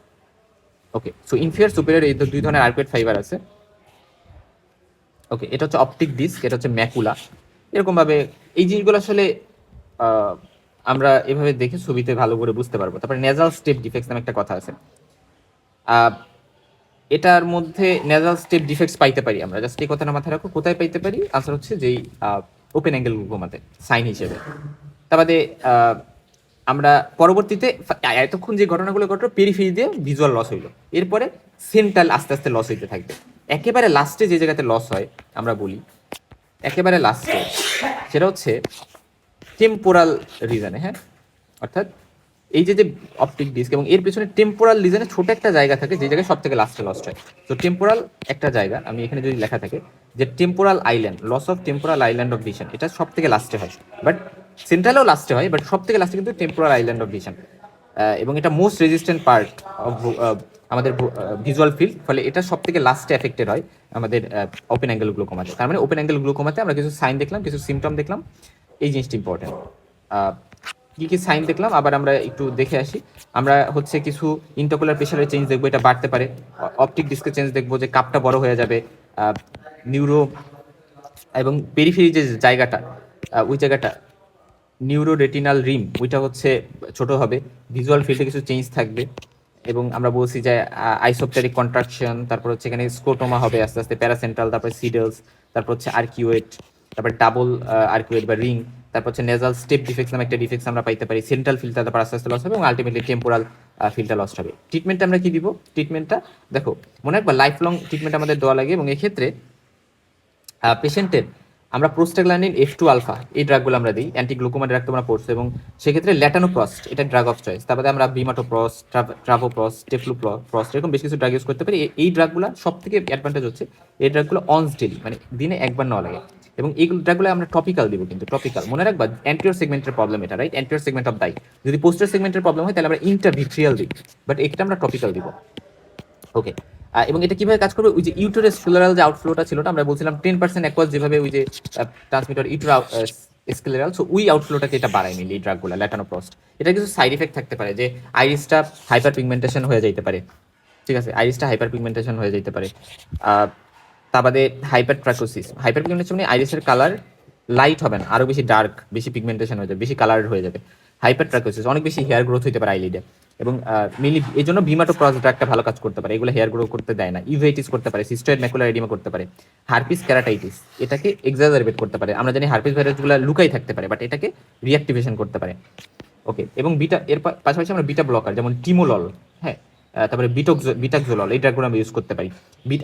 ওকে, সো ইনফিয়ার সুপিরিয়র এই দুই ধরনের আর্কুয়েট ফাইবার আছে। ওকে, এটা হচ্ছে অপটিক ডিস্ক, এটা হচ্ছে ম্যাকুলা। এরকম ভাবে এই জিনিসগুলো আসলে আমরা এভাবে দেখে ছবিতে ভালো করে বুঝতে পারবো। তারপরে নেজাল স্টেপ ডিফেক্টস নামে একটা কথা আছে। এটার মধ্যে নেজাল স্টেপ ডিফেক্টস পাইতে পারি আমরা, জাস্ট এই কথাটা মাথায় রাখো। কোথায় পাইতে পারি? আনসার হচ্ছে যেই ওপেন অ্যাঙ্গেল গ্লুকোমাতে সাইন হিসেবে। তারপরে আমরা পরবর্তীতে এতক্ষণ যে ঘটনাগুলো ঘটলো পেরিফেরি দিয়ে ভিজুয়াল লস হইলো, এরপরে সেন্ট্রাল আস্তে আস্তে লস হইতে থাকবে। একেবারে লাস্টে যে জায়গাতে লস হয় আমরা বলি, একেবারে লাস্টে সেটা হচ্ছে টেম্পোরাল রিজনে, হ্যাঁ। অর্থাৎ এই যে যে অপটিক ডিস্ক এবং এর পেছনে টেম্পোরাল রিজনে ছোট একটা জায়গা থাকে যে জায়গায় সব থেকে লাস্টে লস্ট হয়। তো টেম্পোরাল একটা জায়গা, আমি এখানে যদি লেখা থাকে যে temporal island, loss of temporal island of vision, এটা সব থেকে লাস্টে হয়। বাট সেন্ট্রালেও লাস্টে হয়, বাট সব থেকে লাস্টে কিন্তু টেম্পোরাল আইল্যান্ড অফ ভিশন। এবং এটা মোস্ট রেজিস্ট্যান্ট পার্ট অফ আমাদের ভিজুয়াল ফিল্ড, ফলে এটা সব থেকে লাস্টে এফেক্টেড হয় আমাদের ওপেন অ্যাঙ্গেল গ্লুকোমাতে। তার মানে ওপেন অ্যাঙ্গেল গ্লুকোমাতে আমরা কিছু সাইন দেখলাম, কিছু সিমটম দেখলাম, এই জিনিসটা ইম্পর্টেন্ট। কি কি সাইন দেখলাম আবার আমরা একটু দেখে আসি। আমরা হচ্ছে কিছু ইন্টারকুলার প্রেশারের চেঞ্জ দেখবো, এটা বাড়তে পারে। অপটিক ডিস্কের চেঞ্জ দেখবো যে কাপটা বড় হয়ে যাবে। নিউরো এবং পেরিফেরি যে জায়গাটা, ওই জায়গাটা নিউরো রেটিনাল রিম, ওইটা হচ্ছে ছোট হবে। ভিজুয়াল ফিল্ডে কিছু চেঞ্জ থাকবে। এবং আমরা বলছি যে আইসোপটেরিক কন্ট্রাকশন, তারপর হচ্ছে এখানে স্কোটোমা হবে আস্তে আস্তে, প্যারাসেন্ট্রাল, তারপর সিডলস, তারপর হচ্ছে আর্কিউয়েট, তারপর ডাবল আর্কিউয়েট বা রিং, তারপর হচ্ছে নেজাল স্টেপ ডিফেক্টস নামে একটা ডিফেক্টস আমরা পাইতে পারি। সেন্ট্রাল ফিল্ডটা তারপর আস্তে আস্তে লস হবে এবং আলটিমেটলি টেম্পোরাল ফিল্ডটা লস হবে। ট্রিটমেন্টটা আমরা কি দিব? ট্রিটমেন্টটা দেখো, মনে রাখবা লাইফ লং ট্রিটমেন্ট আমাদের দেওয়া লাগে। এবং এক্ষেত্রে পেশেন্টের আমরা প্রোস্টাগ্ল্যান্ডিন F2 আলফা এই ড্রাগগুলো আমরা দিই, অ্যান্টি গ্লুকোমা ড্রাগ তোমরা পড়ছো। এবং সেক্ষেত্রে ল্যাটানোপ্রস্ট এটা ড্রাগ অফ চয়েস। তারপরে আমরা বিমাটোপ্রস্ট, ট্রাভোপ্রস্ট, টেফলুপ্রস্ট, এরকম বেশ কিছু ড্রাগ ইউজ করতে পারি। এই ড্রাগগুলো সব থেকে অ্যাডভান্টেজ হচ্ছে এই ড্রাগগুলো অনস ডেলি, মানে দিনে একবার নেওয়া লাগে। এবং এই ড্রাগগুলো আমরা টপিক্যাল দিব, কিন্তু টপিক্যাল মনে রাখবা। অ্যান্টিওর সেগমেন্টের প্রবলেম এটা, রাইট? অ্যান্টিওর সেগমেন্ট অফ দাই। যদি পোস্টার সেগমেন্টের প্রবলেম হয় তাহলে আমরা ইন্টারভিট্রিয়াল দিই, বাট এটা আমরা টপিক্যাল দিব। ওকে, এবং এটা কিভাবে কাজ করবে? ওই যে ইউটেরাস ফ্লোরাল যে আউটফ্লোটা ছিল, আমরা বলছিলাম 10% অ্যাকোয়াস, যেভাবে ওই যে ট্রান্সমিটার ইউটেরা স্কেলেরাল, সো ওই আউটফ্লোটাকে এটা বাড়ায় মিলি এই ড্রাগগুলো ল্যাটানোপ্রস্ট। এটা কিছু সাইড ইফেক্ট থাকতে পারে, যে আইরিসটা হাইপার পিগমেন্টেশন হয়ে যাইতে পারে, ঠিক আছে? আইরিসটা হাইপার পিগমেন্টেশন হয়ে যাইতে পারে। তা বাদে হাইপার ট্রাকোসিস, হাইপার পিগমেন্টেশন মানে আইরিসের কালার লাইট হবে না, আরো বেশি ডার্ক, বেশি পিগমেন্টেশন হয়ে যাবে, বেশি কালার হয়ে যাবে। হাইপার ট্রাকোসিস, অনেক বেশি হেয়ার গ্রোথ হতে পারে আইলিডে। এবং মেনলি এই জন্য ভিমাটোপ্রস ড্রাগটা ভালো কাজ করতে পারে, এগুলো হেয়ার গ্রো করতে দেয় না। ইউভেইটিস করতে পারে, সিস্টয়েড ম্যাকুলার এডিমা করতে পারে, হারপিস ক্যারাটাইটিস এটাকে এক্সাজারবেট করতে পারে। আমরা জানি হারপিস ভাইরাসগুলো লুকাই থাকতে পারে, বাট এটাকে রিঅ্যাক্টিভেশন করতে পারে। ওকে, এবং বিটা এর পাশাপাশি আমরা বিটা ব্লকার যেমন টিমোলল, হ্যাঁ, তারপরে বিটাক্সোলল এই ড্রাগগুলো আমরা ইউজ করতে পারি।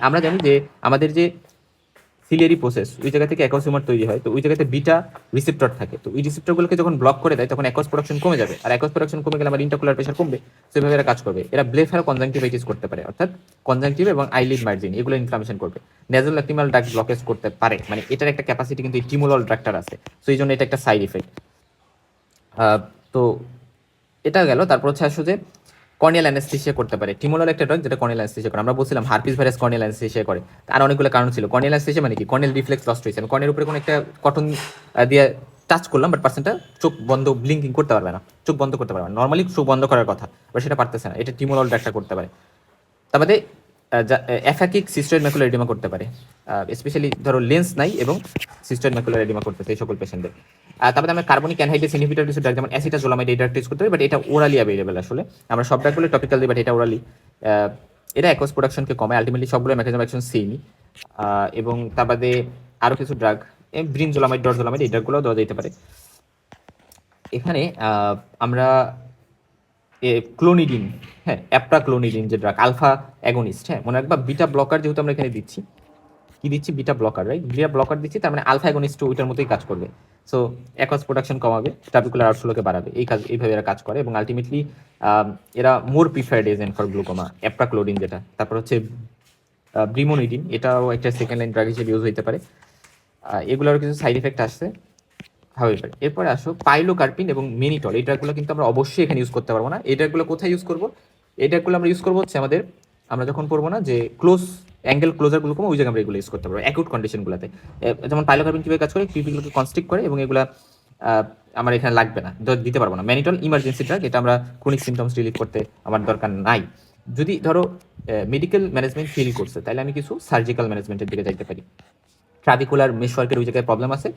আমরা জানি যে আমাদের যে সিলিয়ারি প্রসেস, ওই জায়গা থেকে অ্যাকোসিমার তৈরি হয়, তো ওই জায়গাতে বিটা রিসেপ্টর থাকে। তো ওই রিসেপ্টরগুলোকে যখন ব্লক করে দেয় তখন অ্যাকোস প্রোডাকশন কমে যাবে, আর অ্যাকোস প্রোডাকশন কমে গেলে আমার ইন্টারকুলার প্রেশার কমবে। সেভাবে এরা কাজ করবে। এরা ব্লেফার কনজাংটিভাইটিস করতে পারে, অর্থাৎ কনজাংটিভ এবং আইলিড মার্জিন এগুলো ইনফ্লামেশন করবে। নেজাল ল্যাক্রিমাল ড্রাগ ব্লকেজ করতে পারে, মানে এটার একটা ক্যাপাসিটি কিন্তু এই টিমোলল ড্রাগটার আছে। তো এই জন্য এটা একটা সাইড ইফেক্ট। তো এটা গেল। তারপর হচ্ছে আসলে যে কর্নিয়াল অ্যানেস্থেসিয়া করতে পারে। টিমোলল একটা ড্রাগ যেটা কর্নিয়াল অ্যানেস্থেসিয়া করে। আমরা বলছিলাম হারপিস ভাইরাস কর্নিয়াল অ্যানেস্থেসিয়া করে, আর অনেকগুলো কারণ ছিল। কর্নিয়াল অ্যানেস্থেসিয়া মানে কি? কর্নিয়াল রিফ্লেক্স লস্ট হয়েছে, আমি কর্নিয়ার উপরে কোনো একটা কটন দিয়ে টাচ করলাম, বাট পার্সনটা চোখ বন্ধ ব্লিঙ্কিং করতে পারবে না, চোখ বন্ধ করতে পারবে না। নর্মালি চোখ বন্ধ করার কথা, বাট সেটা পারতেছে না। এটা টিমোলল ড্রাগটা করতে পারে। তারপরে অ্যাফাকিক সিস্টয়েড ম্যাকুলার এডিমা করতে পারে, স্পেশালি ধরো লেন্স নাই এবং সিস্টয়েড ম্যাকুলার এডিমা করতেছে এই সকল পেশেন্টদের। তারপরে আমরা কার্বনিক অ্যানহাইড্রেস ইনহিবিটর কিছু ড্রাগ যেমন অ্যাসিটাজোলামাইড এই ড্রাগটা ইউজ করতে পারি, বাট এটা ওরালি অ্যাভেলেবল আসলে। আমরা সব ড্রাগগুলো টপিক্যাল দিই, বাট এটা ওরালি। এটা অ্যাকোস প্রোডাকশনকে কমায়। আলটিমেটলি সবগুলো মেকানিজম অ্যাকশন সেমই। এবং তার বাদে আরও কিছু ড্রাগ ব্রিনজোলামাইড, ডরজোলামাইড এই ড্রাগগুলোও দেওয়া যেতে পারে। এখানে আমরা ক্লোনিডিন, হ্যাঁ, অ্যাপ্রাক্লোনিডিন যে ড্রাগ আলফা অ্যাগোনিস্ট, হ্যাঁ, মনে রাখবা বিটা ব্লকার যেহেতু আমরা এখানে দিচ্ছি, কি দিচ্ছি? Beta blocker, right? Beta blocker দিচ্ছি, তার মানে আলফা অ্যাগোনিস্ট ওইটার মতোই কাজ করবে। সো অ্যাকোয়াস প্রোডাকশন কমাবে, ট্রাবিকুলার আউটফ্লোকে বাড়াবে। এইভাবে এরা কাজ করে এবং আলটিমেটলি এরা মোর প্রিফার্ড এজেন্ট ফর গ্লুকোমা। অ্যাপ্রাক্লোডিন যেটা, তারপর হচ্ছে ব্রিমোনিডিন, এটাও একটা সেকেন্ড লাইন ড্রাগ হিসেবে ইউজ হতে পারে। এগুলোর কিছু সাইড এফেক্ট আসছে। হাউএভার এরপরে আসো পাইলোকার্পিন এবং মেনিটল। এই ড্রাগগুলো কিন্তু আমরা অবশ্যই এখানে ইউজ করতে পারবো না। এই ড্রাগগুলো কোথায় ইউজ করবো? এই ড্রাগগুলো আমরা ইউজ করবো হচ্ছে আমরা যখন পড়বো না যে ক্লোজ অ্যাঙ্গেল ক্লোজার গ্লুকোমা, ওই জায়গায় আমরা এগুলো ইউজ করতে পারবো অ্যাকিউট কন্ডিশনগুলোতে। যেমন পাইলোকার্পিন কীভাবে কাজ করে, পিপিগুলোকে কনস্ট্রিক্ট করে এবং এগুলা আমার এখানে লাগবে না, দিতে পারবো না। ম্যানিটল ইমার্জেন্সি ড্রাগ, এটা আমরা ক্রনিক সিমটমস রিলিভ করতে আমার দরকার নাই। যদি ধরো মেডিকেল ম্যানেজমেন্ট ফিল করছে, তাহলে আমি কিছু সার্জিক্যাল ম্যানেজমেন্টের দিকে যাইতে পারি। ট্রাবিকুলার মেশওয়ার্কের ওই জায়গায় প্রবলেম আছে,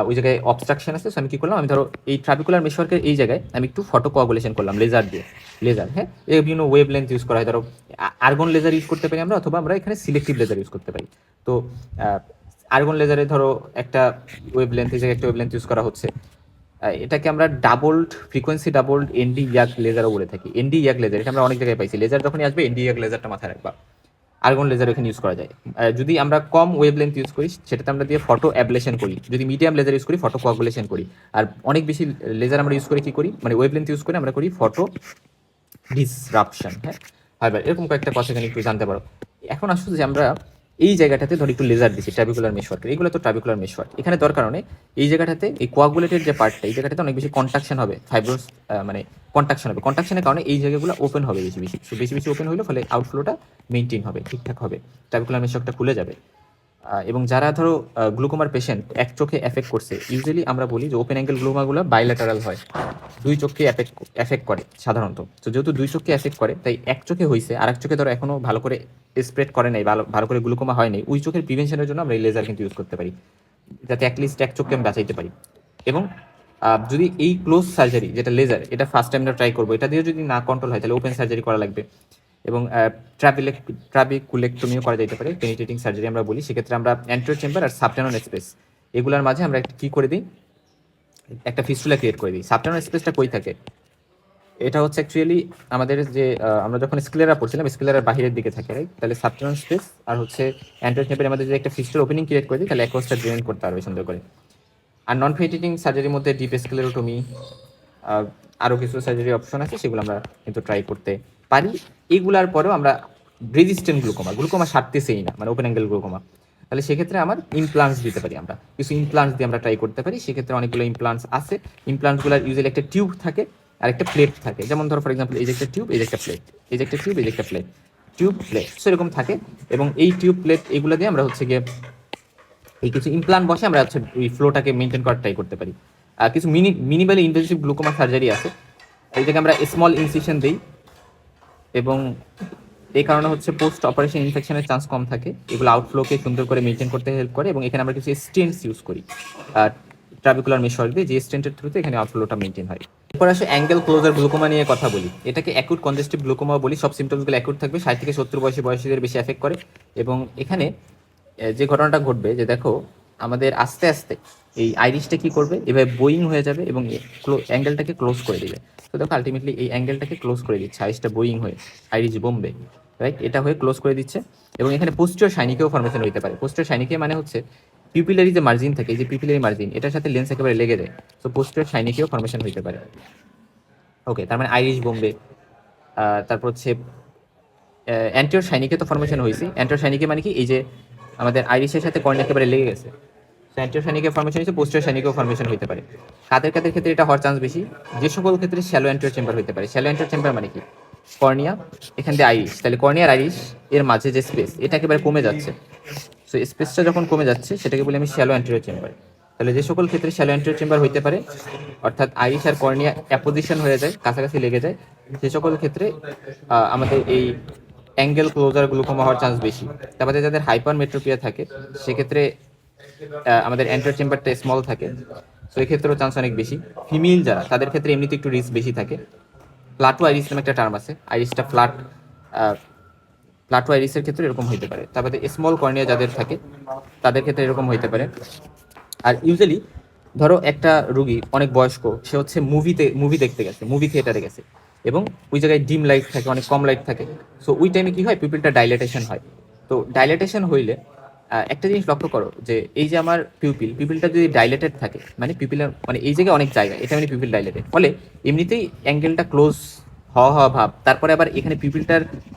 ওই জায়গায় অবস্ট্রাকশন আছে। সো আমি কী করলাম, আমি ধরো এই ট্রাবিকুলার মেশওয়ার্কের এই জায়গায় আমি একটু ফটো কোয়াগুলেশন করলাম লেজার দিয়ে। লেজার, হ্যাঁ, এই বিভিন্ন ওয়েভ লেন্থ ইউজ করা হয়। ধরো আর্গন লেজার ইউজ করতে পারি আমরা, অথবা আমরা এখানে সিলেক্টিভ লেজার ইউজ করতে পারি। তো আর্গন লেজারে ধরো একটা ওয়েভ লেন্থ, এই জায়গায় একটা ওয়েভ লেন্থ ইউজ করা হচ্ছে। এটাকে আমরা ডাবলড ফ্রিকোয়েন্সি ডাবলড এনডি ইয়াক লেজারও বলে থাকি। এনডি ইয়াক লেজার, এটা আমরা অনেক জায়গায় পাইছি। লেজার যখনই আসবে এনডি ইয়াক লেজারটা মাথায় রাখবা। আর্গন লেজার এখানে ইউজ করা যায়। যদি আমরা কম ওয়েভ লেন্থ ইউজ করি, সেটাতে আমরা দিয়ে ফটো অ্যাবলেশন করি। যদি মিডিয়াম লেজার ইউজ করি, ফটো কোয়াগুলেশন করি। আর অনেক বেশি লেজার আমরা ইউজ করি কি করি, মানে ওয়েভ লেন্থ ইউজ করে আমরা করি ফটো ডিসরাপশন। হ্যাঁ, এবার এরকম কয়েকটা কথা এখানে একটু জানতে পারো। এখন আসলে যে আমরা এই জায়গাটাতে ধর একটু লেজার দিচ্ছি ট্রাবিকুলার মেশওয়ার্কের, এগুলো তো ট্রাবিকুলার মেশওয়ার্ক। এখানে দরকার নেই এই জায়গাটাতে, এই কোয়াগুলেটেড যে পার্টটা, এই জায়গাটাতে অনেক বেশি কন্ট্রাকশন হবে, ফাইব্রোস মানে কন্ট্রাকশন হবে। কন্ট্রাকশনের কারণে এই জায়গাগুলো ওপেন হবে বেশি বেশি। বেশি বেশি ওপেন হলে ফলে আউটফ্লোটা মেনটেন হবে, ঠিকঠাক হবে, ট্রাবিকুলার মেশওয়ার্কটা খুলে যাবে। এবং যারা ধরো গ্লুকোমার পেশেন্ট এক চোখে এফেক্ট করছে, ইউজুয়ালি আমরা বলি যে ওপেন অ্যাঙ্গেল গ্লুকোমাগুলো বাইল্যাটারাল হয়, দুই চোখকে এফেক্ট করে সাধারণত। তো যেহেতু দুই চোখকে এফেক্ট করে, তাই এক চোখে হয়েছে, আর এক চোখে ধরো এখনো ভালো করে স্প্রেড করে নাই, ভালো করে গ্লুকোমা হয় নাই, ওই চোখের প্রিভেনশনের জন্য আমরা এই লেজার কিন্তু ইউজ করতে পারি, যাতে অ্যাটলিস্ট এক চোখকে আমি বাঁচাইতে পারি। এবং যদি এই ক্লোজ সার্জারি যেটা লেজার, এটা ফার্স্ট টাইম আমরা ট্রাই করবো, এটা দিয়ে যদি না কন্ট্রোল হয়, তাহলে ওপেন সার্জারি করা লাগবে। এবং ট্রাবিকুলেক্টমিও করা যেতে পারে, পেনিট্রেটিং সার্জারি আমরা বলি। সেক্ষেত্রে আমরা অ্যান্টেরিয়র চেম্বার আর সাবটেনন স্পেস, এগুলোর মাঝে আমরা কি করে দিই, একটা ফিস্টুলা ক্রিয়েট করে দিই। সাবটেনন স্পেসটা কই থাকে? এটা হচ্ছে অ্যাকচুয়ালি আমাদের যে আমরা যখন স্ক্লেরা পড়ছিলাম, স্ক্লেরার বাহিরের দিকে থাকে, রাইট? তাহলে সাবটেনন স্পেস আর হচ্ছে অ্যান্টেরিয়র চেম্বারে আমাদের যদি একটা ফিস্টুলা ওপেনিং ক্রিয়েট করে দিই, তাহলে অ্যাকোয়াসটা ড্রেন করতে পারবে সুন্দর করে। আর নন পেনিট্রেটিং সার্জারির মধ্যে ডিপ স্ক্লেরোটমি, আরও কিছু সার্জারি অপশন আছে, সেগুলো আমরা কিন্তু ট্রাই করতে পারি। এগুলার পরেও আমরা রেজিস্ট্যান্ট গ্লুকোমা সারতেছেই না, মানে ওপেন অ্যাঙ্গেল গ্লুকোমা, তাহলে সেক্ষেত্রে আমার ইমপ্লান্টস দিতে পারি। আমরা কিছু ইমপ্লান্টস দিয়ে আমরা ট্রাই করতে পারি। সেক্ষেত্রে অনেকগুলো ইমপ্লান্টস আছে। ইমপ্লান্টসগুলোর ইউজুয়ালি একটা টিউব থাকে আর একটা প্লেট থাকে। যেমন ধরো ফর এক্সাম্পল, এই যে একটা টিউব, এই যে একটা প্লেট, এই যে একটা টিউব, এই যে একটা প্লেট, টিউব প্লেট সেরকম থাকে। এবং এই টিউব প্লেট এগুলো দিয়ে আমরা হচ্ছে গিয়ে এই কিছু ইমপ্লান্ট বসে আমরা হচ্ছে ওই ফ্লোটাকে মেনটেন করার ট্রাই করতে পারি। কিছু মিনিমালি ইনভেসিভ গ্লুকোমা সার্জারি আছে, এই থেকে আমরা স্মল ইনসিশন দিই এবং এই কারণে হচ্ছে পোস্ট অপারেশন ইনফেকশনের চান্স কম থাকে। এগুলো আউটফ্লোকে সুন্দর করে মেনটেন করতে হেল্প করে। এবং এখানে আমরা কিছু স্টেন্টস ইউজ করি ট্রাবিকুলার মেশওয়ার্ক দিয়ে, যে স্টেন্টের থ্রুতে এখানে আউটফ্লোটা মেনটেন হয়। এরপর আসে অ্যাঙ্গেল ক্লোজার গ্লুকোমা নিয়ে কথা বলি। এটাকে অ্যাকুট কনজেস্টিভ গ্লুকোমা বলি। সব সিমটমসগুলো অ্যাকুট থাকবে, 60 থেকে 70 বয়সীদের বেশি এফেক্ট করে। এবং এখানে যে ঘটনাটা ঘটবে, যে দেখো আমাদের আস্তে আস্তে এই আইরিশটা কি করবে, এভাবে বোয়িং হয়ে যাবে এবং অ্যাঙ্গেলটাকে ক্লোজ করে দিবে। তো দেখো আলটিমেটলি এই অ্যাঙ্গেলটাকে ক্লোজ করে দিচ্ছে, আইরিশটা বোয়িং হয়ে, আইরিশ বোম্বে, রাইট? এটা হয়ে ক্লোজ করে দিচ্ছে। এবং এখানে পোস্টিরিয়র শাইনিকেও ফর্মেশন হতে পারে। পোস্টিরিয়র শাইনিকে মানে হচ্ছে পিপিলারি যে মার্জিন থাকে, এই যে পিপিলারি মার্জিন, এটার সাথে লেন্স একেবারে লেগে যায়। সো পোস্টিরিয়র শাইনিকেও ফর্মেশন হতে পারে। ওকে, তার মানে আইরিশ বোম্বে। তারপর হচ্ছে অ্যান্টিওর শাইনিকে তো ফর্মেশন হয়েছে। অ্যান্টিওর শাইনিকে মানে কি, এই যে আমাদের আইরিশের সাথে কর্নিয়া একেবারে লেগে গেছে। সো অ্যান্টিওর শাইনিকে ফর্মেশন হয়েছে, পোস্টিরিয়র শাইনিকেও ফর্মেশন হতে পারে। কাদের ক্ষেত্রে এটা হওয়ার চান্স বেশি? যে সকল ক্ষেত্রে শ্যালো অ্যান্টিওর চেম্বার হতে পারে। শ্যালো অ্যান্টিওর চেম্বার মানে কি, কর্নিয়া এখান দিয়ে আইরিশ, তাহলে কর্নিয়ার আইরিশ এর মাঝে যে স্পেস, এটা একেবারে কমে যাচ্ছে। সো স্পেসটা যখন কমে যাচ্ছে, সেটাকে বলি আমি শ্যালো অ্যান্টিরিয়র চেম্বার। তাহলে যে সকল ক্ষেত্রে শ্যালো অ্যান্টিরিয়র চেম্বার হইতে পারে, অর্থাৎ আইরিশ আর কর্নিয়া অ্যাপোজিশন হয়ে যায়, কাছাকাছি লেগে যায়, সে সকল ক্ষেত্রে আমাদের এই অ্যাঙ্গেল ক্লোজার গ্লুকোমা হওয়ার চান্স বেশি। তারপরে যাদের হাইপার মেট্রোপিয়া থাকে, সেক্ষেত্রে আমাদের অ্যান্টিরিয়র চেম্বারটা স্মল থাকে, সো এই ক্ষেত্রেও চান্স অনেক বেশি। ফিমেল যারা, তাদের ক্ষেত্রে এমনিতে একটু রিস্ক বেশি থাকে। প্লাটো আইরিস নামে একটা টার্ম আছে, আইরিসটা প্লাটো আইরিসের ক্ষেত্রে এরকম হইতে পারে। তারপরে স্মল কর্নিয়া যাদের থাকে, তাদের ক্ষেত্রে এরকম হইতে পারে। আর ইউজুয়ালি ধরো একটা রুগী অনেক বয়স্ক, সে হচ্ছে মুভি দেখতে গেছে, মুভি থিয়েটারে গেছে, এবং ওই জায়গায় ডিম লাইট থাকে, অনেক কম লাইট থাকে। সো ওই টাইমে কি হয়, পিপলটা ডাইলেটেশন হয়। তো ডাইলেটেশন হইলে একটা জিনিস লক্ষ্য করো যে এই যে আমার পিপিলটা যদি ডাইলেটেড থাকে, মানে পিপিলের মানে এই জায়গায় অনেক জায়গা, এটা মানে পিপিল ডাইলেটেড, ফলে এমনিতেই অ্যাঙ্গেলটা ক্লোজ হওয়া হওয়া ভাব, তারপরে আবার এখানে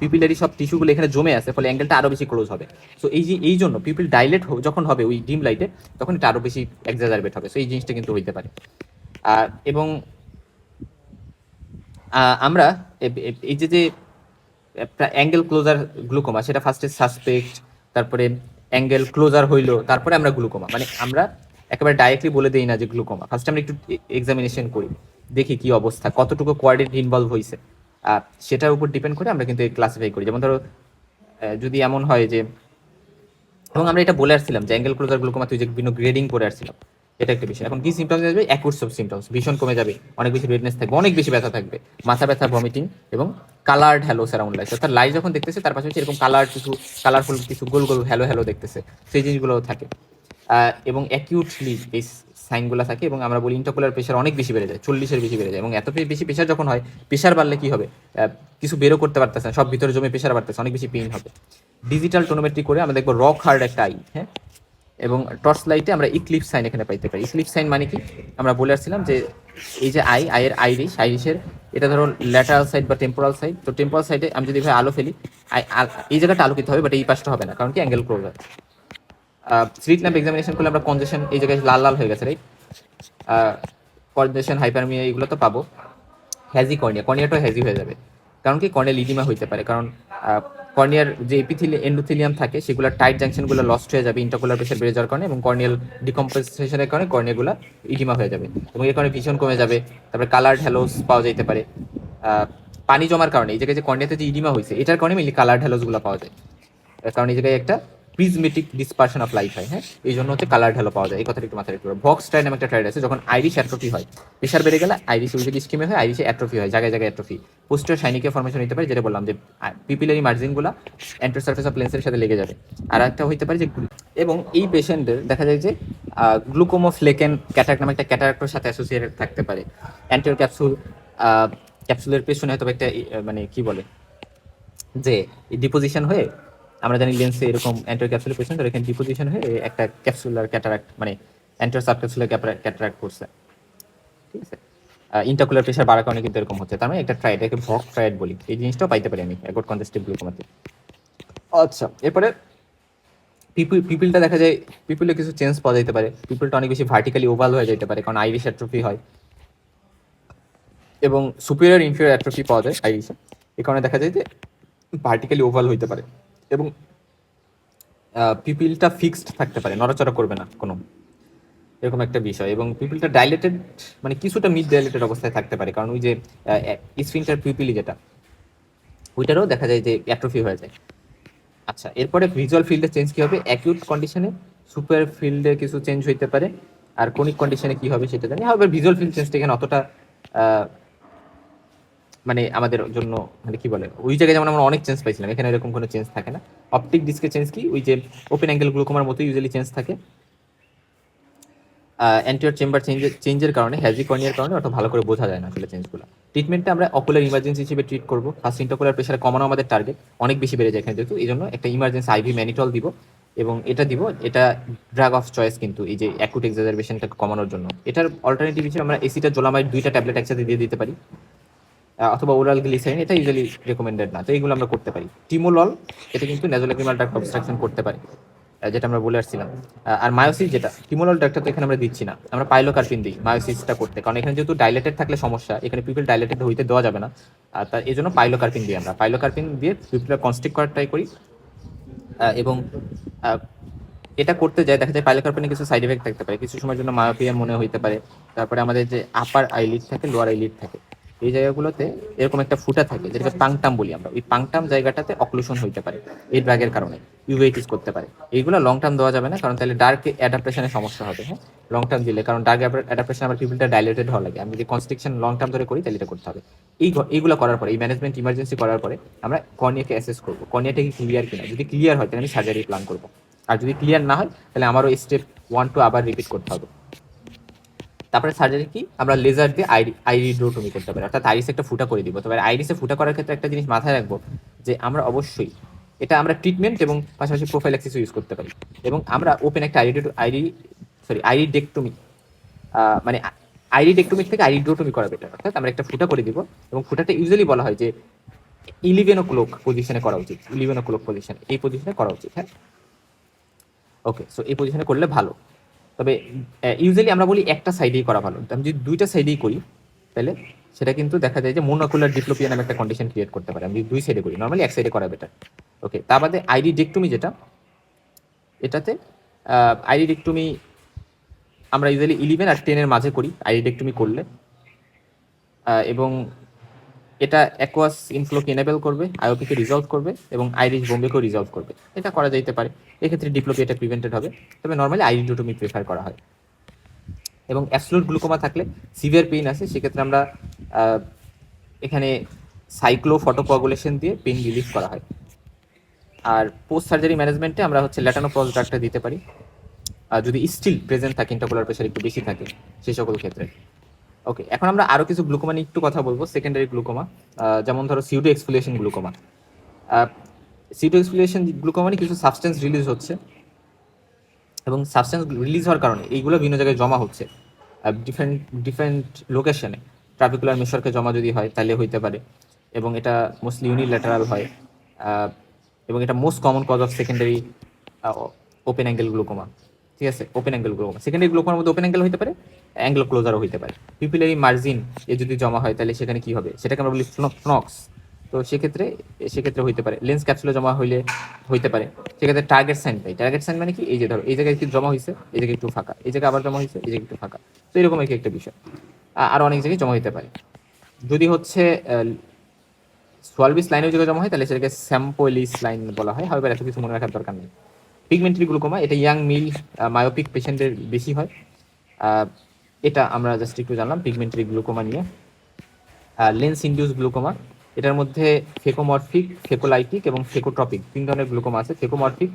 পিপিলারি সব টিস্যুগুলো এখানে জমে আছে, ফলে অ্যাঙ্গেলটা আরো বেশি ক্লোজ হবে। সো এই জন্য পিপিল ডাইলেট যখন হবে ওই ডিম লাইটে, তখন এটা আরো বেশি এক্সাজারবেট হবে। সো এই জিনিসটা কিন্তু হইতে পারে। এবং আমরা এই যে অ্যাঙ্গেল ক্লোজার গ্লুকোমা, সেটা ফার্স্টে সাসপেক্ট, তারপরে অ্যাঙ্গেল ক্লোজার হইলো, তারপরে আমরা গ্লুকোমা, মানে আমরা একেবারে ডাইরেক্টলি বলে দিই না যে গ্লুকোমা। ফার্স্টে আমরা একটু এক্সামিনেশন করি, দেখি কি অবস্থা, কতটুকু কোয়ার্ডিনেট ইনভলভ হয়েছে, সেটার উপর ডিপেন্ড করে আমরা কিন্তু ক্লাসিফাই করি। যেমন ধরো যদি এমন হয় যে, এবং আমরা এটা বলে আসছিলাম যে অ্যাঙ্গেল ক্লোজার গ্লুকোমা তুই যে বিভিন্ন গ্রেডিং করে আসছিলাম, এটা একটা বিষয়। এখন কি সিমটমস আসবে? অ্যাকুট সব সিমটমস, ভীষণ কমে যাবে, অনেক বেশি রেডনেস থাকবে, অনেক বেশি ব্যথা থাকবে, মাথা ব্যথা, ভমিটিং, এবং কালার্ড হ্যালো অ্যারাউন্ড লাইস, অর্থাৎ লাইট যখন দেখতেছে তার পাশাপাশি এরকম কালারফুল কিছু গোল গোল হ্যালো হ্যালো দেখতেছে, সেই জিনিসগুলো থাকে। এবং অ্যাকিউটলি এই সাইনগুলো থাকে, এবং আমরা বলি ইন্টারকুলার প্রেশার অনেক বেশি বেড়ে যায়, 40-এর বেশি বেড়ে যায়। এবং এত বেশি প্রেশার যখন হয়, প্রেশার বাড়লে কি হবে? কিছু বেরো করতে পারতেছে না, সব ভিতরে জমে প্রেশার বাড়তেছে, অনেক বেশি পেইন হবে। ডিজিটাল টোনোমেট্রি করে আমরা দেখবো রক হার্ড একটা আই, হ্যাঁ। এবং টর্চ লাইটে আমরা ইক্লিপস সাইন এখানে পাইতে পারি। ইক্লিপস সাইন মানে কি? আমরা বলে আসছিলাম যে এই যে আইয়ের আইরিশের এটা ধরো ল্যাটারাল সাইড বা টেম্পোরাল সাইড। তো টেম্পোরাল সাইডে আমি যদি ভাই আলো ফেলি, এই জায়গাটা আলোকিত হবে, বাট এই পাশটা হবে না, কারণ কি? Angle closure. Slit lamp examination করলে আমরা কনজেশন, এই জায়গায় লাল লাল হয়ে গেছে, রাইট? কনজেশন, হাইপারমিয়া, এগুলো তো পাবো। হ্যাজি কর্নিয়াটাও হ্যাজি হয়ে যাবে, কারণ কি? কর্নিয়াল ইডিমা হইতে পারে, কারণ কর্নিয়ার যে এন্ডোথেলিয়াম থাকে সেগুলো টাইট জাংশনগুলো লস্ট হয়ে যাবে ইন্টারকুলার প্রেশার বেড়ে যাওয়ার কারণে, এবং কর্নিয়াল ডিকম্পোজিশনের কারণে কর্নিয়াগুলো ইডিমা হয়ে যাবে, এবং এর কারণে ভীষণ কমে যাবে। তারপরে কালার্ড হ্যালোস পাওয়া যেতে পারে। পানি জমার কারণে এই জায়গায় যে কর্নিয়াতে যে ইডিমা হয়েছে, এটার কারণে মেনলি কালার্ড হ্যালোসগুলো পাওয়া যায়, কারণ এই জায়গায় একটা প্রিজমেটিক ডিসপারশন অফ লাইট হয়, হ্যাঁ, এই জন্য হচ্ছে কালার ঢালো পাওয়া যায়। এই কথাটা একটু মাথায় রাখতে হবে। ভক্স ট্রাইড নামে একটা ট্রাইড আছে, যখন আইরিশ অ্যাট্রফি হয়, প্রেশার বেড়ে গেলে আইরিশ ওই যে স্কিমে হয়, আইরিশে অ্যাট্রফি হয়, জায়গায় জায়গায় অ্যাট্রফি, পোস্টার শাইনিকে ফর্মেশন হতে পারে, যেটা বললাম যে পিপিলারি মার্জিনগুলো এন্টার সার্ফেস অফ লেন্সের সাথে লেগে যাবে। আর একটা হইতে পারে যে, এবং এই পেশেন্টের দেখা যায় যে গ্লুকোমোফ্লেকেন ক্যাটারাক্ট নামে একটা ক্যাটারাক্টের সাথে অ্যাসোসিয়েটেড থাকতে পারে। অ্যান্টিওর ক্যাপসুলের পেছনে হয়তো একটা মানে কি বলে যে ডিপোজিশন হয়ে, আমরা জানি লেন্সে এরকম অ্যান্টিওর ক্যাপসুলার পেশেন্ট, এখানে ডিপোজিশন হয়ে একটা ক্যাপসুলার ক্যাটারাক্ট, মানে অ্যান্টিওর সাবক্যাপসুলার ক্যাটারাক্ট করছে, ঠিক আছে? ইন্টারকুলার প্রেশার বাড়ার কারণে কিন্তু এরকম হচ্ছে। তার মানে একটা ট্রাইড, একে ভক ট্রাইড বলি। এই জিনিসটাও পাইতে পারি আমি অ্যাকুট কনজেস্টিভ গ্লুকোমাতে। আচ্ছা, এরপরে পিপিলটা দেখা যায়, পিপিলে কিছু চেঞ্জ পাওয়া যেতে পারে। পিপিলটা অনেক বেশি ভার্টিক্যালি ওভাল হয়ে যেতে পারে, কারণ আইরিশ অ্যাট্রফি হয়, এবং সুপিরিয়র ইনফিরিয়র অ্যাট্রফি পাওয়া যায় আইরিশে। এই কারণে দেখা যায় যে ভার্টিক্যালি ওভাল হইতে পারে, এবং পিপিলটা ফিক্সড থাকতে পারে, নড়াচড়া করবে না কোনো, এরকম একটা বিষয়। এবং পিপিলটা ডাইলেটেড, মানে কিছুটা মিড ডাইলেটেড অবস্থায় থাকতে পারে, কারণ ওই যে স্ফিংটার পিপিলি যেটা, ওইটারও দেখা যায় যে অ্যাট্রফি হয়ে যায়। আচ্ছা, এরপরে ভিজুয়াল ফিল্ডে চেঞ্জ কি হবে? অ্যাকিউট কন্ডিশনে সুপার ফিল্ডে কিছু চেঞ্জ হইতে পারে, আর কোনিক কন্ডিশনে কি হবে সেটা জানি। হবে ভিজুয়াল ফিল্ড চেঞ্জটা এখানে অতটা মানে আমাদের জন্য, মানে কি বলে, ওই জায়গায় যেমন আমরা অনেক চেঞ্জ পাইছিলাম, এখানে এরকম কোনো চেঞ্জ থাকে না। অপটিক ডিস্কের চেঞ্জ কি? ওই যে ওপেন অ্যাঙ্গেল গ্লুকোমার মতো ইউজুয়ালি চেঞ্জ থাকে। অ্যান্টিওর চেম্বার চেঞ্জের কারণে, হ্যাজি কর্নিয়ার কারণে অত ভালো করে বোঝা যায় না আসলে চেঞ্জগুলো। ট্রিটমেন্টটা আমরা অকুলার ইমার্জেন্সি হিসেবে ট্রিট করবো। ফার্স্ট ইন্টারকুলার প্রেশার কমানো আমাদের টার্গেট, অনেক বেশি বেড়ে যায় এখানে যেহেতু, এই জন্য একটা ইমার্জেন্সি আইভি ম্যানিটল দিব, এবং এটা দিব, এটা ড্রাগ অফ চয়েস কিন্তু এই যে অ্যাকুট এক্সাজারবেশনটা কমানোর জন্য। এটার অল্টারনেটিভ হিসেবে আমরা এসিটাজোলামাইড 2টা ট্যাবলেট একসাথে দিয়ে দিতে পারি, অথবা ওরাল গ্লিসারিন, এটা ইউজুয়ালি রেকমেন্ডেড না, তো এইগুলো আমরা করতে পারি। টিমোলল, এটা কিন্তু নেজোলাক্রিমাল ডাক্ট অবস্ট্রাকশন করতে পারে, যেটা আমরা বলে আসছিলাম। আর মায়োসিস, যেটা টিমোলল ডাক্তার তো এখানে আমরা দিচ্ছি না, আমরা পাইলোকার্পিন দিই মায়োসিসটা করতে, কারণ এখানে যেহেতু ডাইলেটেড থাকলে সমস্যা, এখানে পিপল ডাইলেটেড হইতে দেওয়া যাবে না, তার এই জন্য পাইলোকার্পিন দিই আমরা। পাইলোকার্পিন দিয়ে পিপলটা কনস্ট্রিক্ট করার ট্রাই করি। এবং এটা করতে যায় দেখা যায় পাইলোকার্পিনে কিছু সাইড এফেক্ট থাকতে পারে, কিছু সময়ের জন্য মায়োপিয়া মনে হইতে পারে। তারপরে আমাদের যে আপার আইলিড থাকে, লোয়ার আইলিড থাকে, এই জায়গাগুলোতে এরকম একটা ফুটা থাকে, যেটাকে পাংটাম বলি আমরা। ওই পাংটাম জায়গাটাতে অক্লুশন হইতে পারে এই ড্রাগের কারণে, ইউভেইটিস করতে পারে। এইগুলো লং টার্ম দেওয়া যাবে না, কারণ তাহলে ডার্ক অ্যাডাপ্টেশনের সমস্যা হবে, হ্যাঁ, লং টার্ম দিলে। কারণ ডার্ক অ্যাডাপ্টেশন আমার পিপলটা ডাইলেটেড হওয়া লাগে, আমি যদি কনস্ট্রিকশন লং টার্ম ধরে করি তাহলে এটা করতে হবে। এইগুলো করার পরে, এই ম্যানেজমেন্ট ইমার্জেন্সি করার পরে আমরা কর্নিয়াকে অ্যাসেস করবো, কর্নিয়াটা কি ক্লিয়ার কিনা। যদি ক্লিয়ার হয় তাহলে আমি সার্জারি প্ল্যান করবো, আর যদি ক্লিয়ার না হয় তাহলে আমারও স্টেপ 1-2 আবার রিপিট করতে হবে। তারপরে সার্জারি কি? আমরা লেজার দিয়ে আইরিডোটমি করতে পারি, অর্থাৎ আইরিসে একটা ফুটা করে দিব। তবে আইরিসে ফুটা করার ক্ষেত্রে একটা জিনিস মাথায় রাখবো, যে আমরা অবশ্যই এটা আমরা ট্রিটমেন্ট এবং পাশাপাশি প্রোফাইল্যাক্সিস ইউজ করতে পারি। এবং আমরা ওপেন একটা আইরিডেক্টমি, মানে আইরিডেক্টমি থেকে আইরিডোটমি করা বেটার, অর্থাৎ আমরা একটা ফুটা করে দিব এবং ফুটাটা ইউজুয়ালি বলা হয় যে 11 o'clock পজিশনে করা উচিত, 11 o'clock পজিশন, এই পজিশনে করা উচিত। হ্যাঁ, ওকে, সো এই পজিশনে করলে ভালো। তবে ইউজুয়ালি আমরা বলি একটা সাইডেই করা ভালো। আমি যদি দুইটা সাইডেই করি তাহলে সেটা কিন্তু দেখা যায় যে মোনোকুলার ডিপ্লোপিয়া নামে একটা কন্ডিশন ক্রিয়েট করতে পারে। আমি যদি দুই সাইডে করি, নর্মালি এক সাইডে করা বেটার। ওকে, তা বাদে আইরিডেক্টমি যেটা, এটাতে আইরিডেক্টমি আমরা ইউজুয়ালি 11 আর 10 এর মাঝে করি আইরিডেক্টমি করলে, এবং এটা অ্যাকোয়াস ইনফ্লোকে এনেবল করবে, আইওপিকে রিজলভ করবে এবং আইরিশ বোম্বেকেও রিজলভ করবে। এটা করা যেতে পারে, এক্ষেত্রে ডিপ্লোপিয়াটা প্রিভেন্টেড হবে। তবে নর্মালি আইরিডোটমি প্রেফার করা হয়। এবং অ্যাবসোলুট গ্লুকোমা থাকলে সিভিয়ার পেইন আছে, সেক্ষেত্রে আমরা এখানে সাইক্লোফটোকোয়াগুলেশন দিয়ে পেইন রিলিফ করা হয়। আর পোস্ট সার্জারি ম্যানেজমেন্টে আমরা হচ্ছে ল্যাটানোপ্রজ ড্রাগটা দিতে পারি যদি স্টিল প্রেজেন্ট থাকে, ইন্টারকুলার প্রেশার একটু বেশি থাকে সেই সকল ক্ষেত্রে। ওকে, এখন আমরা আরো কিছু গ্লুকোমা নিয়ে একটু কথা বলবো, সেকেন্ডারি গ্লুকোমা, যেমন ধরো pseudo exfoliation glaucoma. Pseudo exfoliation glaucoma মানে কিছু সাবস্টেন্স রিলিজ হচ্ছে এবং সাবস্টেন্স রিলিজ হওয়ার কারণে এইগুলো বিভিন্ন জায়গায় জমা হচ্ছে ডিফারেন্ট ডিফারেন্ট লোকেশনে। ট্রাপিকুলার মেশরকে জমা যদি হয় তাহলে হইতে পারে, এবং এটা মোস্টলি ইউনিল্যাটারাল হয়, এবং এটা most common cause of secondary open angle glaucoma. ঠিক আছে, ওপেন অ্যাঙ্গেল গ্লুকোমা, সেকেন্ডারি গ্লুকোমার মধ্যে ওপেন অ্যাঙ্গেল হতে পারে, অ্যাঙ্গেল ক্লোজারও হতে পারে। পিপিলারি মার্জিন এ যদি জমা হয় তাহলে সেখানে কি হবে, সেটাকে আমরা বলি ফ্নক্স। তো সেক্ষেত্রে হইতে পারে। লেন্স ক্যাপসুলে জমা হইতে পারে, সেক্ষেত্রে টার্গেট সাইন পাই। টার্গেট সাইন মানে কি, এই যে ধরো এই জায়গায় কি জমা হয়েছে, এই জায়গায় একটু ফাঁকা, এই জায়গায় আবার জমা হয়েছে, এই জায়গায় একটু ফাঁকা। তো এরকম একটা বিষয় আর অনেক জায়গায় জমা হতে পারে। যদি হচ্ছে সোয়ালবিস লাইনের জায়গায় জমা হয় তাহলে সেটাকে স্যাম্পোলিস লাইন বলা হয়। হবে এত কিছু মনে রাখার দরকার নেই। পিগমেন্টারি গ্লুকোমা, এটা ইয়াং মিল মায়োপিক পেশেন্টের বেশি হয়। এটা আমরা জাস্ট একটু জানলাম পিগমেন্টারি গ্লুকোমা নিয়ে। লেন্স ইনডিউস গ্লুকোমা, এটার মধ্যে ফেকোমরফিক, ফেকোলাইটিক এবং ফেকোট্রপিক 3 ধরনের গ্লুকোমা আছে। ফেকোমরফিক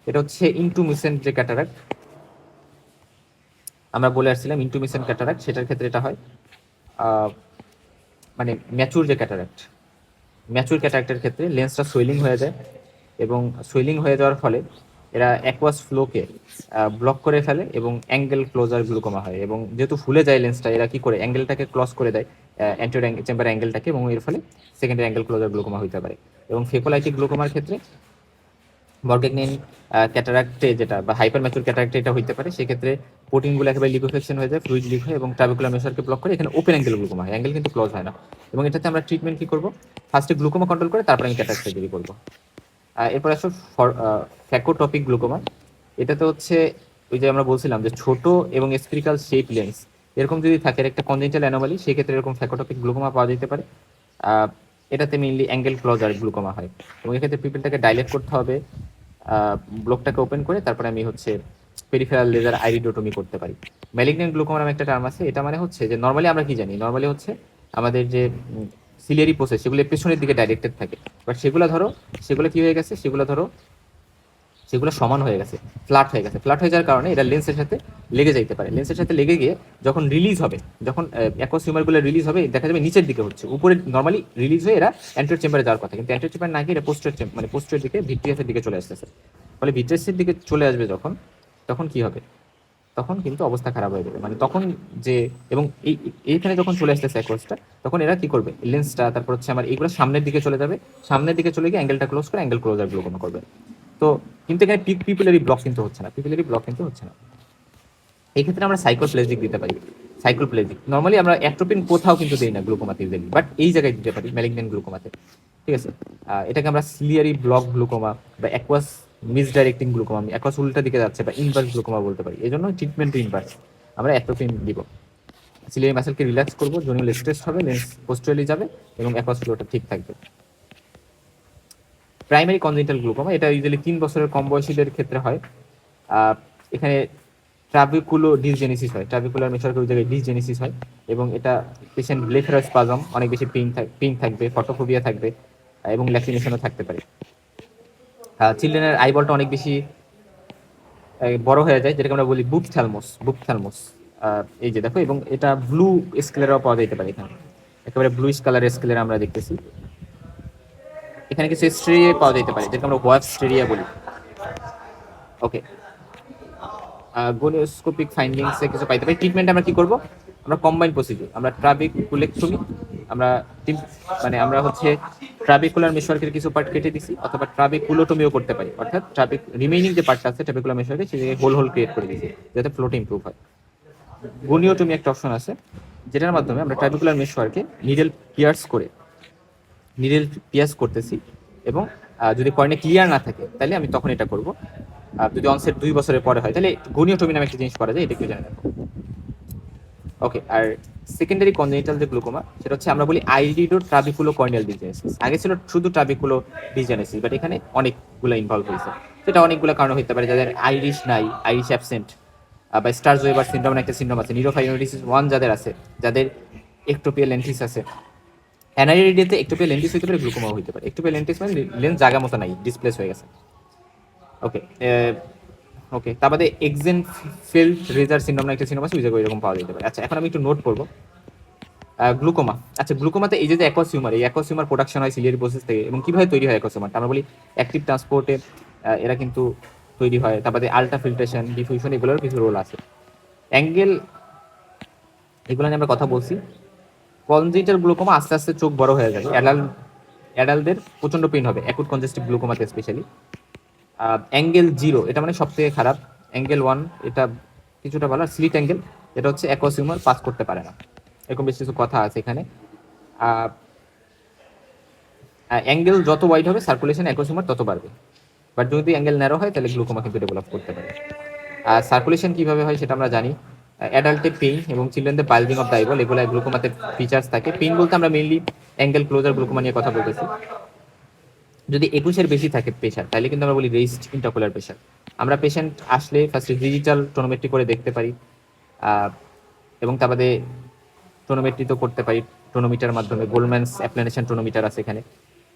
এটা হচ্ছে ইন্টুমিসেন্ট যে ক্যাটারাক্ট আমরা বলে আসছিলাম, ইন্টুমিসেন্ট ক্যাটারাক্ট, সেটার ক্ষেত্রে এটা হয় মানে ম্যাচুর ক্যাটারাক্টের ক্ষেত্রে লেন্সটা সোয়েলিং হয়ে যায়, এবং সোয়েলিং হয়ে যাওয়ার ফলে এরা অ্যাকোয়াস ফ্লোকে ব্লক করে ফেলে এবং অ্যাঙ্গেল ক্লোজার গ্লুকোমা হয়। এবং যেহেতু ফুলে যায় লেন্সটা, এরা কি করে অ্যাঙ্গেলটাকে ক্লজ করে দেয়, অ্যান্টিওর চেম্বার অ্যাঙ্গেলটাকে, এবং এর ফলে সেকেন্ডারি অ্যাঙ্গেল ক্লোজার গ্লুকোমা হতে পারে। এবং ফেকোলাইটিক গ্লুকোমার ক্ষেত্রে বর্গেগনিন ক্যাটারাক্টে যেটা বা হাইপার ম্যাচুর ক্যাটারাক্টে এটা হইতে পারে, সেক্ষেত্রে প্রোটিনগুলো একেবারে লিকোফেকশন হয়ে যায়, ফ্লুইড লিক হয় এবং ট্রাবিকুলার মেশরকে ব্লক করে। এখানে ওপেন অ্যাঙ্গেল গ্লুকোমা হয়, অ্যাঙ্গেল কিন্তু ক্লোজ হয় না। এবং এটাতে আমরা ট্রিটমেন্ট কি করবো, ফার্স্টে গ্লুকোমা কন্ট্রোল করে তারপরে আমি ক্যাটারাক্ট সার্জারি করবো। এরপর আসো ফ্যাকোটপিক গ্লুকোমা। এটাতে হচ্ছে ওই যে আমরা বলছিলাম যে ছোট এবং স্ফেরিক্যাল শেপ লেন্স এরকম যদি থাকে, একটা কনজেনিটাল অ্যানোমালি, সেক্ষেত্রে এরকম ফ্যাকোটপিক গ্লুকোমা পাওয়া যেতে পারে। এটাতে মেইনলি অ্যাঙ্গেল ক্লোজার গ্লুকোমা হয়, এবং এক্ষেত্রে পিপলটাকে ডাইলেট করতে হবে, ব্লকটাকে ওপেন করে তারপরে আমি হচ্ছে পেরিফেরাল লেজার আইরিডোটমি করতে পারি। ম্যালিগন্যান্ট গ্লুকোমা নামে একটা টার্ম আছে, এটা মানে হচ্ছে যে নর্মালি আমরা কি জানি, নর্মালি হচ্ছে আমাদের যে সিলিয়ারি প্রসেস সেগুলো পেছনের দিকে ডাইরেক্টেড থাকে, বাট সেগুলো কি হয়ে গেছে, সেগুলো সমান হয়ে গেছে, ফ্ল্যাট হয়ে গেছে। ফ্ল্যাট হয়ে যাওয়ার কারণে এটা লেন্সের সাথে লেগে যাইতে পারে। লেন্সের সাথে লেগে গিয়ে যখন রিলিজ হবে, যখন অ্যাকোয়াস হিউমারগুলো রিলিজ হবে, দেখা যাবে নিচের দিকে হচ্ছে, উপরে নর্মালি রিলিজ হয়ে এরা অ্যান্টেরিয়র চেম্বারে যাওয়ার কথা, কিন্তু অ্যান্টেরিয়র চেম্বার না গিয়ে এটা পোস্টেরিয়র দিকে, ভিট্রিয়াসের দিকে চলে আসতেছে। ফলে ভিট্রিয়াসের দিকে চলে আসবে তখন কি হবে, তখন কিন্তু অবস্থা খারাপ হয়ে যাবে। মানে তখন যে, এবং এইখানে যখন চলে আসতেছে অ্যাকোয়াসটা, তখন এরা কি করবে, লেন্সটা তারপর হচ্ছে আমার এইগুলো সামনের দিকে চলে যাবে, সামনের দিকে চলে গিয়ে অ্যাঙ্গেলটা ক্লোজ করে অ্যাঙ্গেল ক্লোজার গ্লুকোমা করবে। তো কিন্তু এখানে পিপিলারি ব্লক কিন্তু হচ্ছে না। এই ক্ষেত্রে আমরা সাইক্লোপ্লেজিক দিতে পারি। নর্মালি আমরা অ্যাট্রোপিন কোথাও কিন্তু দেই না গ্লুকোমাতে ইউজুয়ালি, বাট এই জায়গায় দিতে পারি ম্যালিগন্যান্ট গ্লুকোমাতে। ঠিক আছে, এটাকে আমরা সিলিয়ারি ব্লক গ্লুকোমা বা অ্যাকোয়াস মিসডাইরেক্টিং গ্লুকোমা, অ্যাকোয়াস উল্টা দিকে যাচ্ছে বা ইনভার্স গ্লুকোমা বলতে পারি। এই জন্য ট্রিটমেন্ট ইনভার্স, আমরা অ্যাট্রোপিন দিব, সিলিয়ারি মাসেলকে রিল্যাক্স করবো, জোনিয়াল স্ট্রেস হবে, লেন্স পোস্টেরিয়রলি যাবে এবং অ্যাকোয়াস ফ্লোটা ঠিক থাকবে। প্রাইমারি কনজেনিটাল গ্লুকোমা, এটা ইউজুয়ালি 3 বছরের কম বয়সীদের ক্ষেত্রে হয়। এখানে ট্রাবিকুলো ডিসজেনেসিস হয়, ট্রাবিকুলার মেশরকে ওই জায়গায় ডিসজেনেসিস হয়, এবং এটা পেশেন্ট ব্লেফারোস্পাজম, অনেক বেশি পেইন থাকবে, ফটোফোবিয়া থাকবে, এবং ল্যাক্রিমেশনও থাকতে পারে। চিলড্রেনের আইবলটা অনেক বেশি বড় হয়ে যায়, যেটাকে আমরা বলি বুপথ্যালমোস। এই যে দেখো, এবং এটা ব্লু স্কেলেরাও পাওয়া যেতে পারে। এখানে একেবারে ব্লুইশ কালারের স্কেলের আমরা দেখতেছি। এখানে কিছু স্টেরিয়া পাওয়া যেতে পারে, যেটাকে আমরা ওয়াভ স্টেরিয়া বলি। ওকে, গনিওস্কোপিক ফাইন্ডিংসে কিছু পাইতে পারি। ট্রিটমেন্ট আমরা কি করব? আমরা কম্বাইন প্রসিডিউর, আমরা ট্রাবিকুলেক্টমি, আমরা মানে আমরা হচ্ছে ট্রাবিকুলার মেশওয়ার্কের কিছু পার্ট কেটে দিছি, অথবা ট্রাবিকুলোটমিও করতে পারি, অর্থাৎ রিমেইনিং যে পার্টটা আছে ট্রাবিকুলার মেশওয়ার্কে সেই জায়গায় হোল ক্রিয়েট করে দিছি যাতে ফ্লোটা ইমপ্রুভ হয়। গনিওটমি একটা অপশন আছে, যেটার মাধ্যমে আমরা ট্রাবিকুলার মেশওয়ার্কে নিডল পিয়ার্স করতেছি, এবং যদি কর্নে ক্লিয়ার না থাকে তাহলে আমি তখন এটা করব। যদি অনসেট 2 বছরের পরে হয় তাহলে গনিওটমি নামে একটা জিনিস করা যায়, এটা একটু জেনে রাখো। ওকে, আর সেকেন্ডারি কনজেনিটাল যে গ্লুকোমা, সেটা হচ্ছে আমরা বলি আইরিডো ট্রাবিকুলো কর্নিয়াল ডিজেনেসিস। আগে ছিল শুধু ট্রাবিকুলো ডিজেনেসিস, বাট এখানে অনেকগুলো ইনভলভ হয়েছে। সেটা অনেকগুলো কারণ হতে পারে, যাদের আইরিশ নাই, আইরিশ অ্যাবসেন্ট, বা স্টারজোয়েবার সিনড্রোম একটা সিনড্রোম আছে, নিউরোফাইব্রোসিস 1 যাদের আছে, যাদের একটোপিয়া লেন্টিস আছে। অ্যানারিডিয়াতে একটোপিয়া লেন্টিস হতে পারে, গ্লুকোমা হতে পারে। একটোপিয়া লেন্টিস মানে লেন্স জায়গা মতো নাই, ডিসপ্লেস হয়ে গেছে। ওকে, ওকে, তার বাদে এক্সেনফেল্ড রেজার সিনড্রোম একটা সিনড্রোম আছে, ওই জায়গায় এরকম পাওয়া যেতে পারে। আচ্ছা, এখন আমি একটু নোট করবো গ্লুকোমা। আচ্ছা, গ্লুকোমাতে এই যে অ্যাকোয়াস এই অ্যাকোয়াস প্রোডাকশন হয় সিলিয়ারি প্রসেস থেকে, এবং কিভাবে তৈরি হয় অ্যাকোয়াস আমরা বলি অ্যাক্টিভ ট্রান্সপোর্টে এরা কিন্তু তৈরি হয়। তারপরে আলট্রা ফিল্ট্রেশন, ডিফিউশন, এগুলোর কিছু রোল আছে। অ্যাঙ্গেল, এগুলো নিয়ে আমরা কথা বলছি। কনজেনিটাল গ্লুকোমা আস্তে আস্তে চোখ বড় হয়ে যাবে, অ্যাডাল্টদের প্রচন্ড পেইন হবে, অ্যাকুট কনজেস্টিভ গ্লুকোমাতে স্পেশালি। অ্যাঙ্গেল 0 এটা মানে সব থেকে খারাপ। অ্যাঙ্গেল 1 এটা কিছুটা ভালো। স্লিট অ্যাঙ্গেল, এটা হচ্ছে অ্যাকোয়াস পাস করতে পারে না, এরকম বেশ কিছু কথা আছে এখানে। অ্যাঙ্গেল যত ওয়াইড হবে সার্কুলেশন অ্যাকোয়াস তত বাড়বে, বাট যদি অ্যাঙ্গেল ন্যারো হয় তাহলে গ্লুকোমা কিন্তু ডেভেলপ করতে পারে। আর সার্কুলেশন কিভাবে হয় সেটা আমরা জানি। অ্যাডাল্টে পেইন এবং চিলড্রেনদের বাল্জিং অফ দ্য আইবল, এগুলো গ্লুকোমাতে ফিচার্স থাকে। পেইন বলতে আমরা মেইনলি অ্যাঙ্গেল ক্লোজার গ্লুকোমা নিয়ে কথা বলতেছি। যদি 21-এর বেশি থাকে প্রেশার, তাহলে কিন্তু আমরা বলি রেইজড ইন্টারকুলার প্রেশার। আমরা পেশেন্ট আসলে ফার্স্টে ডিজিটাল টোনোমেট্রি করে দেখতে পারি, এবং তার বাদে টোনোমেট্রি তো করতে পারি টোনোমিটার মাধ্যমে। গোল্ডম্যানস অ্যাপ্লানেশন টোনোমিটার আছে এখানে।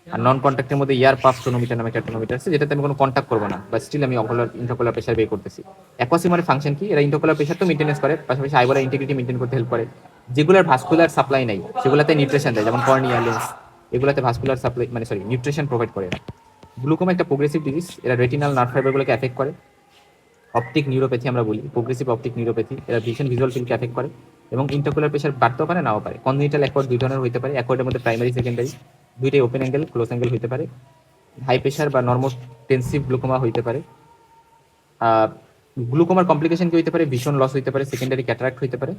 আর নন কন্ট্যাক্টের মধ্যে ইয়ার পাফ টোনোমিটার নামে একটা টোনোমিটার আছে, যেটাতে আমি কোনো কন্ট্যাক্ট করবো না, বা স্টিল আমি ইন্টারকুলার প্রেশার বের করতেছি। অ্যাকোয়াসিমারের ফাংশন কি? এরা ইন্টারকুলার প্রেশার তো মেনটেন্স করে, পাশাপাশি আইবলের ইন্টিগ্রিটি মেনটেন করতে হেল্প করে। যেগুলোর ভাস্কুলার সাপ্লাই নাই সেগুলোতে নিউট্রিশন দেয়, যেমন কর্নিয়া, লেন্স, এগুলোতে ভাস্কুলার সাপ্লাই মানে নিউট্রিশন প্রোভাইড করে না। গ্লুকোমা একটা প্রোগ্রেসিভ ডিজিজ, এরা রেটিনাল নার্ভ ফাইবারগুলোকে এফেক্ট করে। অপটিক নিউরোপ্যাথি আমরা বলি, প্রোগ্রেসিভ অপটিক নিউরোপ্যাথি, এরা ভিশন ভিজুয়াল ফিল্ডকে এফেক্ট করে, এবং ইন্টারকুলার প্রেশার বাড়তেও পারে, নাও পারে। কনজেনিটাল অ্যাকর্ড 2 ধরনের হতে পারে, অ্যাকর্ডের মধ্যে প্রাইমারি, সেকেন্ডারি, দুইটাই ওপেন অ্যাঙ্গেল, ক্লোজ অ্যাঙ্গেল হতে পারে। হাই প্রেশার বা নর্মোটেনসিভ গ্লুকোমা হইতে পারে। গ্লুকোমার কমপ্লিকেশন কি হইতে পারে? ভিশন লস হইতে পারে, সেকেন্ডারি ক্যাটারাক্ট হইতে পারে,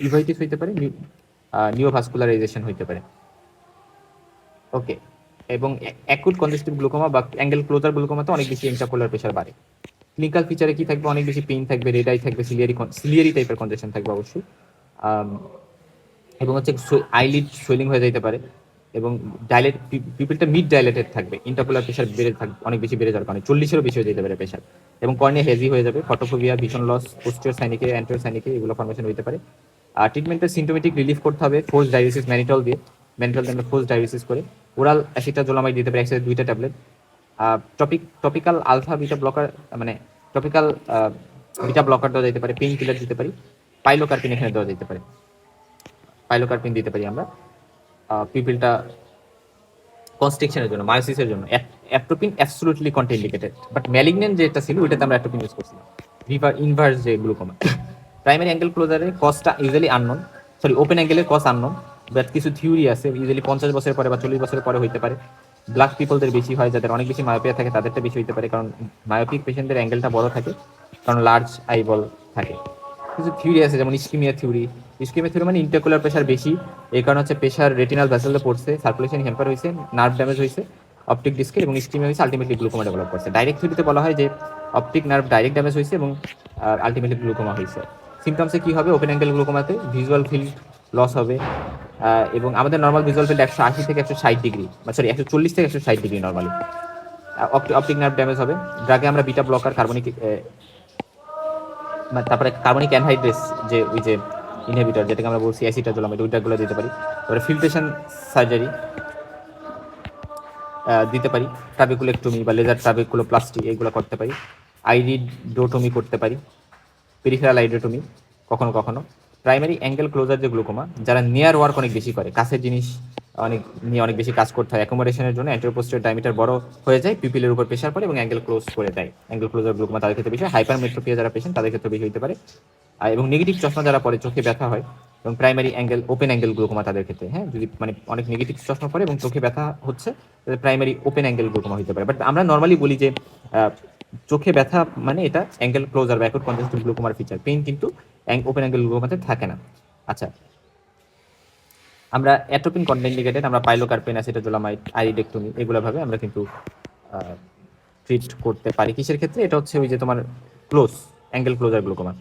ইভাইটিস হইতে পারে, নিওভাস্কুলারাইজেশন হইতে পারে। ওকে, এবং অ্যাকুট কনজেস্টিভ গ্লুকোমা বা অ্যাঙ্গেল ক্লোজার গ্লুকোমাতে অনেক বেশি ইন্টারকুলার প্রেশার বাড়ে। ক্লিনিক্যাল ফিচারে কি থাকবে? অনেক বেশি পেইন থাকবে, রেড আই থাকবে, সিলিয়ারি টাইপের কনজেশন থাকবে অবশ্যই, এবং হচ্ছে আইলিড সোয়েলিং হয়ে যেতে পারে, এবং পিপলটা মিড ডাইলেটেড থাকবে। ইন্টারকুলার প্রেশার বেড়ে থাকবে, অনেক বেশি বেড়ে যাওয়ার কারণে 40-এরও বেশি হয়ে যেতে পারে প্রেশার, এবং কর্নিয়া হেজি হয়ে যাবে। Photophobia, vision loss, posterior synechiae, anterior synechiae, এগুলো ফরমেশন হতে পারে। আর ট্রিটমেন্টের সিমটোমেটিক রিলিফ করতে হবে ফোর্স ডায়ালিসিস ম্যানিটল দিয়ে, আমরা ফোর্স ডায়ালিসিস করে। ওরাল অ্যাসিটাজোলামাইড দিতে পারে, একসাথে 2টা tablet. Topical alpha beta blocker, মানে টপিক্যাল বিটা ব্লকার দেওয়া যেতে পারে, পেইন কিলার দিতে পারি। পাইলোকার্পিন এখানে দেওয়া যেতে পারে, পাইলোকার্পিন দিতে পারি আমরা পিপিলটা কনস্ট্রিকশনের জন্য, মায়োসিসের জন্য। Atropine absolutely contraindicated, but malignant যেটা ছিল ওইটাতে আমরা অ্যাট্রোপিন ইউজ করছিলাম। ইনভার্স যে গ্লুকোমা। প্রাইমারি অ্যাঙ্গেল ক্লোজারে কজটা ইউজুয়ালি আননোন, ওপেন অ্যাঙ্গেলের কজ আননোন, বাট কিছু থিওরি আছে, ইউজুয়ালি 50 বছরের পরে বা 40 বছরের পরে হইতে পারে। ব্ল্যাক পিপলদের বেশি হয়, যাদের অনেক বেশি মায়োপিয়া থাকে তাদেরটা বেশি হইতে পারে, কারণ মায়োপিক পেশেন্টদের অ্যাঙ্গেলটা বড় থাকে, কারণ লার্জ আইবল থাকে। কিছু থিওরি আছে, যেমন ইস্কিমিয়া থিওরি মানে ইন্টারকুলার প্রেশার বেশি, এই কারণে হচ্ছে প্রেশার রেটিনাল ভেসেলে পড়ছে, সার্কুলেশন হ্যাম্পার হয়েছে, নার্ভ ড্যামেজ হয়েছে অপটিক ডিস্কের, এবং ইস্কিমিয়া হয়েছে, আলটিমেটলি গ্লুকোমা ডেভেলপ করছে। ডাইরেক্ট থিওরিতে বলা হয় যে অপটিক নার্ভ ডাইরেক্ট ড্যামেজ হয়েছে এবং আলটিমেটলি গ্লুকোমা হয়েছে। সিমটমসে কি হবে? ওপেন অ্যাঙ্গেল গ্লুকোমাতে ভিজুয়াল ফিল্ড লস হবে, এবং আমাদের নর্মাল ভিজুয়াল ফিল্ড 180 থেকে 160 ডিগ্রি, 140 থেকে 160 degree normally. Optic nerve damage হবে। ড্রাগে আমরা বিটা ব্লকার, তারপরে কার্বনিক অ্যানহাইড্রেস, যে ওই যে ইনহিবিটর যেটাকে আমরা বলছি অ্যাসিটাজোলামাইড, ওইটাগুলো দিতে পারি। তারপরে ফিল্ট্রেশন সার্জারি দিতে পারি, ট্রাবেকুলেক্টমি বা লেজার ট্রাবেকুলোপ্লাস্টি এগুলো করতে পারি। আইরিডোটমি করতে পারি, পেরিফেরাল আইরিডোটমি কখনো কখনো। প্রাইমারি অ্যাঙ্গেল ক্লোজার যে গ্লুকোমা, যারা নিয়ার ওয়ার্ক অনেক বেশি করে, কাছের জিনিস অনেক বেশি কাজ করতে হয় অ্যাকোমোডেশনের জন্য অ্যান্টেরিয়র পোস্টেরিয়র ডায়ামিটার বড় হয়ে যায়, পিপিলের উপর প্রেশার পড়ে এবং অ্যাঙ্গেল ক্লোজ করে দেয়। অ্যাঙ্গেল ক্লোজার গ্লুকোমা তাদের ক্ষেত্রে বেশি হয়। হাইপারমেট্রোপিয়া যারা পেশেন্ট তাদের ক্ষেত্রে বেশি হতে পারে। এবং নেগেটিভ চশমা যারা পরে চোখে ব্যথা হয় এবং primary angle open angle glaucoma তাদের ক্ষেত্রে, হ্যাঁ, যদি মানে অনেক নেগেটিভ চশমা পরে এবং চোখে ব্যথা হচ্ছে, তাদের প্রাইমারি ওপেন অ্যাঙ্গেল গ্লুকোমা হতে পারে। বাট আমরা নর্মালি বলি যে চোখে ব্যথা মানে এটা অ্যাঙ্গেল ক্লোজার বা অ্যাকুট কনজেস্টিভ গ্লুকোমার ফিচার, পেইন কিন্তু ওপেন অ্যাঙ্গেল গ্লুকোমাতে থাকে না। আচ্ছা, আমরা অ্যাট্রোপিন কন্ট্রাইন্ডিকেটেড, আমরা পাইলোকার্পিন, অ্যাসিটাজোলামাইড, আইরিডেক্টমি এগুলো ভাবে আমরা কিন্তু ট্রিট করতে পারি। কিসের ক্ষেত্রে? এটা হচ্ছে ওই যে তোমার close angle closure glaucoma.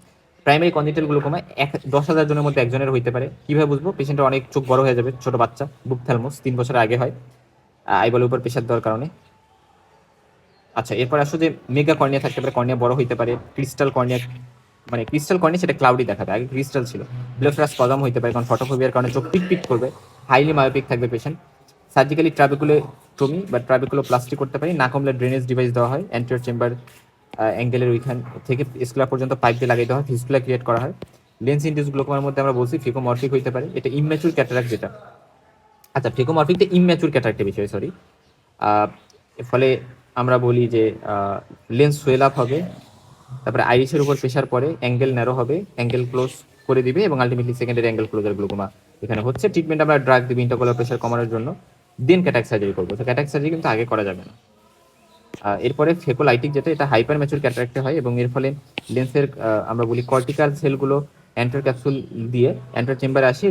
Primary congenital glaucoma 10,000 জনের মধ্যে একজনের হইতে পারে। কিভাবে বুঝবো? পেশেন্টের অনেক চোখ বড় হয়ে যাবে, ছোট বাচ্চা, বুকথ্যালমোস 3 বছরের আগে হয় আইবলের উপর প্রেশার দেওয়ার কারণে। আচ্ছা, এরপর আসলে যে মেগা কর্নিয়া থাকতে পারে, কর্নিয়া বড় হইতে পারে। ক্রিস্টাল কর্নিয়া, মানে ক্রিস্টাল কর্নিয়া সেটা ক্লাউডি দেখাবে, আগে ক্রিস্টাল ছিল। ব্লেফারাস কদম হইতে পারে, কারণ ফটোফোবিয়ার কারণে চোখ পিক পিক করবে, হাইলি মায়োপিক থাকবে পেশেন্ট। সার্জিক্যালি ট্রাবেকুলোটমি বা ট্রাবেকুলোপ্লাস্টি করতে পারি, না কমলে ড্রেনেজ ডিভাইস দেওয়া হয়, অ্যান্টিরিয়র চেম্বার অ্যাঙ্গেলের ওইখান থেকে স্কুলার পর্যন্ত পাইপ দিয়ে লাগিয়ে দেওয়া হয়, ফিস্টুলা ক্রিয়েট করা হয়। লেন্স ইনডিউস গ্লুকোমার মধ্যে আমরা বলছি ফিকোমরফিক হইতে পারে, এটা ইম্যাচুর ক্যাটারাক্ট যেটা। আচ্ছা, ফিকোমরফিকটা ইম্যাচুর ক্যাটারাক্টের বিষয়, সরি। ফলে আমরা বলি যে লেন্স সোয়েল আপ হবে, তারপরে আইরিসের উপর প্রেশার পড়ে, অ্যাঙ্গেল ন্যারো হবে, অ্যাঙ্গেল ক্লোজ করে দিবে এবং ultimately secondary angle closure glaucoma এখানে হচ্ছে। ট্রিটমেন্ট আমরা ড্রাগ দিবি ইন্টারকোলার প্রেশার কমানোর জন্য, দেন ক্যাটারাক্ট সার্জারি করবো। তো ক্যাটারাক্ট সার্জারি কিন্তু আগে করা যাবে না। এরপরে ফেকোলাইটিক, যেটা এটা হাইপার ম্যাচুর ক্যাটারাক্টে হয় এবং এর ফলে লেন্সের আমরা বলি কর্টিক্যাল সেলগুলো অ্যান্টার ক্যাপসুল দিয়ে অ্যান্টার চেম্বারে আসে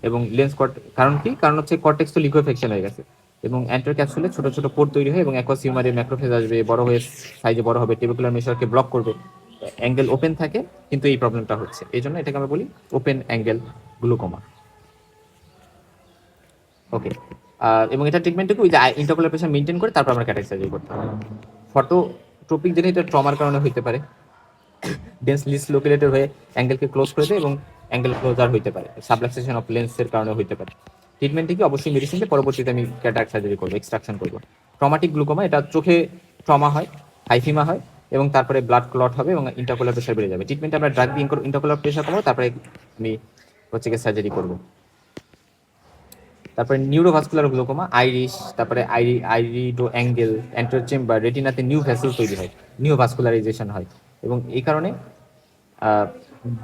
এবং লেন্স কারণ কি? কারণ হচ্ছে কর্টেক্স তো লিকুইফেকশন হয়ে গেছে এবং অ্যান্টার ক্যাপসুলে ছোট ছোট পোর্ট তৈরি হয় এবং অ্যাকোয়াস হিউমারে ম্যাক্রোফেজ আসবে, বড় হয়ে সাইজে বড় হবে, টেবিকুলার মেশারকে ব্লক করবে। অ্যাঙ্গেল ওপেন থাকে কিন্তু এই প্রবলেমটা হচ্ছে, এই জন্য এটাকে আমরা বলি ওপেন অ্যাঙ্গেল গ্লুকোমা। ওকে, এবং এটা ট্রিটমেন্টকে ওই যে ইন্টারকোলার প্রেশার মেনটেন করে তারপর আমরা ক্যাটারাক্ট সার্জারি করতে হবে। ফটোট্রপিক যেটা, এটা ট্রমার কারণে হইতে পারে, ডেন্স লিস লোকেলেটেড হয়ে অ্যাঙ্গেলকে ক্লোজ করে দেয় এবং অ্যাঙ্গেল ক্লোজার হইতে পারে, সাবলাক্সেশন অফ লেন্সের কারণে হইতে পারে। ট্রিটমেন্টে কি অবশ্যই মেডিসিন দিয়ে, পরবর্তীতে আমি ক্যাটারাক্ট সার্জারি করবো, এক্সট্রাকশন করবো। ট্রমাটিক গ্লুকোমা, এটা চোখে ট্রমা হয়, হাইফিমা হয় এবং তারপরে ব্লাড ক্লট হবে এবং ইন্টারকোলার প্রেশার বেড়ে যাবে। ট্রিটমেন্টে আমরা ড্রাগ দিয়ে ইন্টারকোলার প্রেশার কমাবো, তারপরে আমি হচ্ছে গিয়ে সার্জারি করবো। তারপরে নিউরোভাস্কুলার গ্লুকোমা, আইরিশ, তারপরে আইরিডো অ্যাঙ্গেল, অ্যান্টেরিয়র চেম্বার, রেটিনাতে নিউ ভেসেল তৈরি হয়, নিউ ভাস্কুলারাইজেশন হয় এবং এই কারণে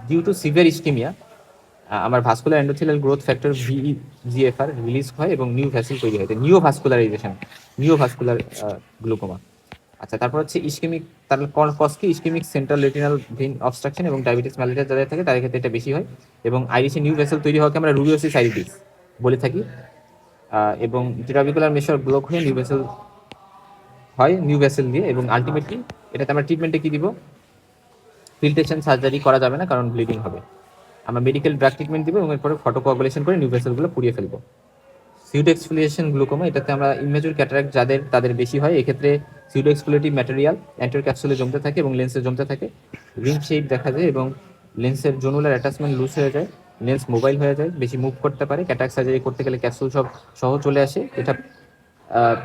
ডিউ টু সিভিয়ার ইস্কেমিয়া আমার vascular endothelial growth factor VEGFR release হয় এবং নিউ ভেসেল তৈরি হয়, new vascularisation, new vascular glaucoma. আচ্ছা, তারপর হচ্ছে ইস্কেমিক, তার কজ কি? Ischaemic central retinal vein obstruction এবং ডায়াবেটিস ম্যালেরিয়া যাদের থাকে তাদের ক্ষেত্রে এটা বেশি হয় এবং আইরিশে নিউ ভেসেল তৈরি হওয়াকে আমরা রুবিওসিস আইরিডিস বলে থাকি এবং ট্রাবিকুলার মেশার ব্লক হয়ে নিউ ভেসেল হয়, নিউ ভেসেল দিয়ে। এবং আলটিমেটলি এটাতে আমরা ট্রিটমেন্টে কি দিব? ফিল্ট্রেশন সার্জারি করা যাবে না, কারণ ব্লিডিং হবে। আমরা মেডিকেল ড্রাগ ট্রিটমেন্ট দিব এবং এরপরে ফটোকোয়াগুলেশন করে নিউ ভেসেলগুলো পুড়িয়ে ফেলবো। সিউডো এক্সফোলিয়েশন গ্লুকোমা, এটাতে আমরা ইমেজুর ক্যাটারাক্ট যাদের তাদের বেশি হয়, এক্ষেত্রে সিউডো এক্সফোলিয়েটিভ ম্যাটেরিয়াল অ্যান্টার ক্যাপসুলে জমতে থাকে এবং লেন্সে জমতে থাকে, রিং শেপ দেখা যায় এবং লেন্সের জোনুলার অ্যাটাচমেন্ট লুজ হয়ে যায়, লেন্স মোবাইল হয়ে যায়, বেশি মুভ করতে পারে। ক্যাটারাক্ট সার্জারি করতে গেলে ক্যাপসুল সব সহ চলে আসে। এটা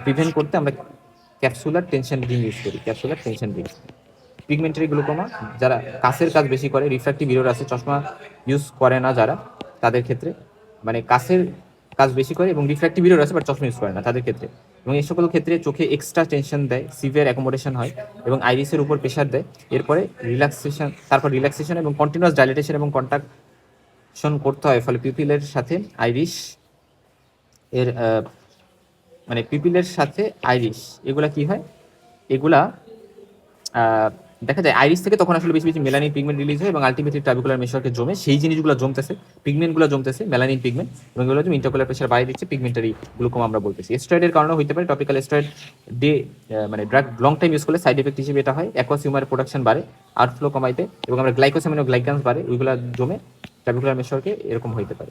প্রিভেন্ট করতে আমরা ক্যাপসুলার টেনশন রিং ইউজ করি, capsular tension ring. Pigmentary glaucoma, যারা কাছের কাজ বেশি করে, রিফ্র্যাক্টিভ এরর আছে, চশমা ইউজ করে না যারা, তাদের ক্ষেত্রে, মানে কাছের কাজ বেশি করে এবং রিফ্র্যাক্টিভ এরর আছে বাট চশমা ইউজ করে না তাদের ক্ষেত্রে, এবং এই সকল ক্ষেত্রে চোখে এক্সট্রা টেনশন দেয়, সিভিয়ার অ্যাকোমোডেশন হয় এবং আইরিসের উপর প্রেশার দেয়। এরপরে রিল্যাক্সেশন এবং কন্টিনিউয়াস ডাইলেটেশন এবং কন্ট্রাকশন করতে হয়, ফলে পিপিলের সাথে আইরিশ এর মানে পিপিলের সাথে আইরিশ এগুলা কি হয়, এগুলা দেখা যায় আইরিস থেকে তখন আসলে বেশি বেশি মেলানিন পিগমেন্ট রিলিজ হয় এবং আলটিমেটলি ট্রাবিকুলার মেশারকে জমে, সেই জিনিসগুলো জমতেছে, পিগমেন্টগুলো জমতেছে, মেলানিন পিগমেন্ট, এবং এগুলো ইন্টারকোলার প্রেশার বাড়িয়ে দিচ্ছে, পিগমেন্টারি গ্লুকোমা আমরা বলতেছি। স্টেরয়েডের কারণে হতে পারে, টপিক্যাল স্টেরয়েড মানে ড্রাগ লং টাইম ইউজ করলে সাইড এফেক্ট হিসেবে এটা হয়, অ্যাকোয়াস হিউমার প্রোডাকশন বাড়ে, আউটফ্লো কমাইতে, এবং আমরা গ্লাইকোসামিনো গ্লাইকান্স বাড়ে, ওইগুলো জমে ট্রাবিকুলার মেশারকে এরকম হইতে পারে।